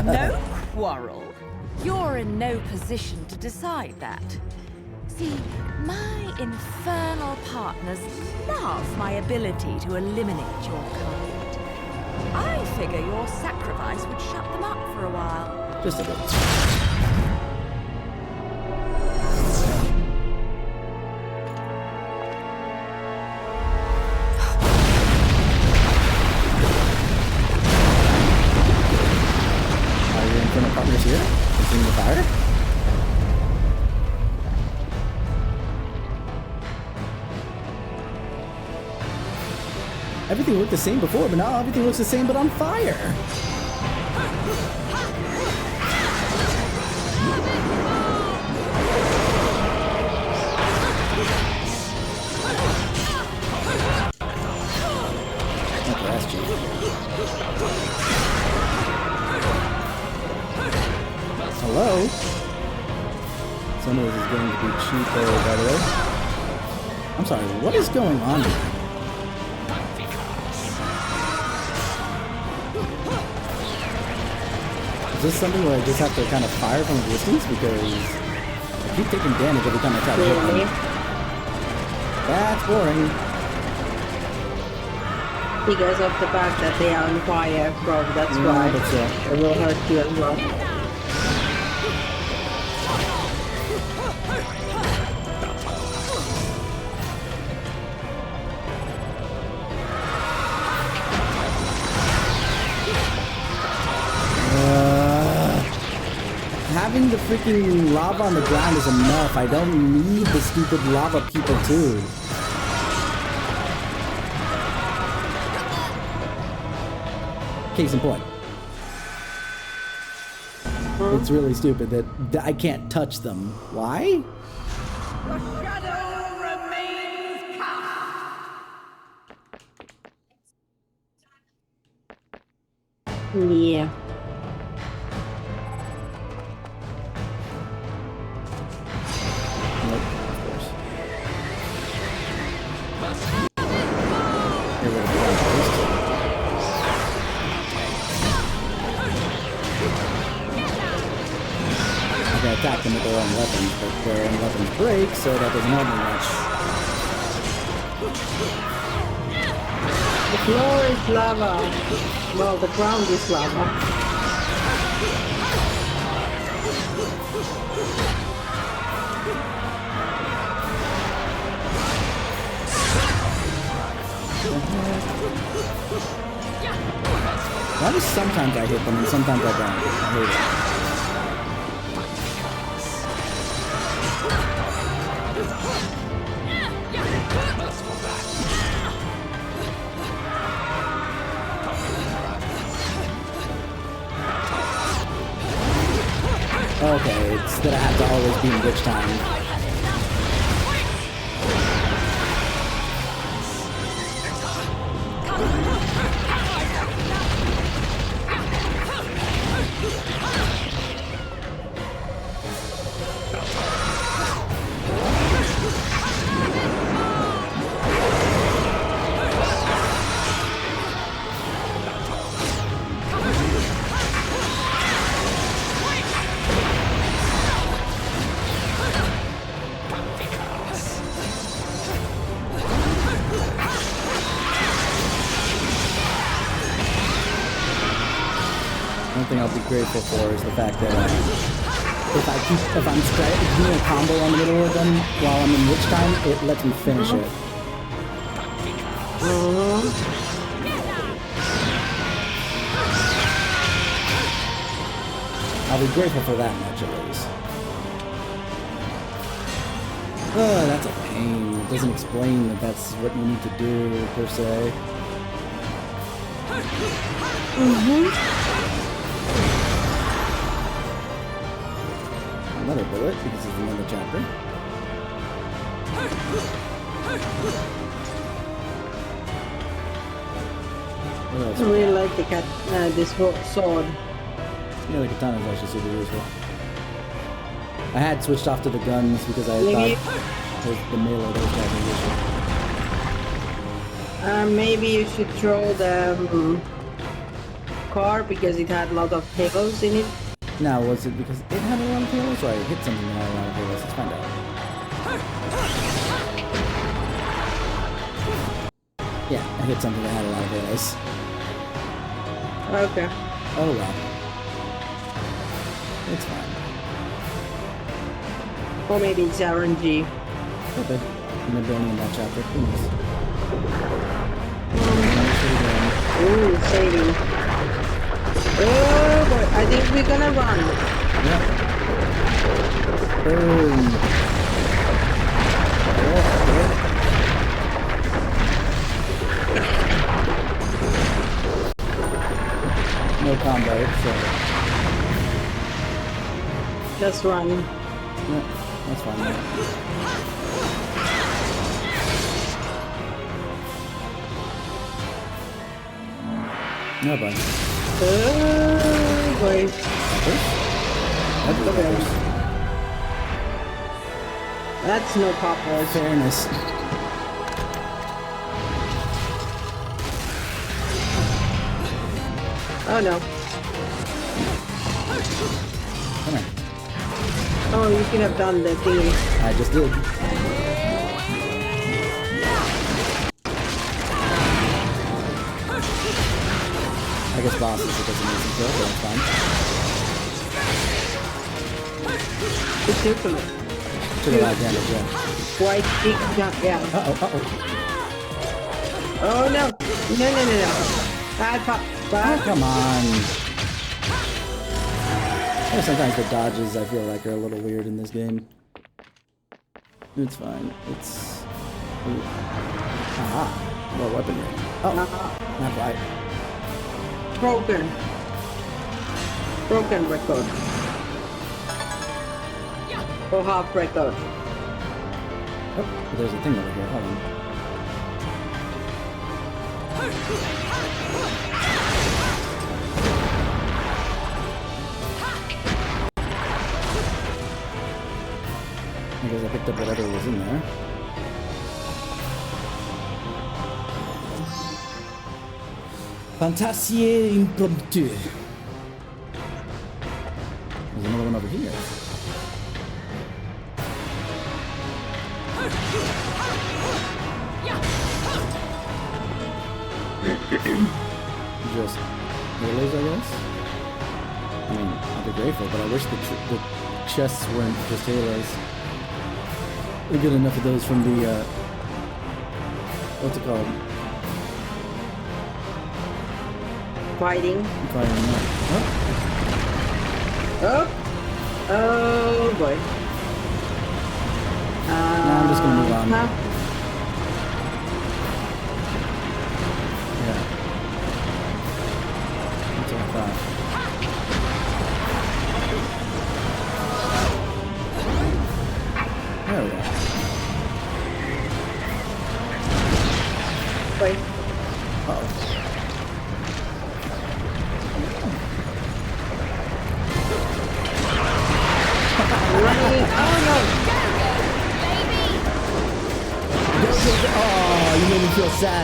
S4: No quarrel. You're in no position to decide that. See, my infernal partners love my ability to eliminate your kind. I figure your sacrifice would shut them up for a while.
S1: Just a bit. Are your infernal partners here? Continuing the fire? Everything looked the same before, but now everything looks the same but on fire. Okay, that's cheap. Hello? Some of this is going to be cheaper, by the way. I'm sorry, what is going on here? Is this something where I just have to kind of fire from a distance? Because I keep taking damage every time I try to hit them. That's boring.
S2: Because of the fact that they are on fire, bro, that's why.
S1: But
S2: It will hurt you as well.
S1: Having the freaking lava on the ground is enough. I don't need the stupid lava people too. Case in point. It's really stupid that I can't touch them. Why?
S8: The shadow remains cast.
S2: Yeah.
S1: Nope, of course. Get rid of the one first. I can attack them with their own weapons, but their own weapons break, so that doesn't help me much.
S2: The floor is lava. Well, the ground is lava.
S1: Why do sometimes I hit them and sometimes I don't? I hate it. Okay, it's that I have to always be in witch time. One thing I'll be grateful for is the fact that if I'm doing a combo on the middle of them while I'm in witch time, it lets me finish it. I'll be grateful for that much at least. Oh, that's a pain. It doesn't explain that that's what you need to do per se. Another bullet, because it's another chapter. What else?
S2: I really like the this sword.
S1: Yeah, the katana is actually super useful. I had switched off to the guns because I thought the melee those guys were useful.
S2: Maybe you should throw the car because it had a lot of halos in it.
S1: Now, was it because it had a lot of halos, or I hit something that had a lot of halos? Let's find out. Yeah, I hit something that had a lot of halos.
S2: Okay.
S1: Oh well. It's fine.
S2: Or maybe it's RNG.
S1: Okay. Maybe only in that chapter. Who knows?
S2: Ooh, saving. Oh boy, I think we're gonna run.
S1: Yeah. Boom. No combo, so.
S2: Just run.
S1: Yeah, that's fine. Man. No bud.
S2: Oh boy. That's no poppers.
S1: Fairness.
S2: Oh no.
S1: Come here.
S2: Oh, you could have done the thingy.
S1: I just did. I guess bosses it doesn't make some kill, but that's fine.
S2: It's different.
S1: Took a lot of damage, yeah.
S2: White big jump, yeah.
S1: Uh-oh.
S2: Oh no. No. Bad pop.
S1: Oh, come on. Yeah, sometimes the dodges I feel like are a little weird in this game. It's fine. It's... Ooh. Aha. More weaponry. Oh, not quite.
S2: Broken record. Or half record.
S1: Oh, there's a thing over here. Hold on. I guess I picked up whatever was in there. Fantasie impromptu. There's another one over here. Just halos, I guess. I mean, I'd be grateful, but I wish the chests weren't just halos. We get enough of those from the what's it called?
S2: Fighting.
S1: Fighting.
S2: Oh. Oh boy.
S1: Nah, I'm just gonna move on.
S2: Huh?
S1: Yeah. That's what I thought.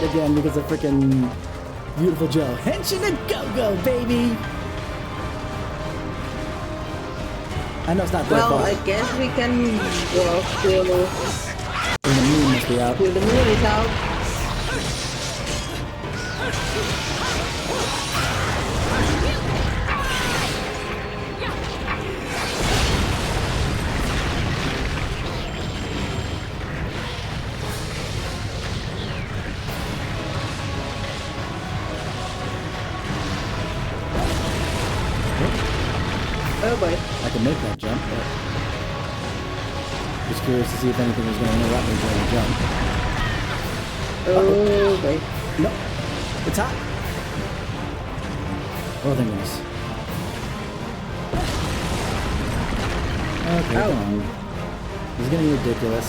S1: that again because of freaking Beautiful Joe. Henshin and go-go, baby! I know it's not their
S2: Well,
S1: fault.
S2: I guess we can walk till
S1: And the moon must be out.
S2: the moon is out. Oh boy.
S1: I can make that jump, but just curious to see if anything was going to interrupt me during the jump.
S2: Oh boy.
S1: No, it's hot. Oh, thank goodness. Okay, come on. This is getting ridiculous.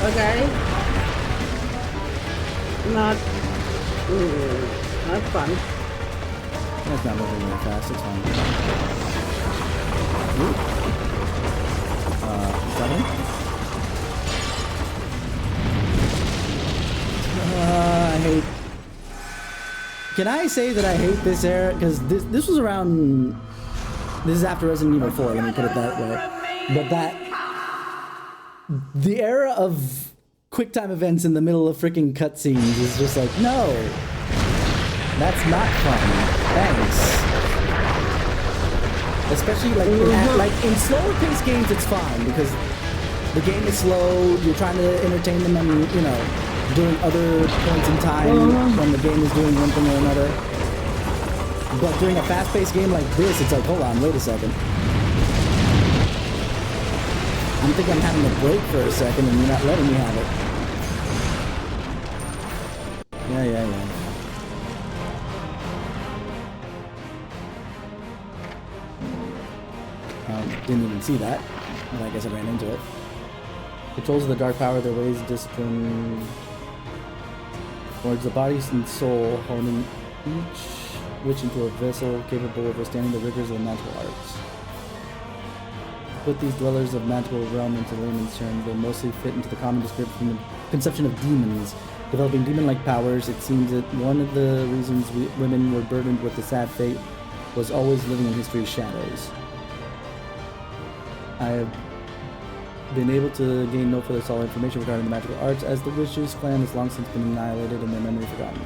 S2: Okay. Not fun.
S1: That's not moving very fast, it's fine. Ooh. Is that him? I hate... Can I say that I hate this era? Because this was around... This is after Resident Evil 4, let me put it that way. But the era of QuickTime events in the middle of freaking cutscenes is just like, no! That's not fun. Thanks. Especially like in slower paced games, it's fine because the game is slow. You're trying to entertain them, and you know, during other points in time when the game is doing one thing or another. But during a fast paced game like this, it's like, hold on, wait a second. I'm thinking I'm having a break for a second, and you're not letting me have it. Yeah. Didn't even see that, and I guess I ran into it. Controls of the dark power, their ways, discipline, towards the body and soul, honing each witch into a vessel capable of withstanding the rigors of the magical arts. To put these dwellers of magical realm into layman's terms, they mostly fit into the common conception of demons. Developing demon-like powers, it seems that one of the reasons women were burdened with the sad fate was always living in history's shadows. I have been able to gain no further solid information regarding the magical arts, as the Witches clan has long since been annihilated and their memory forgotten.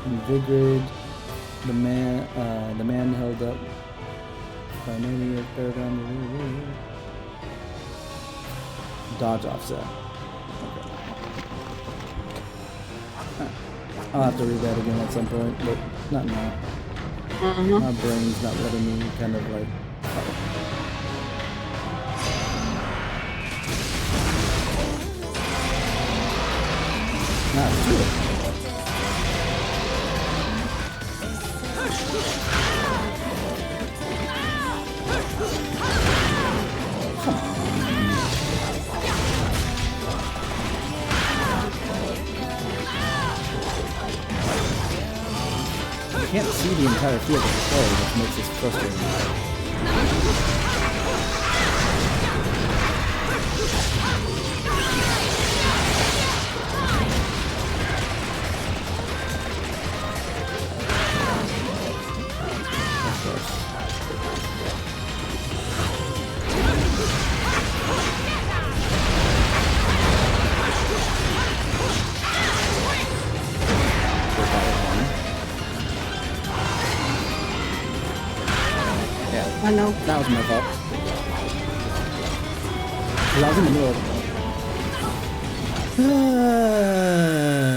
S1: In Vigrid, the man held up by many of Paragon. Dodge offset. Okay. I'll have to read that again at some point, but not now. My brain's not letting me kind of like. Not true. I can't see the entire field of play, which makes this frustrating.
S2: I know.
S1: That was my fault. I was in the middle of...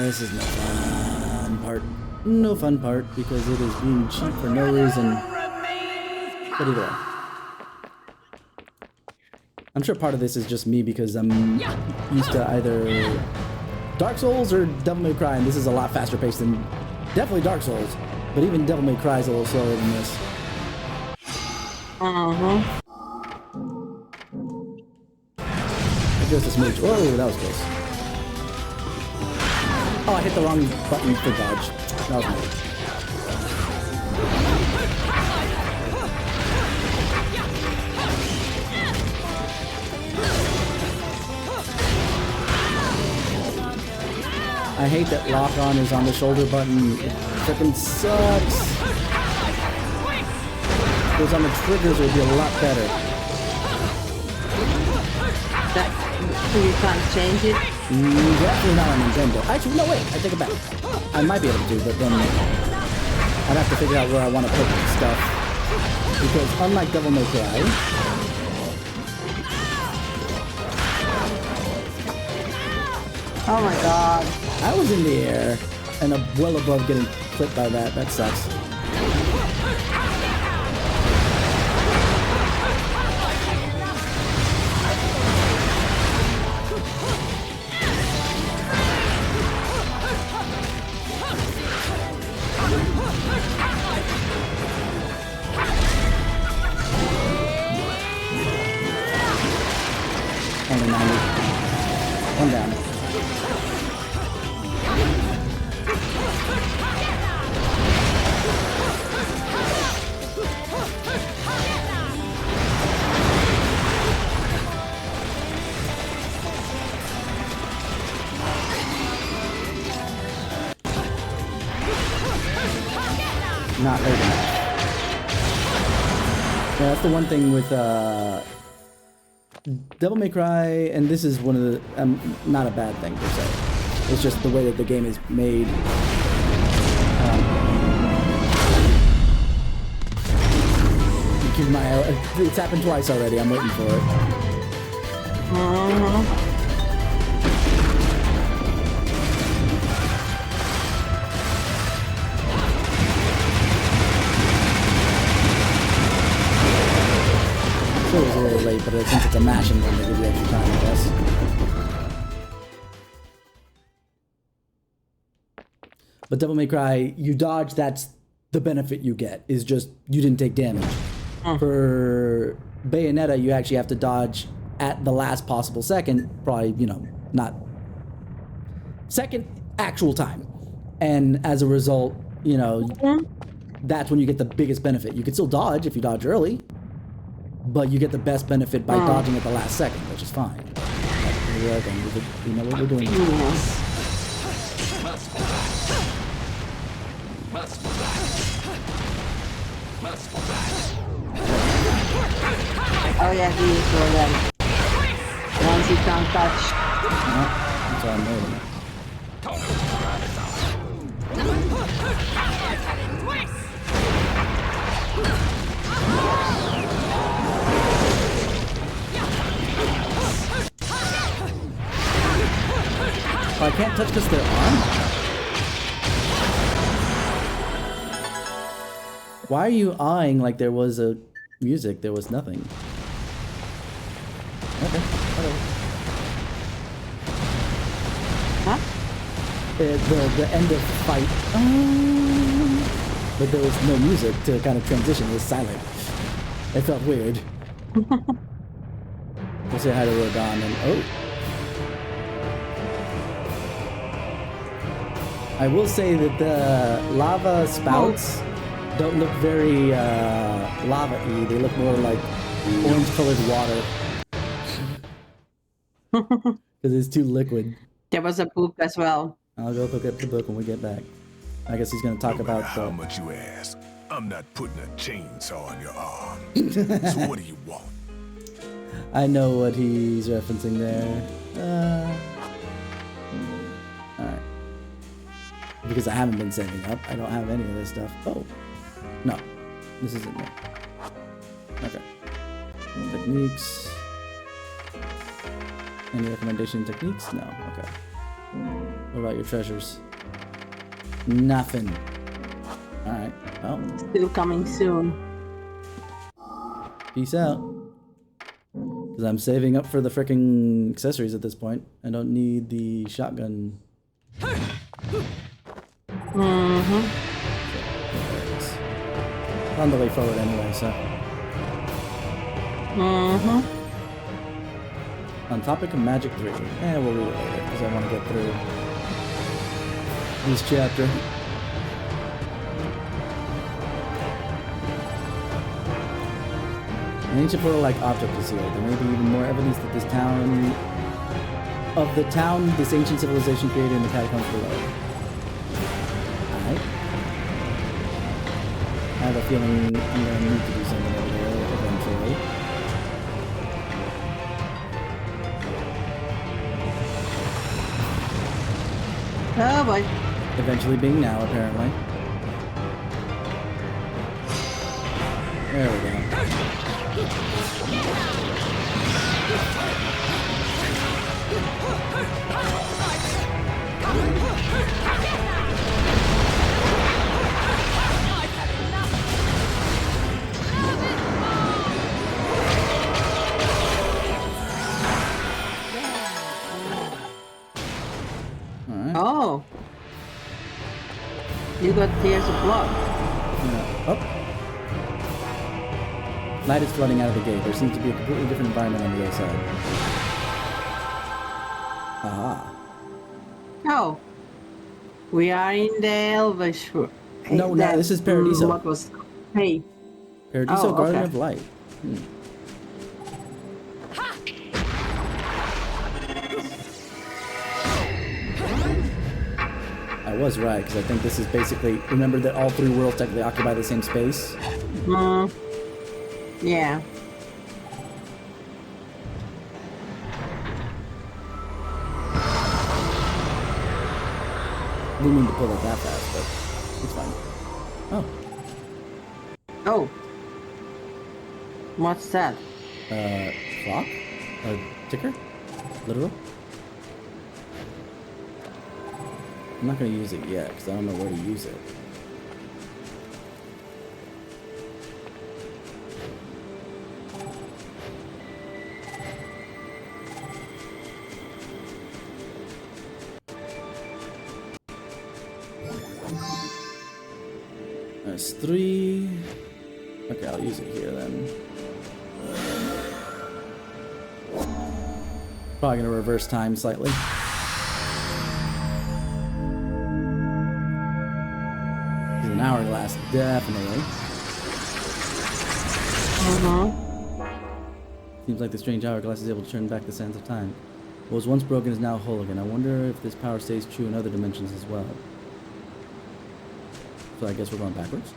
S1: this is no fun part. No fun part, because it is being cheap for no reason. But either way. I'm sure part of this is just me because I'm used to either Dark Souls or Devil May Cry, and this is a lot faster paced than definitely Dark Souls. But even Devil May Cry is a little slower than this. Just a smooch. Oh, that was close. Oh, I hit the wrong button for dodge. That was me. I hate that lock on is on the shoulder button. It freaking sucks. If it was on the triggers, it would be a lot better.
S2: You can't change it?
S1: Definitely not on Nintendo. Actually, no, wait, I take it back. I might be able to, but then I'd have to figure out where I want to put stuff. Because unlike Devil May Cry,
S2: oh my god.
S1: I was in the air and well above getting clipped by that. That sucks. Only 90. One down. Not hurting. Yeah, that's the one thing with Devil May Cry, and this is one of the not a bad thing per se. It's just the way that the game is made. It's happened twice already. I'm waiting for it. It was a little late, but since it's a mashing one, they give you extra time, I guess. But Devil May Cry, you dodge, that's the benefit you get, is just you didn't take damage. For Bayonetta, you actually have to dodge at the last possible second, probably, you know, not second actual time. And as a result, you know, that's when you get the biggest benefit. You can still dodge if you dodge early, but you get the best benefit by dodging at the last second, which is fine. We know what we're doing.
S2: Oh yeah, he is for them. Once you can't touch.
S1: No, that's all I'm waiting. Oh, I can't touch because they're on? Why are you eyeing like there was a music? There was nothing. Okay, whatever.
S2: Huh?
S1: The end of fight. But there was no music to kind of transition. It was silent. It felt weird. We'll say hi to Rodon and oh. I will say that the lava spouts don't look very lava-y. They look more like orange-colored water. Because it's too liquid.
S2: There was a book as well.
S1: I'll go look at the book when we get back. I guess he's going to talk about
S5: how much you ask. I'm not putting a chainsaw on your arm. So what do you want?
S1: I know what he's referencing there. Alright. Because I haven't been saving up. I don't have any of this stuff. Oh. No. This isn't it. Okay. Techniques. Any recommendation techniques? No. Okay. What about your treasures? Nothing. Alright. Well.
S2: Still coming soon.
S1: Peace out. Because I'm saving up for the freaking accessories at this point. I don't need the shotgun. On the way forward anyway, so. On topic of Magic 3. We'll read it later, because I want to get through this chapter. An ancient portal-like object is here. There may be even more evidence that this town of the town this ancient civilization created in the catacombs below. Alright. I have a feeling I'm gonna need to do something over there eventually.
S2: Oh boy.
S1: Eventually being now, apparently. There we go.
S2: Oh. You got tears of blood.
S1: Oh. Light is flooding out of the gate. There seems to be a completely different environment on the other side. Aha.
S2: Oh. We are in the Elvish.
S1: No, this is Paradiso.
S2: What was? Hey.
S1: Paradiso,
S2: Oh,
S1: Garden
S2: okay.
S1: of Light. I was right, because I think this is basically... Remember that all three worlds technically occupy the same space?
S2: Yeah.
S1: Didn't mean to pull it that fast, but it's fine. Oh.
S2: Oh. What's that?
S1: Clock? A ticker? Literal? I'm not going to use it yet, because I don't know where to use it. There's 3. Okay, I'll use it here then. Probably gonna reverse time slightly. There's an hourglass, definitely. Seems like the strange hourglass is able to turn back the sands of time. What was once broken is now whole again. I wonder if this power stays true in other dimensions as well. So I guess we're going backwards.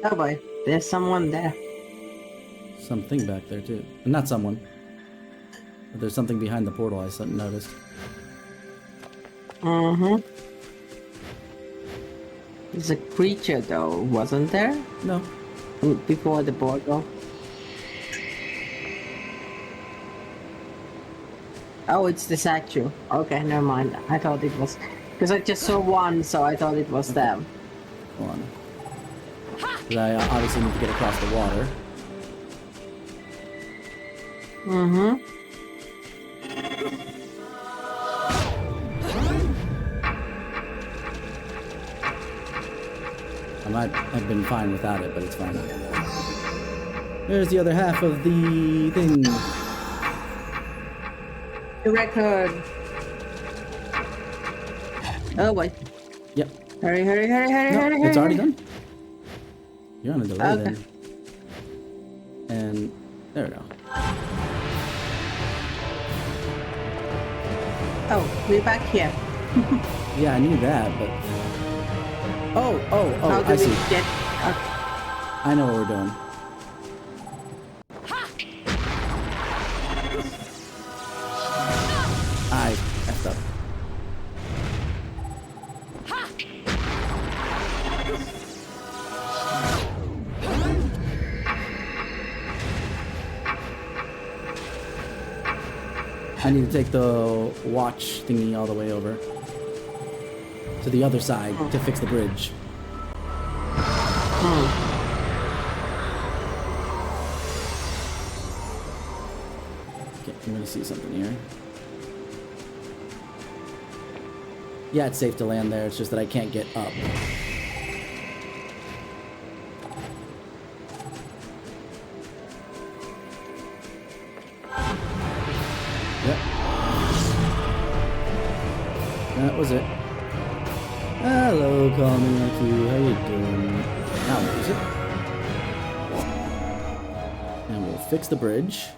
S2: Oh boy, there's someone there.
S1: Something back there too. Not someone. But there's something behind the portal I noticed.
S2: There's a creature though, wasn't there?
S1: No.
S2: Before the portal. Oh, it's the statue. Okay, never mind. I thought it was... Because I just saw one, so I thought it was them.
S1: Hold on. 'Cause I obviously need to get across the water. I might have been fine without it, but it's fine. There's the other half of the thing.
S2: The record. Oh wait.
S1: Yep.
S2: Hurry, hurry, hurry, hurry,
S1: No,
S2: hurry,
S1: it's
S2: hurry.
S1: already done. You're on a delay
S2: Okay.
S1: then. And there we go.
S2: Oh, we're back here.
S1: Yeah, I knew that, but... Oh,
S2: How do
S1: I
S2: we
S1: see.
S2: get...
S1: I know what we're doing. I effed up. I need to take the watch thingy all the way over to the other side to fix the bridge. Okay, I'm gonna see something here. Yeah, it's safe to land there. It's just that I can't get up. Yep. That was it. Hello, call me like you. How you doing? Now use it. And we'll fix the bridge.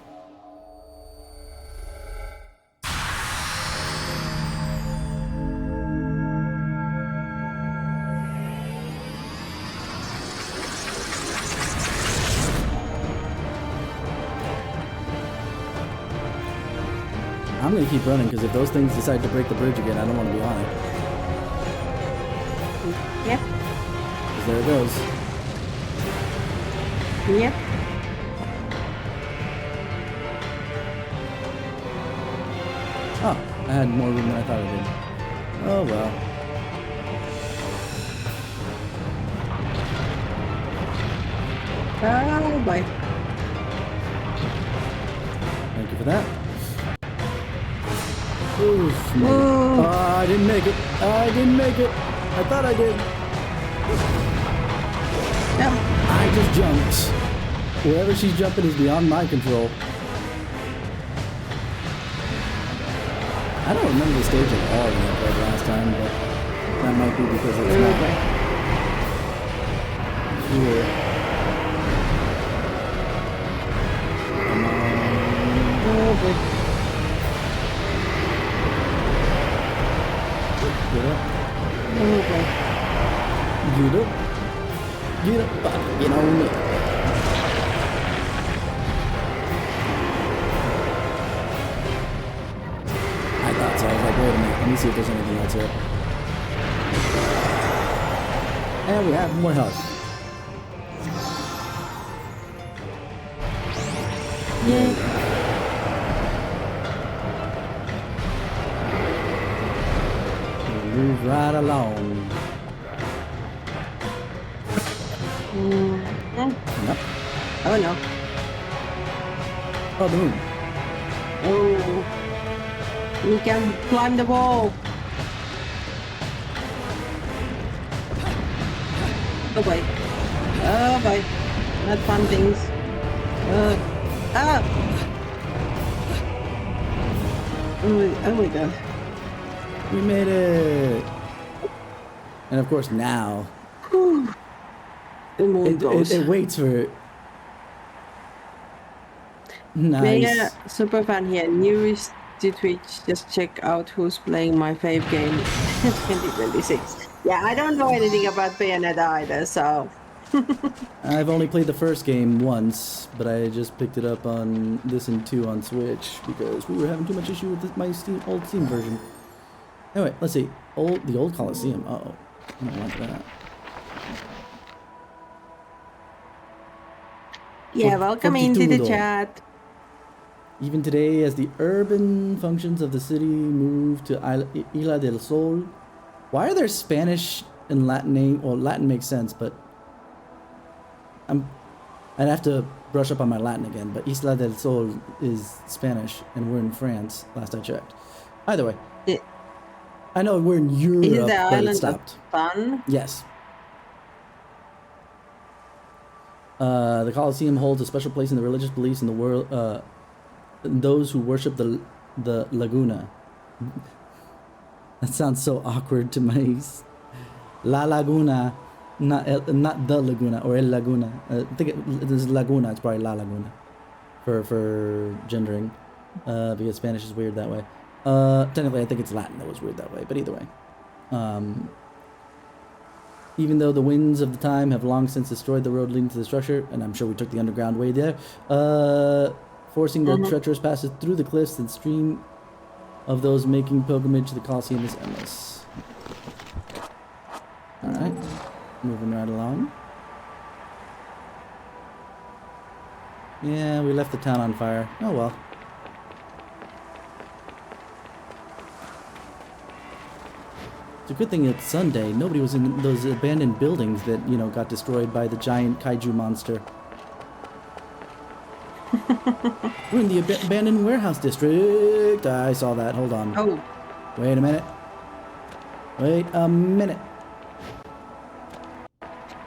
S1: I'm gonna keep running because if those things decide to break the bridge again, I don't want to be on it.
S2: Yep.
S1: Because there it goes.
S2: Yep.
S1: Oh, I had more room than I thought I did. Oh well.
S2: Oh boy.
S1: Thank you for that. Oof, oh, I didn't make it. I didn't make it. I thought I did.
S2: No.
S1: I just jumped. Wherever she's jumping is beyond my control. I don't remember the stage at all when I played last time, but that might be because it's not here. Come on.
S2: Oh boy.
S1: Get up.
S2: Oh boy.
S1: Get up. Get up. Get on it. I thought so. I was like, wait a minute. Let me see if there's anything else here. And we have more health.
S2: Yay.
S1: Move right along. Nope.
S2: Oh no.
S1: Oh, the moon.
S2: Oh. You can climb the wall. Oh boy. Oh boy. Not fun things. Ah! Oh my god.
S1: We made it. And of course now,
S2: The moon goes.
S1: it waits for. Nice.
S2: Mega super fan here. Newest to Twitch. Just check out who's playing my fave game 2026. Yeah, I don't know anything about Bayonetta either, so.
S1: I've only played the first game once, but I just picked it up on this and 2 on Switch because we were having too much issue with my old Steam version. Anyway, let's see. The old Coliseum. Uh-oh. I don't like that.
S2: Yeah, welcome into the chat.
S1: Even today, as the urban functions of the city move to Isla del Sol. Why are there Spanish and Latin name? Well, Latin makes sense, but I'd have to brush up on my Latin again. But Isla del Sol is Spanish, and we're in France. Last I checked. Either way, I know we're in Europe,
S2: Is it the
S1: but it
S2: island
S1: stopped.
S2: of fun?
S1: Yes. The Colosseum holds a special place in the religious beliefs in the world. Those who worship the Laguna. That sounds so awkward to my La Laguna, not the Laguna or El Laguna. I think this is Laguna. It's probably La Laguna for gendering, because Spanish is weird that way. Technically, I think it's Latin that was weird that way. But either way, even though the winds of the time have long since destroyed the road leading to the structure, and I'm sure we took the underground way there, forcing the treacherous passage through the cliffs and stream of those making pilgrimage to the Colosseum is endless. Alright, moving right along. Yeah, we left the town on fire. Oh well. It's a good thing it's Sunday. Nobody was in those abandoned buildings that, you know, got destroyed by the giant kaiju monster. We're in the abandoned warehouse district. I saw that. Hold on.
S2: Oh.
S1: Wait a minute. Wait a minute.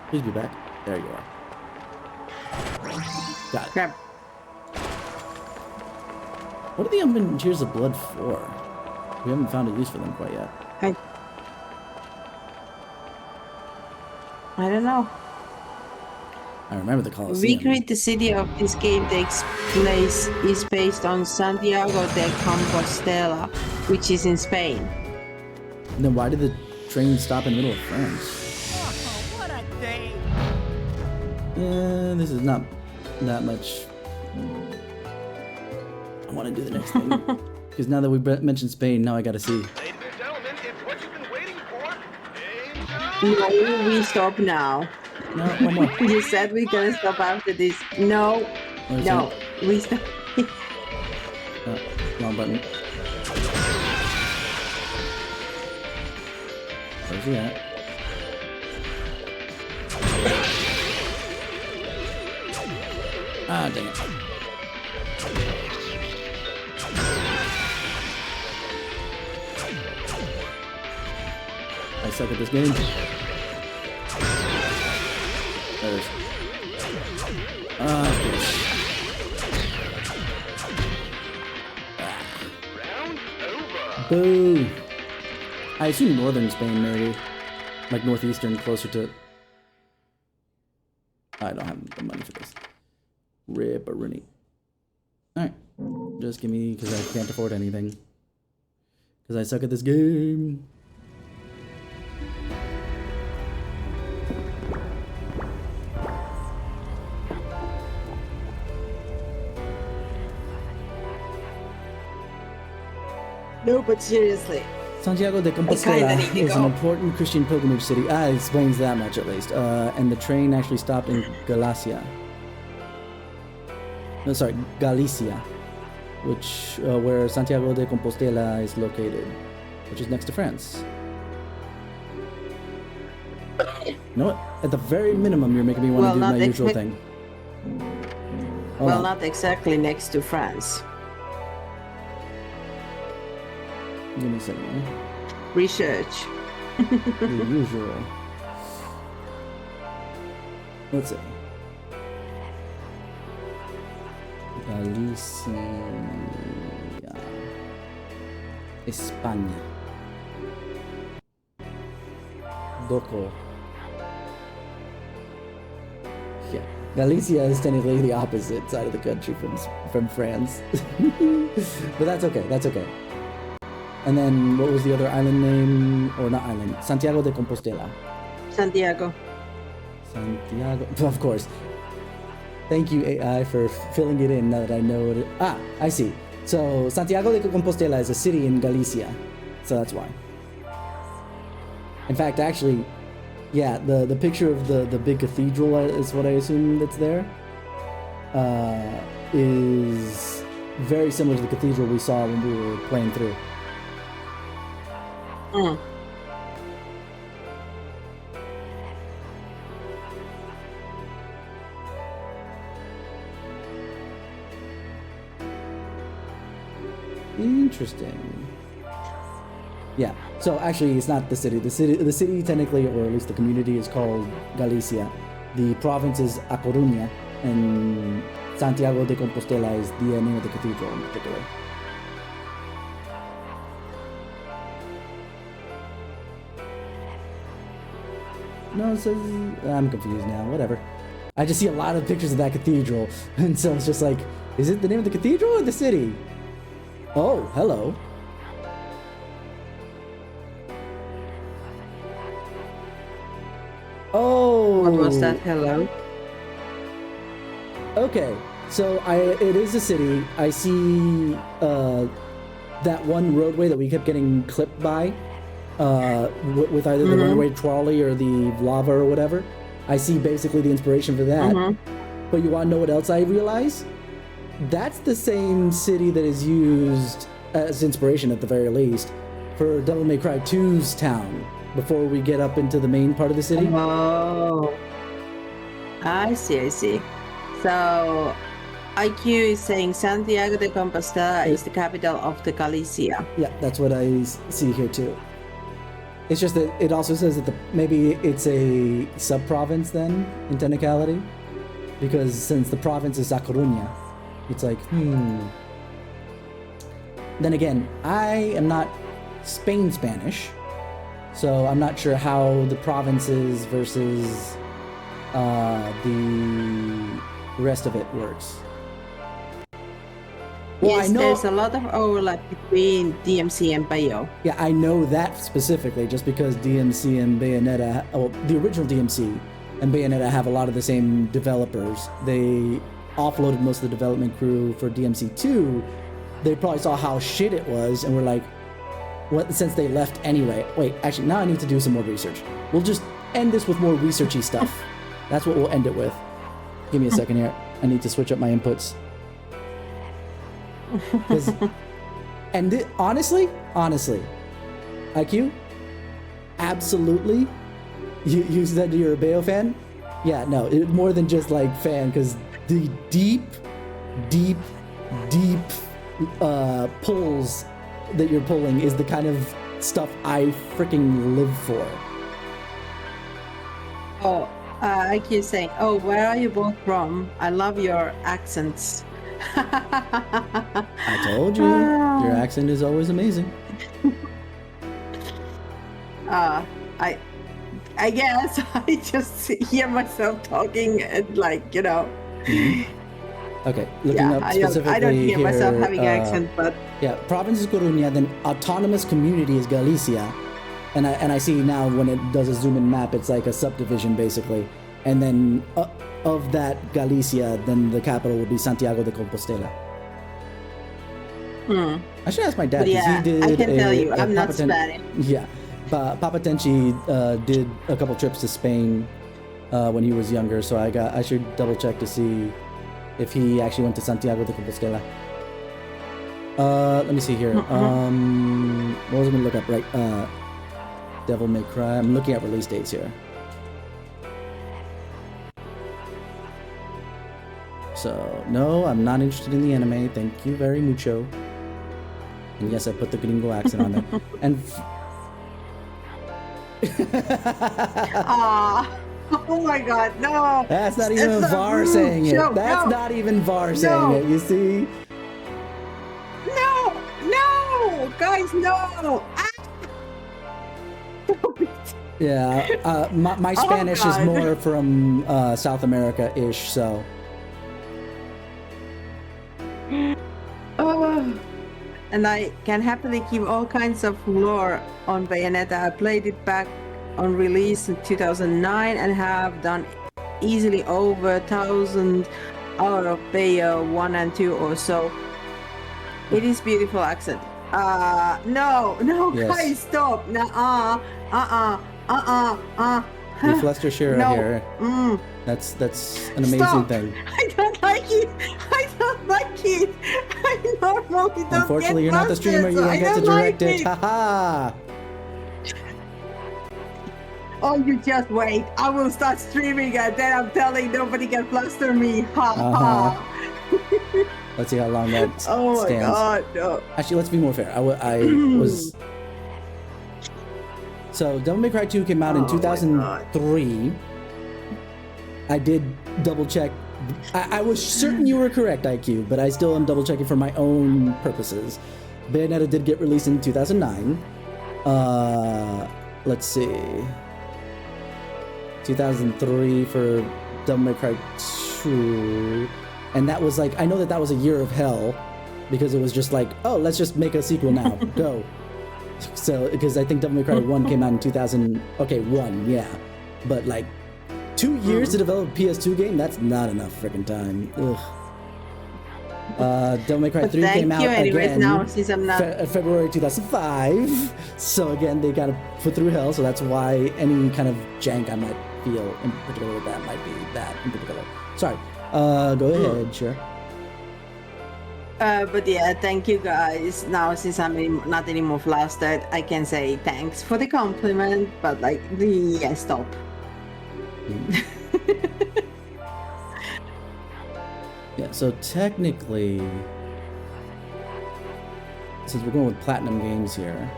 S1: Please be back. There you are. Got it.
S2: Crap.
S1: What are the unburned tears of blood for? We haven't found a use for them quite yet.
S2: Hi. I don't know.
S1: I remember the Colosseum.
S2: Recreate the city of this game takes place is based on Santiago de Compostela, which is in Spain.
S1: Then why did the train stop in the middle of France?
S3: Oh, what a day!
S1: This is not that much. I want to do the next thing. Because now that we mentioned Spain, now I gotta see.
S11: Ladies and gentlemen, it's what you've been waiting for.
S2: No, we stop now.
S1: No, one more.
S2: You said we're gonna stop after this. No,
S1: Where's
S2: no, we stop.
S1: Wrong button. Where's he at? Ah, dang it. I suck at this game. There's. Ah,
S11: Round over.
S1: boo! I assume northern Spain, maybe. Like northeastern, closer to. I don't have the money for this. Ripperoonie. Alright. Just give me, because I can't afford anything. Because I suck at this game.
S2: No, but seriously.
S1: Santiago de
S2: I
S1: Compostela
S2: kinda need to
S1: is an
S2: go.
S1: important Christian pilgrimage city. It explains that much at least. And the train actually stopped in Galicia. No, sorry, Galicia, which where Santiago de Compostela is located, which is next to France. You know what? At the very minimum, you're making me want
S2: Well,
S1: to do
S2: not
S1: my usual
S2: exact-
S1: thing. Hold
S2: Well,
S1: on.
S2: not exactly next to France.
S1: Give me a second.
S2: Research.
S1: The usual. Let's see. Galicia. España. Doko. Yeah. Galicia is technically the opposite side of the country from France. But that's okay. That's okay. And then what was the other island name? Or not island. Santiago de Compostela.
S2: Santiago.
S1: Santiago. Of course. Thank you, AI, for filling it in now that I know it. Ah, I see. So, Santiago de Compostela is a city in Galicia. So that's why. In fact, actually, yeah, the picture of the big cathedral is what I assume that's there. Is very similar to the cathedral we saw when we were playing through.
S2: Mm.
S1: Interesting. Yeah. So actually, it's not the city. The city technically, or at least the community, is called Galicia. The province is A Coruña, and Santiago de Compostela is the name of the cathedral in particular. No, it says I'm confused now. Whatever. I just see a lot of pictures of that cathedral, and so it's just like, is it the name of the cathedral or the city? Oh, hello. Oh.
S2: What was that? Hello?
S1: Okay, so it is a city. I see that one roadway that we kept getting clipped by with either the runaway trolley or the lava or whatever. I see basically the inspiration for that. But you want to know what else I realize? That's the same city that is used as inspiration, at the very least, for Devil May Cry 2's town before we get up into the main part of the city.
S2: Oh. I see. So, IQ is saying Santiago de Compostela is the capital of the Galicia.
S1: Yeah, that's what I see here too. It's just that it also says that maybe it's a sub-province then, in technicality. Because since the province is A Coruña, it's like, Then again, I am not Spanish, So I'm not sure how the provinces versus the rest of it works. Well,
S2: Yes,
S1: I know,
S2: there's a lot of overlap between DMC and Bayo.
S1: yeah, I know that specifically just because DMC and Bayonetta, the original DMC and Bayonetta have a lot of the same developers. They offloaded most of the development crew for DMC2. They probably saw how shit it was and were like, what, since they left anyway. Wait, actually, now I need to do some more research. We'll just end this with more researchy stuff. That's what we'll end it with. Give me a second here. I need to switch up my inputs. And honestly, IQ, absolutely. You said you're a Bayo fan? Yeah, no, more than just like fan, because the deep pulls that you're pulling is the kind of stuff I freaking live for.
S2: Oh, IQ saying, oh, where are you both from? I love your accents.
S1: I told you, your accent is always amazing.
S2: I guess I just hear myself talking and like, you know.
S1: Okay, looking up specifically
S2: I don't hear
S1: here,
S2: myself having an accent, but
S1: yeah, province is Coruña, then autonomous community is Galicia, and I see now when it does a zoom in map, it's like a subdivision basically, and then of that Galicia, then the capital would be Santiago de Compostela. I should ask my dad because he did.
S2: I can tell you, I'm not Spanish.
S1: Yeah, but Papa Tenchi did a couple trips to Spain when he was younger, so I should double check to see if he actually went to Santiago de Compostela. Let me see here. What was I gonna look up? Right, Devil May Cry. I'm looking at release dates here. So no, I'm not interested in the anime. Thank you very mucho. And yes, I put the gringo accent on there. And
S2: oh my god, no.
S1: That's not even Var saying it. That's not even Var saying it, you see?
S2: No, guys, no.
S1: Yeah, my Spanish is more from South America-ish, so.
S2: And I can happily keep all kinds of lore on Bayonetta. I played it back on release in 2009 and have done easily over 1,000 hours of Bayo 1 and 2 or so. It is beautiful accent. No,
S1: Yes.
S2: guys, stop.
S1: The Fluster Shira
S2: No.
S1: here. That's an amazing
S2: Stop.
S1: thing.
S2: I don't like it. I normally don't.
S1: Unfortunately,
S2: get
S1: you're not the streamer. You
S2: flustered,
S1: don't
S2: so
S1: get to
S2: I don't
S1: direct
S2: like
S1: it. Haha.
S2: Oh, you just wait. I will start streaming and then I'm telling nobody can fluster me. Ha ha.
S1: Let's see how long that
S2: Oh my
S1: stands.
S2: god, no.
S1: Actually, let's be more fair. I was. So, Devil May Cry 2 came out in 2003. I did double check. I was certain you were correct, IQ, but I still am double checking for my own purposes. Bayonetta did get released in 2009. Let's see. 2003 for Devil May Cry 2. And that was like, I know that was a year of hell because it was just like, oh, let's just make a sequel now. Go. So, because I think Devil May Cry 1 came out in 2000. Okay, 1, yeah. But like, 2 years to develop a PS2 game? That's not enough freaking time. Ugh. Devil May Cry 3 came out again
S2: now, since I'm not...
S1: February 2005. So again, they got to put through hell. So that's why any kind of jank I might feel in particular with that might be that in particular. Sorry. Go ahead, sure.
S2: But yeah, thank you guys. Now, since I'm not anymore flustered, I can say thanks for the compliment, but like, yeah, stop.
S1: Yeah, so technically, since we're going with Platinum Games here,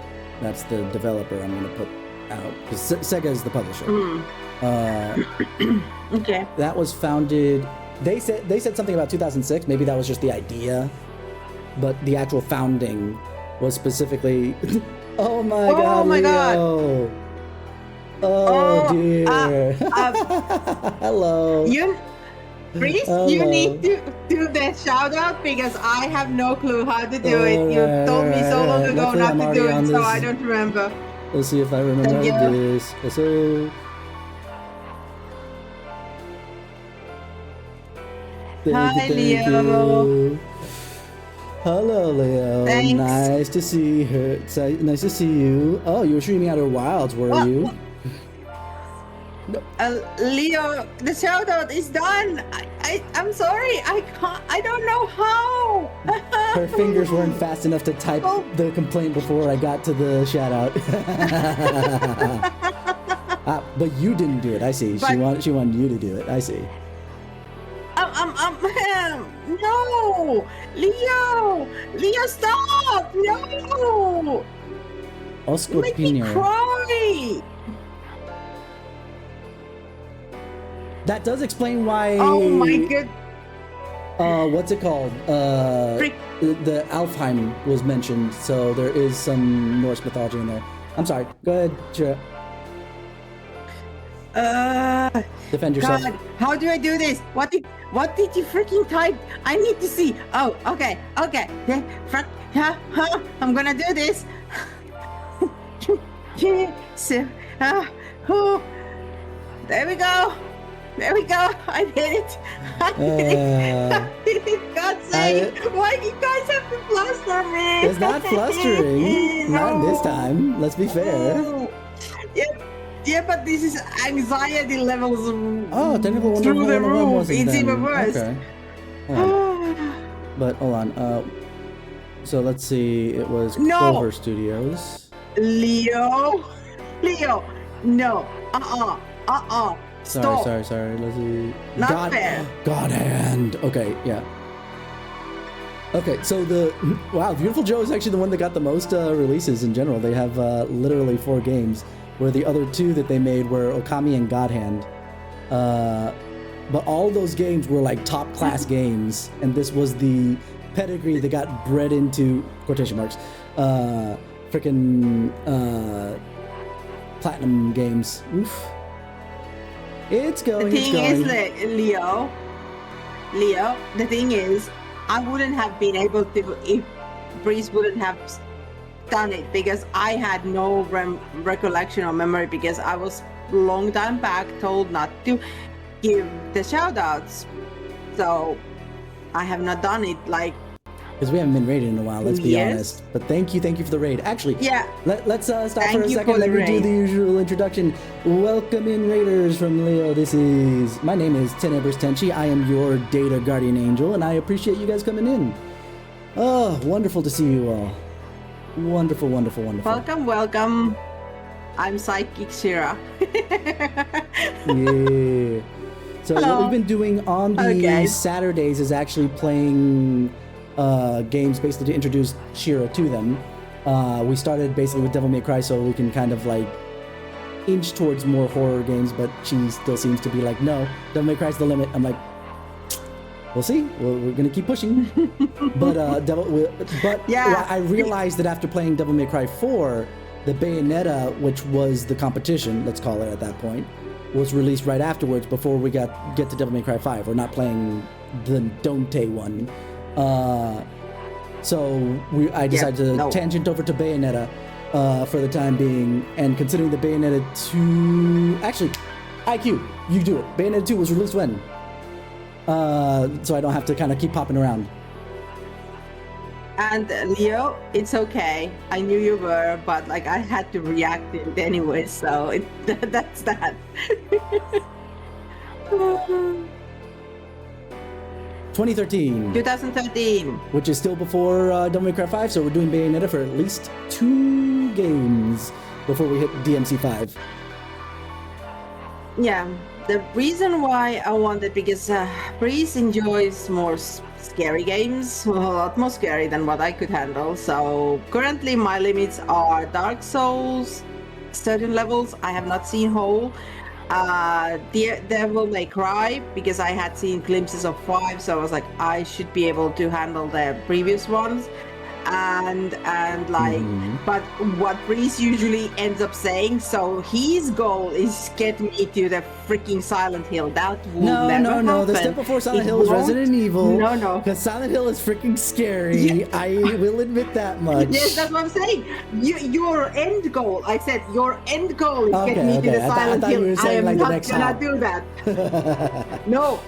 S1: that's the developer I'm going to put out, because Sega is the publisher.
S2: Okay.
S1: That was founded, they said something about 2006, maybe that was just the idea, but the actual founding was specifically, oh my god,
S2: my
S1: Leo.
S2: god.
S1: Oh dear. Hello.
S2: Priest,
S1: Hello.
S2: you need to do the shout out because I have no clue how to do it. You
S1: Alright,
S2: told me so long
S1: alright.
S2: ago
S1: Luckily, I'm
S2: not to
S1: already
S2: do
S1: on
S2: it, so
S1: this.
S2: I don't remember.
S1: Let's see if I remember
S2: Thank
S1: how to
S2: you.
S1: do this. So.
S2: Hi, Leo.
S1: Hello, Leo.
S2: Thanks.
S1: Nice to see her. Nice to see you. Oh, you were streaming out of Wilds, were you?
S2: Leo, the shout out is done. I'm sorry. I don't know how.
S1: Her fingers weren't fast enough to type the complaint before I got to the shout out. But you didn't do it. I see. She wanted you to do it. I see.
S2: No, Leo, stop! No,
S1: Oscar
S2: make me
S1: Pino.
S2: cry.
S1: That does explain why.
S2: Oh my god.
S1: What's it called? The Alfheim was mentioned, so there is some Norse mythology in there. I'm sorry. Go ahead, Shira. Defend yourself.
S2: God, how do I do this? What did you freaking type? I need to see. Oh, okay. Then, I'm gonna do this. So, there we go. I did it. God sake! Why you guys have to fluster me?
S1: It's not flustering. Not this time. Let's be fair.
S2: Yeah, but this is anxiety levels.
S1: Oh, technical
S2: through the roof.
S1: wasn't
S2: It's
S1: then.
S2: even worse.
S1: Okay. Hold on. But hold on. So let's see. It was Clover Studios.
S2: Leo, no. Stop.
S1: Sorry. Let's see.
S2: Not fair.
S1: God hand. Okay, yeah. Okay, so Beautiful Joe is actually the one that got the most releases in general. They have literally 4 games, where the other 2 that they made were Okami and God Hand. But all those games were like top class games, and this was the pedigree that got bred into quotation marks. Freaking platinum games. Oof. It's going.
S2: The thing is, Leo, the thing is, I wouldn't have been able to if Breeze wouldn't have done it because I had no recollection or memory because I was long time back told not to give the shout outs. So I have not done it like
S1: because we haven't been raided in a while, let's be honest. But thank you for the raid. Actually,
S2: yeah.
S1: Let's stop for a second. Let me do the usual introduction. Welcome in, raiders from Leo. My name is Ten Embers Tenchi. I am your data guardian angel, and I appreciate you guys coming in. Oh, wonderful to see you all. Wonderful.
S2: Welcome. I'm Psychic Shira.
S1: Yeah. So what we've been doing on the Saturdays is actually playing games basically to introduce Shira to them. We started basically with Devil May Cry so we can kind of like inch towards more horror games, but she still seems to be like, no, Devil May Cry's the limit. I'm like, we'll see. We're gonna keep pushing. But I realized that after playing Devil May Cry 4, the Bayonetta, which was the competition, let's call it at that point, was released right afterwards before we get to Devil May Cry 5. We're not playing the Dante one. So I decided to tangent over to Bayonetta for the time being, and considering the Bayonetta 2... Actually, IQ, you do it. Bayonetta 2 was released when? So I don't have to kind of keep popping around.
S2: And Leo, it's okay. I knew you were, but like I had to react to it anyway, so that's that. 2013.
S1: Which is still before Devil May Cry 5, so we're doing Bayonetta for at least 2 games before we hit DMC 5.
S2: Yeah, the reason why I wanted, because Breeze enjoys more scary games, a lot more scary than what I could handle. So currently my limits are Dark Souls, certain levels I have not seen whole. Devil May Cry, because I had seen glimpses of 5, so I was like, I should be able to handle the previous ones. and like, but what Reese usually ends up saying, so his goal is get me to the freaking Silent Hill. That will never happen.
S1: No. The step before Silent Hill is
S2: won't-
S1: Resident Evil.
S2: No.
S1: Because Silent Hill is freaking scary. I will admit that much.
S2: Yes, that's what I'm saying. Your end goal. I said your end goal is get me to the
S1: I
S2: Silent
S1: thought you were
S2: Hill. I
S1: saying
S2: am
S1: like the
S2: not
S1: next
S2: gonna
S1: hop.
S2: do that. No.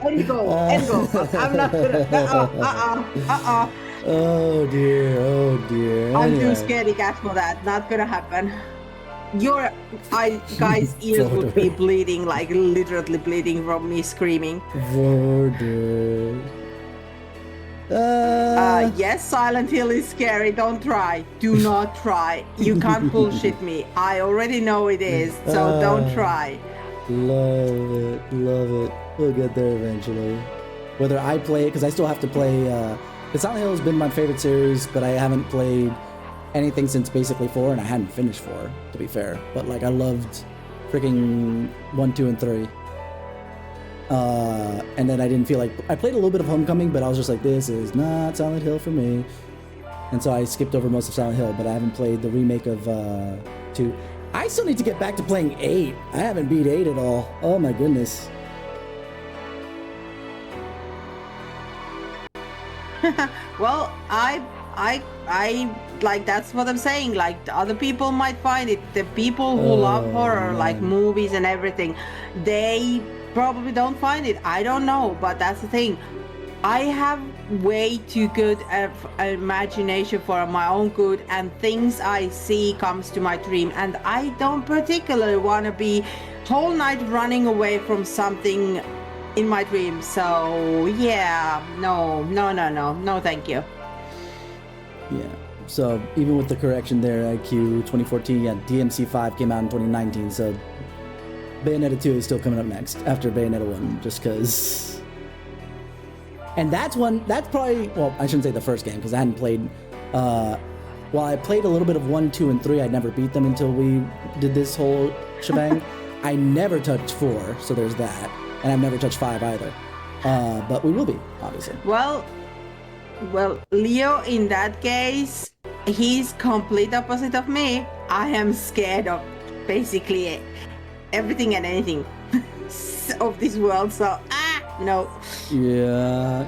S2: End goal. I'm not gonna.
S1: Oh dear.
S2: I'm too
S1: Anyway.
S2: scaredy cat for that. Not gonna happen. Your guys' ears would be bleeding, like literally bleeding from me screaming.
S1: Voodoo.
S2: Yes, Silent Hill is scary. Don't try. Do not try. You can't bullshit me. I already know it is, so don't try.
S1: Love it. We'll get there eventually. Whether I play it, because I still have to play. The Silent Hill has been my favorite series, but I haven't played anything since basically 4, and I hadn't finished 4, to be fair. But like, I loved freaking 1, 2, and 3. And then I didn't feel like I played a little bit of Homecoming, but I was just like, this is not Silent Hill for me. And so I skipped over most of Silent Hill, but I haven't played the remake of 2. I still need to get back to playing 8. I haven't beat 8 at all. Oh my goodness.
S2: Well, I like, that's what I'm saying. Like, the other people might find it. The people who love horror, like movies and everything, they probably don't find it. I don't know, but that's the thing. I have way too good imagination for my own good, and things I see comes to my dream, and I don't particularly want to be whole night running away from something in my dream. So yeah, no, thank you.
S1: Yeah. So even with the correction there, IQ 2014, yeah, DMC5 came out in 2019. So Bayonetta 2 is still coming up next after Bayonetta 1, just because. And that's probably, well, I shouldn't say the first game, because I hadn't played. While I played a little bit of 1, 2, and 3, I never beat them until we did this whole shebang. I never touched 4, so there's that. And I've never touched 5 either. But we will be, obviously.
S2: Well, Leo, in that case, he's complete opposite of me. I am scared of basically everything and anything of this world, so no.
S1: Yeah.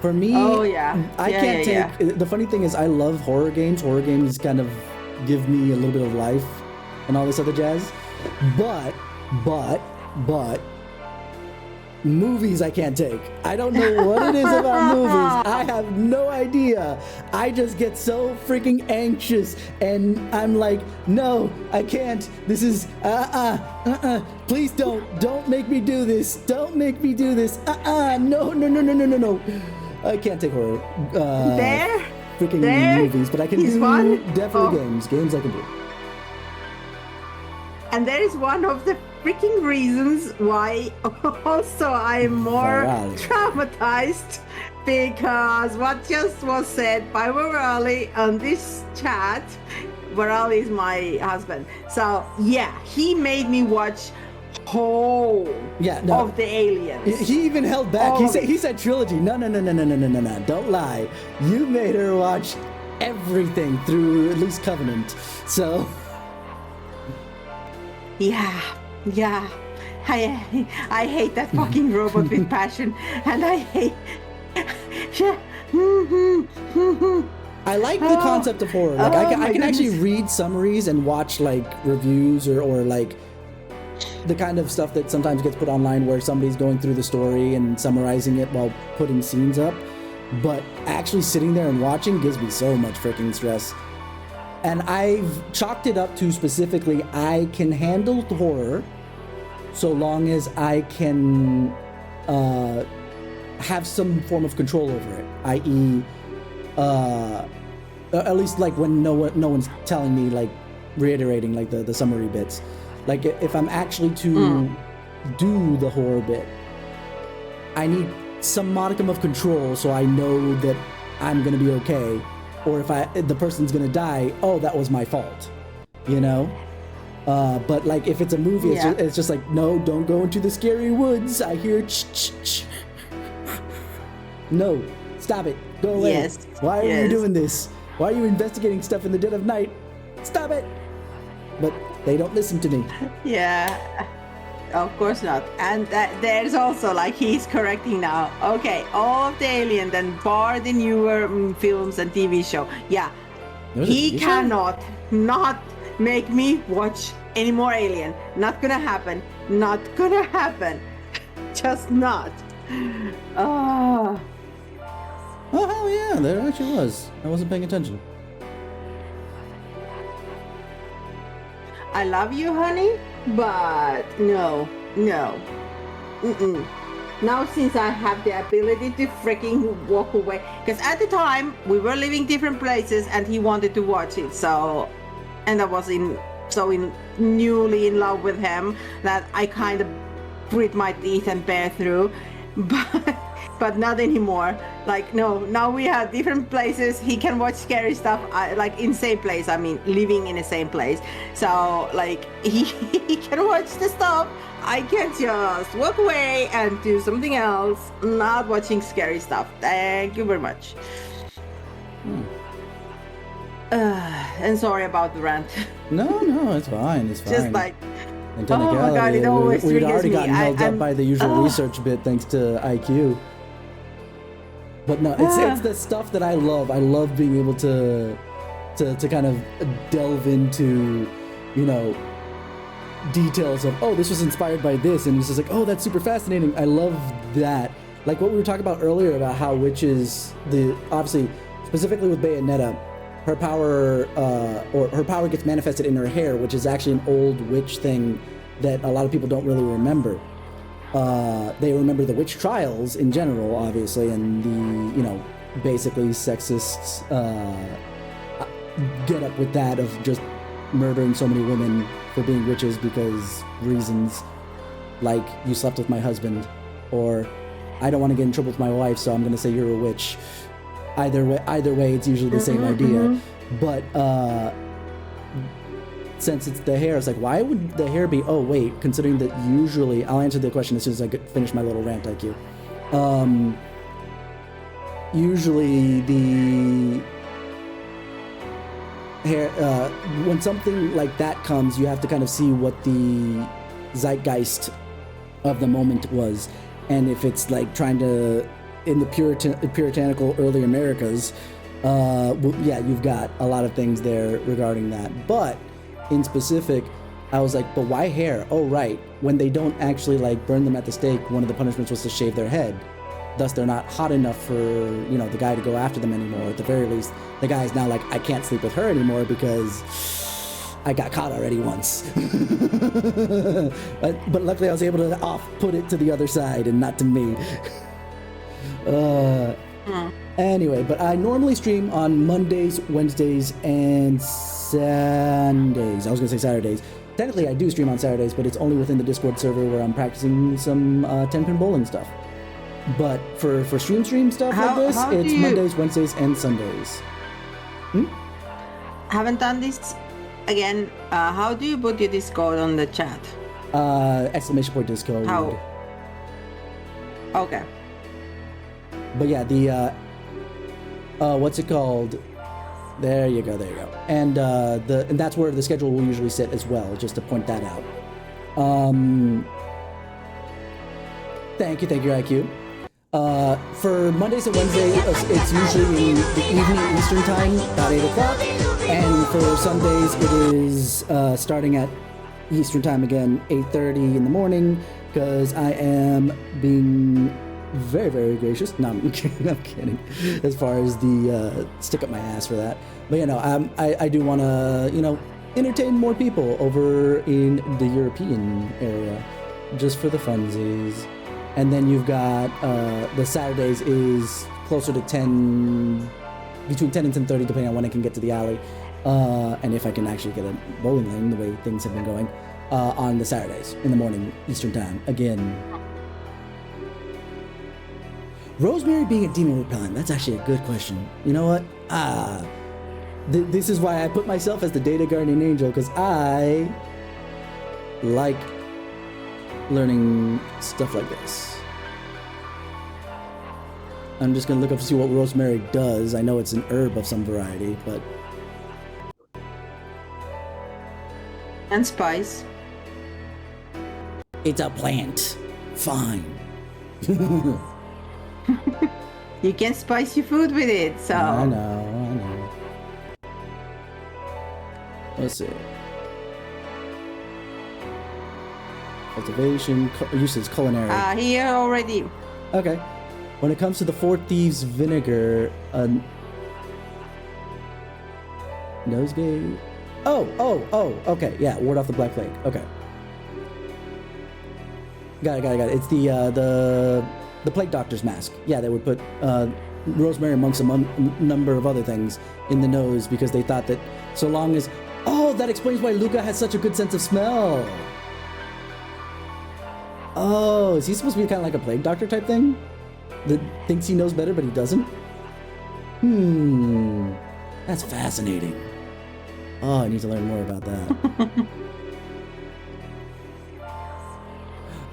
S1: For me, I can't take. The funny thing is, I love horror games. Horror games kind of give me a little bit of life and all this other jazz. But movies I can't take. I don't know what it is about movies. I have no idea. I just get so freaking anxious, and I'm like, no, I can't. This is please don't make me do this. Don't make me do this. No. I can't take horror. Movies, but I can do definitely games. Games I can do.
S2: And there is one of the freaking reasons why also I'm more traumatized, because what just was said by Varali on this chat. Varali is my husband. So yeah, he made me watch whole of the aliens.
S1: He even held back. He said trilogy. No. Don't lie. You made her watch everything through at least Covenant. So
S2: yeah. I hate that fucking robot with passion, and I hate.
S1: I like the concept of horror. Like I can actually read summaries and watch like reviews or like the kind of stuff that sometimes gets put online where somebody's going through the story and summarizing it while putting scenes up. But actually sitting there and watching gives me so much freaking stress. And I've chalked it up to specifically, I can handle horror so long as I can have some form of control over it, i.e., at least like when no one's telling me, like reiterating like the summary bits. Like if I'm actually to do the horror bit, I need some modicum of control so I know that I'm gonna be okay. Or if the person's gonna die, oh, that was my fault, you know? But like if it's a movie, it's just like, no, don't go into the scary woods. I hear No, Stop it. Go away.
S2: Yes,
S1: Why are you
S2: yes.
S1: doing this? Why are you investigating stuff in the dead of night? Stop it. But they don't listen to me.
S2: Yeah, of course not. And there's also like he's correcting now. Okay, all of the Alien, then bar the newer films and TV show. Yeah,
S1: There was a
S2: he
S1: TV show?
S2: cannot not make me watch any more Alien. Not gonna happen. Not gonna happen. Just not.
S1: Oh, hell yeah, there actually was. I wasn't paying attention.
S2: I love you, honey, but no. Mm-mm. Now since I have the ability to freaking walk away, because at the time we were living different places and he wanted to watch it, so, and I was newly in love with him that I kind of grit my teeth and bear through, but not anymore. Like, no, now we have different places. He can watch scary stuff, like in same place. I mean, living in the same place. So, like, he can watch the stuff. I can just walk away and do something else, not watching scary stuff. Thank you very much. And sorry about the rant.
S1: No, it's fine. It's fine.
S2: Just like,
S1: And
S2: oh my God,
S1: technicality,
S2: it always
S1: we'd
S2: triggers
S1: already
S2: me.
S1: gotten held up
S2: I'm-
S1: by the usual research bit thanks to IQ. But no, it's the stuff that I love. I love being able to kind of delve into, you know, details of, oh, this was inspired by this, and it's just like, oh, that's super fascinating. I love that. Like what we were talking about earlier about how witches, obviously specifically with Bayonetta, her power or her power gets manifested in her hair, which is actually an old witch thing that a lot of people don't really remember. They remember the witch trials in general, obviously, and the, you know, basically sexist get up with that of just murdering so many women for being witches because reasons like you slept with my husband, or I don't want to get in trouble with my wife, so I'm going to say you're a witch. Either way, it's usually the same idea. But since it's the hair, it's like, why would the hair be? Oh wait, considering that usually, I'll answer the question as soon as I finish my little rant, IQ. Usually the hair, when something like that comes, you have to kind of see what the zeitgeist of the moment was, and if it's like trying to, in the puritanical early Americas, yeah, you've got a lot of things there regarding that. But in specific, I was like, but why hair? Oh, right. When they don't actually like burn them at the stake, one of the punishments was to shave their head. Thus, they're not hot enough for, you know, the guy to go after them anymore. At the very least, the guy's now like, I can't sleep with her anymore because I got caught already once. but luckily, I was able to put it to the other side and not to me. Anyway, but I normally stream on Mondays, Wednesdays, and Sundays. I was gonna say Saturdays. Technically, I do stream on Saturdays, but it's only within the Discord server where I'm practicing some 10-pin bowling stuff. But for stream stuff like this, it's Mondays, Wednesdays, and Sundays.
S2: Haven't done this again. How do you put your Discord on the chat?
S1: !Discord.
S2: How? Okay.
S1: But yeah, the what's it called? There you go. And and that's where the schedule will usually sit as well, just to point that out. Thank you, IQ. For Mondays and Wednesdays, it's usually in the evening Eastern time, about 8 o'clock. And for Sundays, it is starting at Eastern time again, 8:30 in the morning, because I am being very, very gracious. No, I'm kidding. As far as the stick up my ass for that. But, you know, I do want to, you know, entertain more people over in the European area, just for the funsies. And then you've got the Saturdays is closer to 10, between 10 and 10:30, depending on when I can get to the alley. And if I can actually get a bowling lane, the way things have been going, on the Saturdays in the morning, Eastern time. Again, Rosemary being a demon repellent, that's actually a good question. You know what? This is why I put myself as the Data Guardian Angel, because I like learning stuff like this. I'm just gonna look up to see what rosemary does. I know it's an herb of some variety, but
S2: And spice.
S1: it's a plant. Fine.
S2: You can spice your food with it, so.
S1: I know. Let's see. Cultivation, uses culinary.
S2: Here already.
S1: Okay. When it comes to the Four Thieves vinegar, nosegay. Oh. Okay, yeah. Ward off the Black Plague. Okay. Got it. It's the plague doctor's mask. Yeah, they would put rosemary amongst a number of other things in the nose because they thought that so long as that explains why Luca has such a good sense of smell. Oh, is he supposed to be kind of like a plague doctor type thing? That thinks he knows better, but he doesn't? That's fascinating. Oh, I need to learn more about that.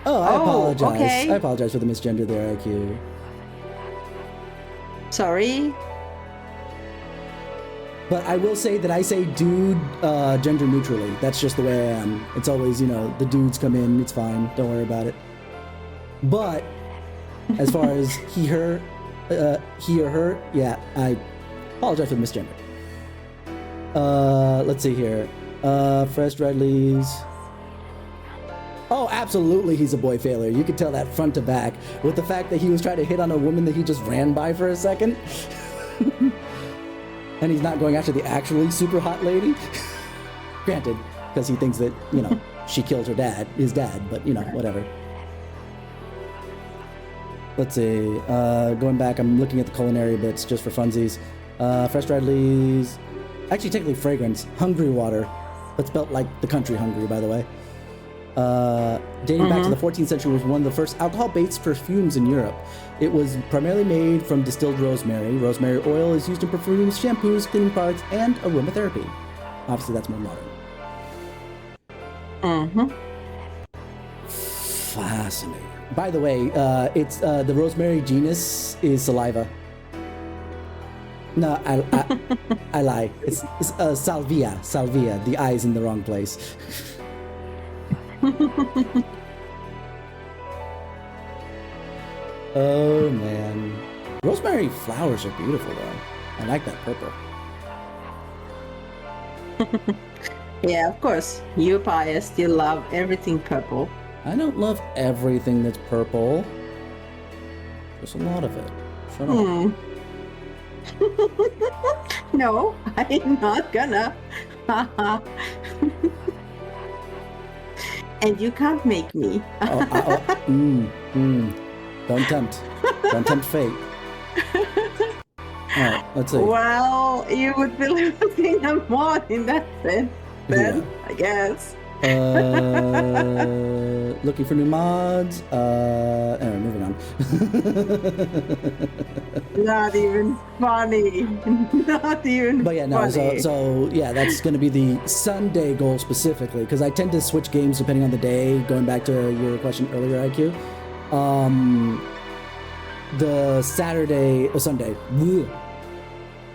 S1: I apologize.
S2: Okay.
S1: I apologize for the misgender there, IQ.
S2: Sorry.
S1: But I will say that I say dude gender neutrally. That's just the way I am. It's always, the dudes come in, it's fine, don't worry about it. But as far as he or her, yeah, I apologize for the misgender. Let's see here. Fresh dried leaves. Oh, absolutely he's a boy failure. You could tell that front to back with the fact that he was trying to hit on a woman that he just ran by for a second. And he's not going after the actually super hot lady. Granted, because he thinks that, she killed his dad, but, whatever. Let's see. Going back, I'm looking at the culinary bits just for funsies. Fresh dried leaves. Actually, technically fragrance. Hungry water. But spelt like the country Hungary, by the way. Dating back to the 14th century, was one of the first alcohol-based perfumes in Europe. It was primarily made from distilled rosemary. Rosemary oil is used in perfumes, shampoos, cleaning products, and aromatherapy. Obviously, that's more modern. Fascinating. By the way, it's the rosemary genus is saliva. No, I lie. It's salvia. Salvia. The I is in the wrong place. Oh man, rosemary flowers are beautiful though. I like that purple.
S2: Yeah, of course. You pious, you love everything purple.
S1: I don't love everything that's purple. There's a lot of it. Shut up.
S2: No, I'm not gonna. And you can't make me.
S1: Don't tempt. Don't tempt fate. Alright, let's see.
S2: Well, you would be losing a more in that sense, then, I guess.
S1: Looking for new mods. Anyway, moving on.
S2: Not even funny. Not even
S1: But yeah, no,
S2: funny.
S1: so yeah, that's going to be the Sunday goal specifically, because I tend to switch games depending on the day, going back to your question earlier, IQ. The Sunday, bleh,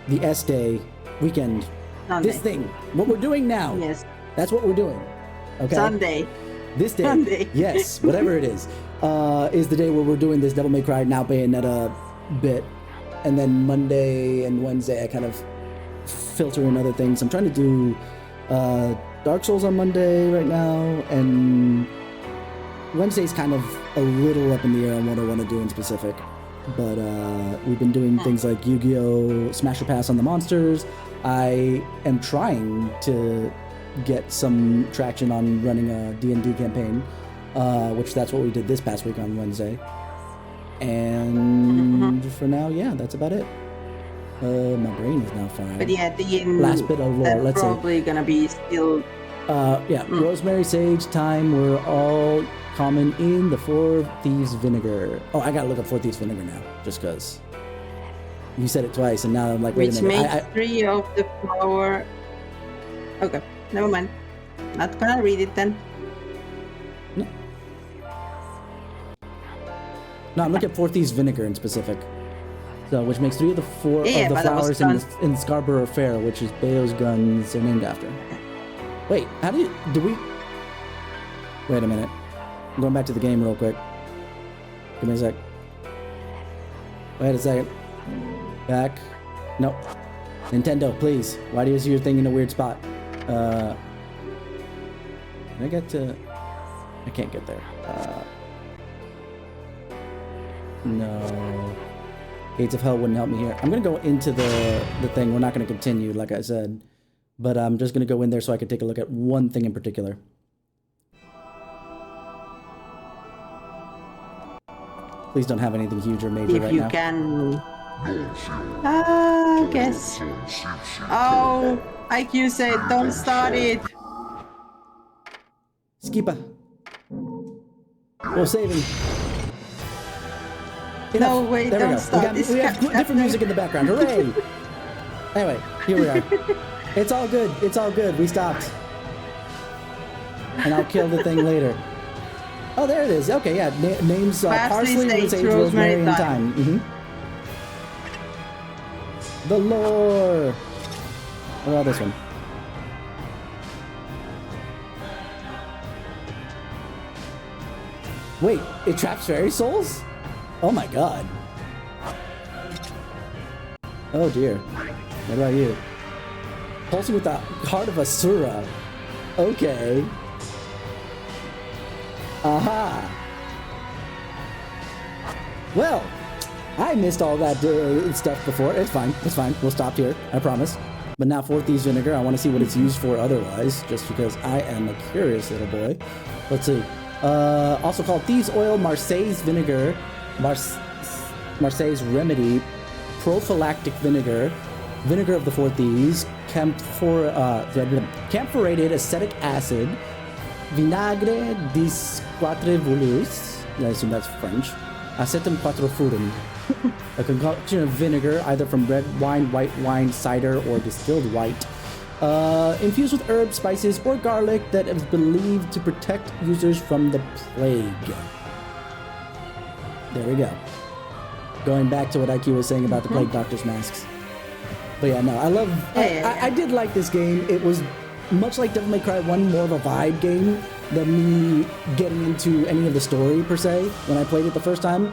S1: the S day, weekend,
S2: Sunday.
S1: this thing, what we're doing now.
S2: Yes.
S1: That's what we're doing. Okay.
S2: Sunday.
S1: This day,
S2: Sunday.
S1: yes, whatever it is the day where we're doing this Devil May Cry Now Bayonetta bit, and then Monday and Wednesday I kind of filter in other things. I'm trying to do Dark Souls on Monday right now, and Wednesday's kind of a little up in the air on what I want to do in specific. But we've been doing things like Yu-Gi-Oh! Smasher Pass on the monsters. I am trying to get some traction on running a D&D campaign, which that's what we did this past week on Wednesday. And for now, yeah, that's about it. My brain is now fine.
S2: But yeah, the
S1: last bit of lore, let's
S2: probably gonna be still.
S1: Rosemary, sage, thyme were all common in the Four Thieves vinegar. Oh, I gotta look up Four Thieves vinegar now, just because you said it twice, and now I'm like, wait
S2: Which
S1: a minute.
S2: makes 3 of the flower. Okay, never mind. Not gonna read it then.
S1: No, I'm looking at Four Thieves vinegar in specific. So, which makes 3 of the 4
S2: Yeah,
S1: of the
S2: but that was
S1: flowers in Scarborough Fair, which is Bayo's guns are named after. Wait, how do we... Wait a minute. I'm going back to the game real quick. Give me a sec. Wait a second. Back. Nope. Nintendo, please. Why do you use your thing in a weird spot? Can I get to... I can't get there. No. Gates of Hell wouldn't help me here. I'm gonna go into the thing. We're not gonna continue, like I said. But I'm just gonna go in there so I can take a look at one thing in particular. Please don't have anything huge or major right now.
S2: If you can... I guess. Oh, IQ said don't start it.
S1: Skipa. We're saving.
S2: No, wait,
S1: there
S2: don't
S1: we go.
S2: start.
S1: We have different music in the background. Hooray! Anyway, here we are. It's all good. It's all good. We stopped. And I'll kill the thing later. Oh, there it is. Okay, yeah. Names parsley, sage, rosemary, and thyme. The lore. What about this one? Wait, it traps fairy souls? Oh my god. Oh dear. What about you? Pulsing with the heart of Asura. Okay. Aha. Well, I missed all that stuff before. It's fine. It's fine. We'll stop here. I promise. But now for Thieves Vinegar, I want to see what it's used for otherwise, just because I am a curious little boy. Let's see. Also called Thieves Oil, Marseille's Vinegar, Marseille's Remedy, Prophylactic Vinegar, Vinegar of the Four Thieves, Camphorated Acetic Acid, Vinagre dis Quatre Volus, I assume that's French, Acetum Quattroforum, a concoction of vinegar either from red wine, white wine, cider, or distilled white, infused with herbs, spices, or garlic that is believed to protect users from the plague. There we go. Going back to what IQ was saying about the plague doctor's masks. But yeah, no, I love... I did like this game. It was much like Devil May Cry 1, more of a vibe game than me getting into any of the story, per se, when I played it the first time.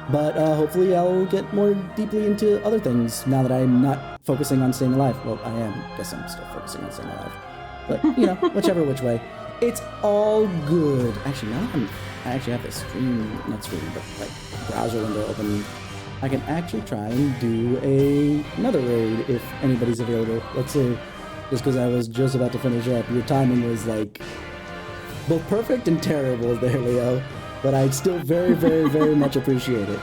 S1: But hopefully I'll get more deeply into other things now that I'm not focusing on staying alive. Well, I am. Guess I'm still focusing on staying alive. But, you know, whichever which way. It's all good. Actually, now I actually have this not stream, but like browser window open. I can actually try and do another raid if anybody's available. Let's see. Just because I was just about to finish up. Your timing was like both perfect and terrible there, Leo. But I still very, very, very much appreciate it.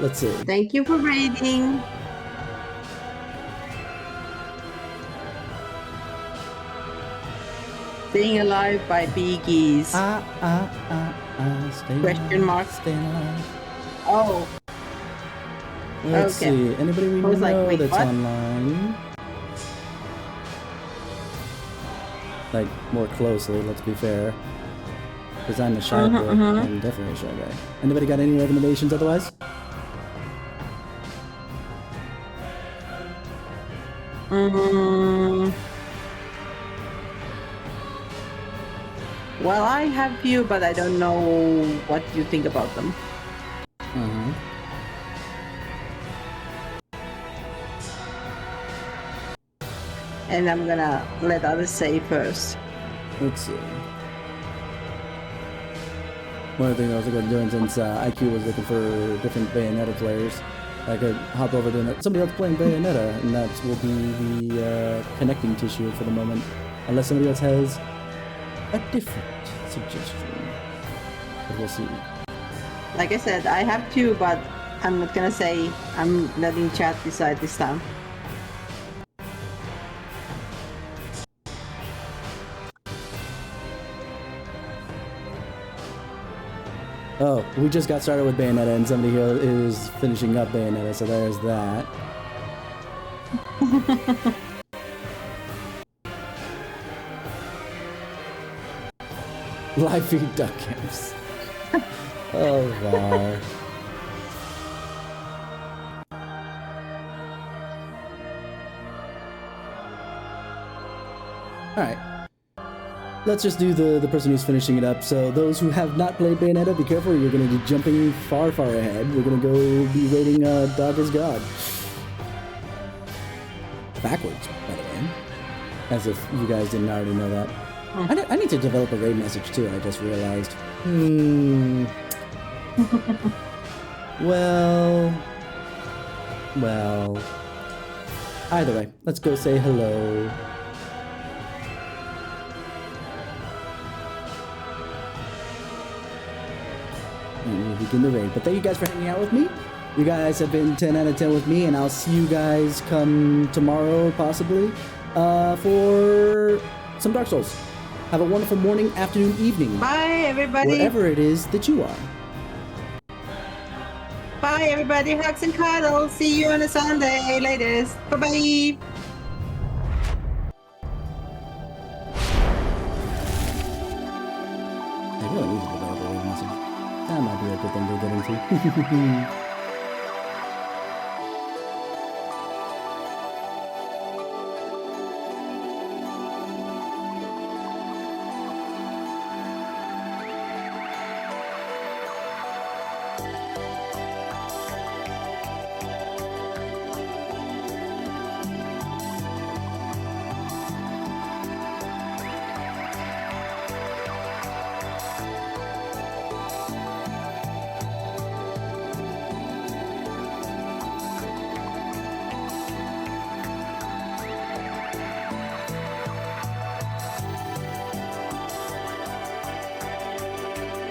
S1: Let's see.
S2: Thank you for raiding. Staying Alive by Bee Gees. Question mark.
S1: Staying alive.
S2: Oh.
S1: Let's see. Anybody we know that's online? Like, more closely, let's be fair. Because I'm a shy boy. I'm definitely a shy guy. Anybody got any recommendations otherwise?
S2: Well, I have few, but I don't know what you think about them. And I'm gonna let others say first.
S1: Let's see. One of the things I was looking at doing since IQ was looking for different Bayonetta players, I could hop over to somebody else playing Bayonetta, and that will be the connecting tissue for the moment. Unless somebody else has a different suggestion. But we'll see.
S2: Like I said, I have two, but I'm not gonna say. I'm letting chat decide this time.
S1: Oh, we just got started with Bayonetta, and somebody here is finishing up Bayonetta, so there's that. Live feed duck camps. Oh, wow. Alright. Let's just do the person who's finishing it up. So those who have not played Bayonetta, be careful. You're going to be jumping far, far ahead. We're going to go be rating Dog is God. Backwards, by the way. As if you guys didn't already know that. I need to develop a raid message too, I just realized. Well... Either way, let's go say hello. And we'll begin the raid. But thank you guys for hanging out with me. You guys have been 10 out of 10 with me, and I'll see you guys come tomorrow, possibly, for some Dark Souls. Have a wonderful morning, afternoon, evening.
S2: Bye, everybody.
S1: Wherever it is that you are.
S2: Bye, everybody. Hugs and cuddles. See you on a Sunday. Latest. Bye-bye.
S1: I really need to develop a raid message. That might be a good thing to get into.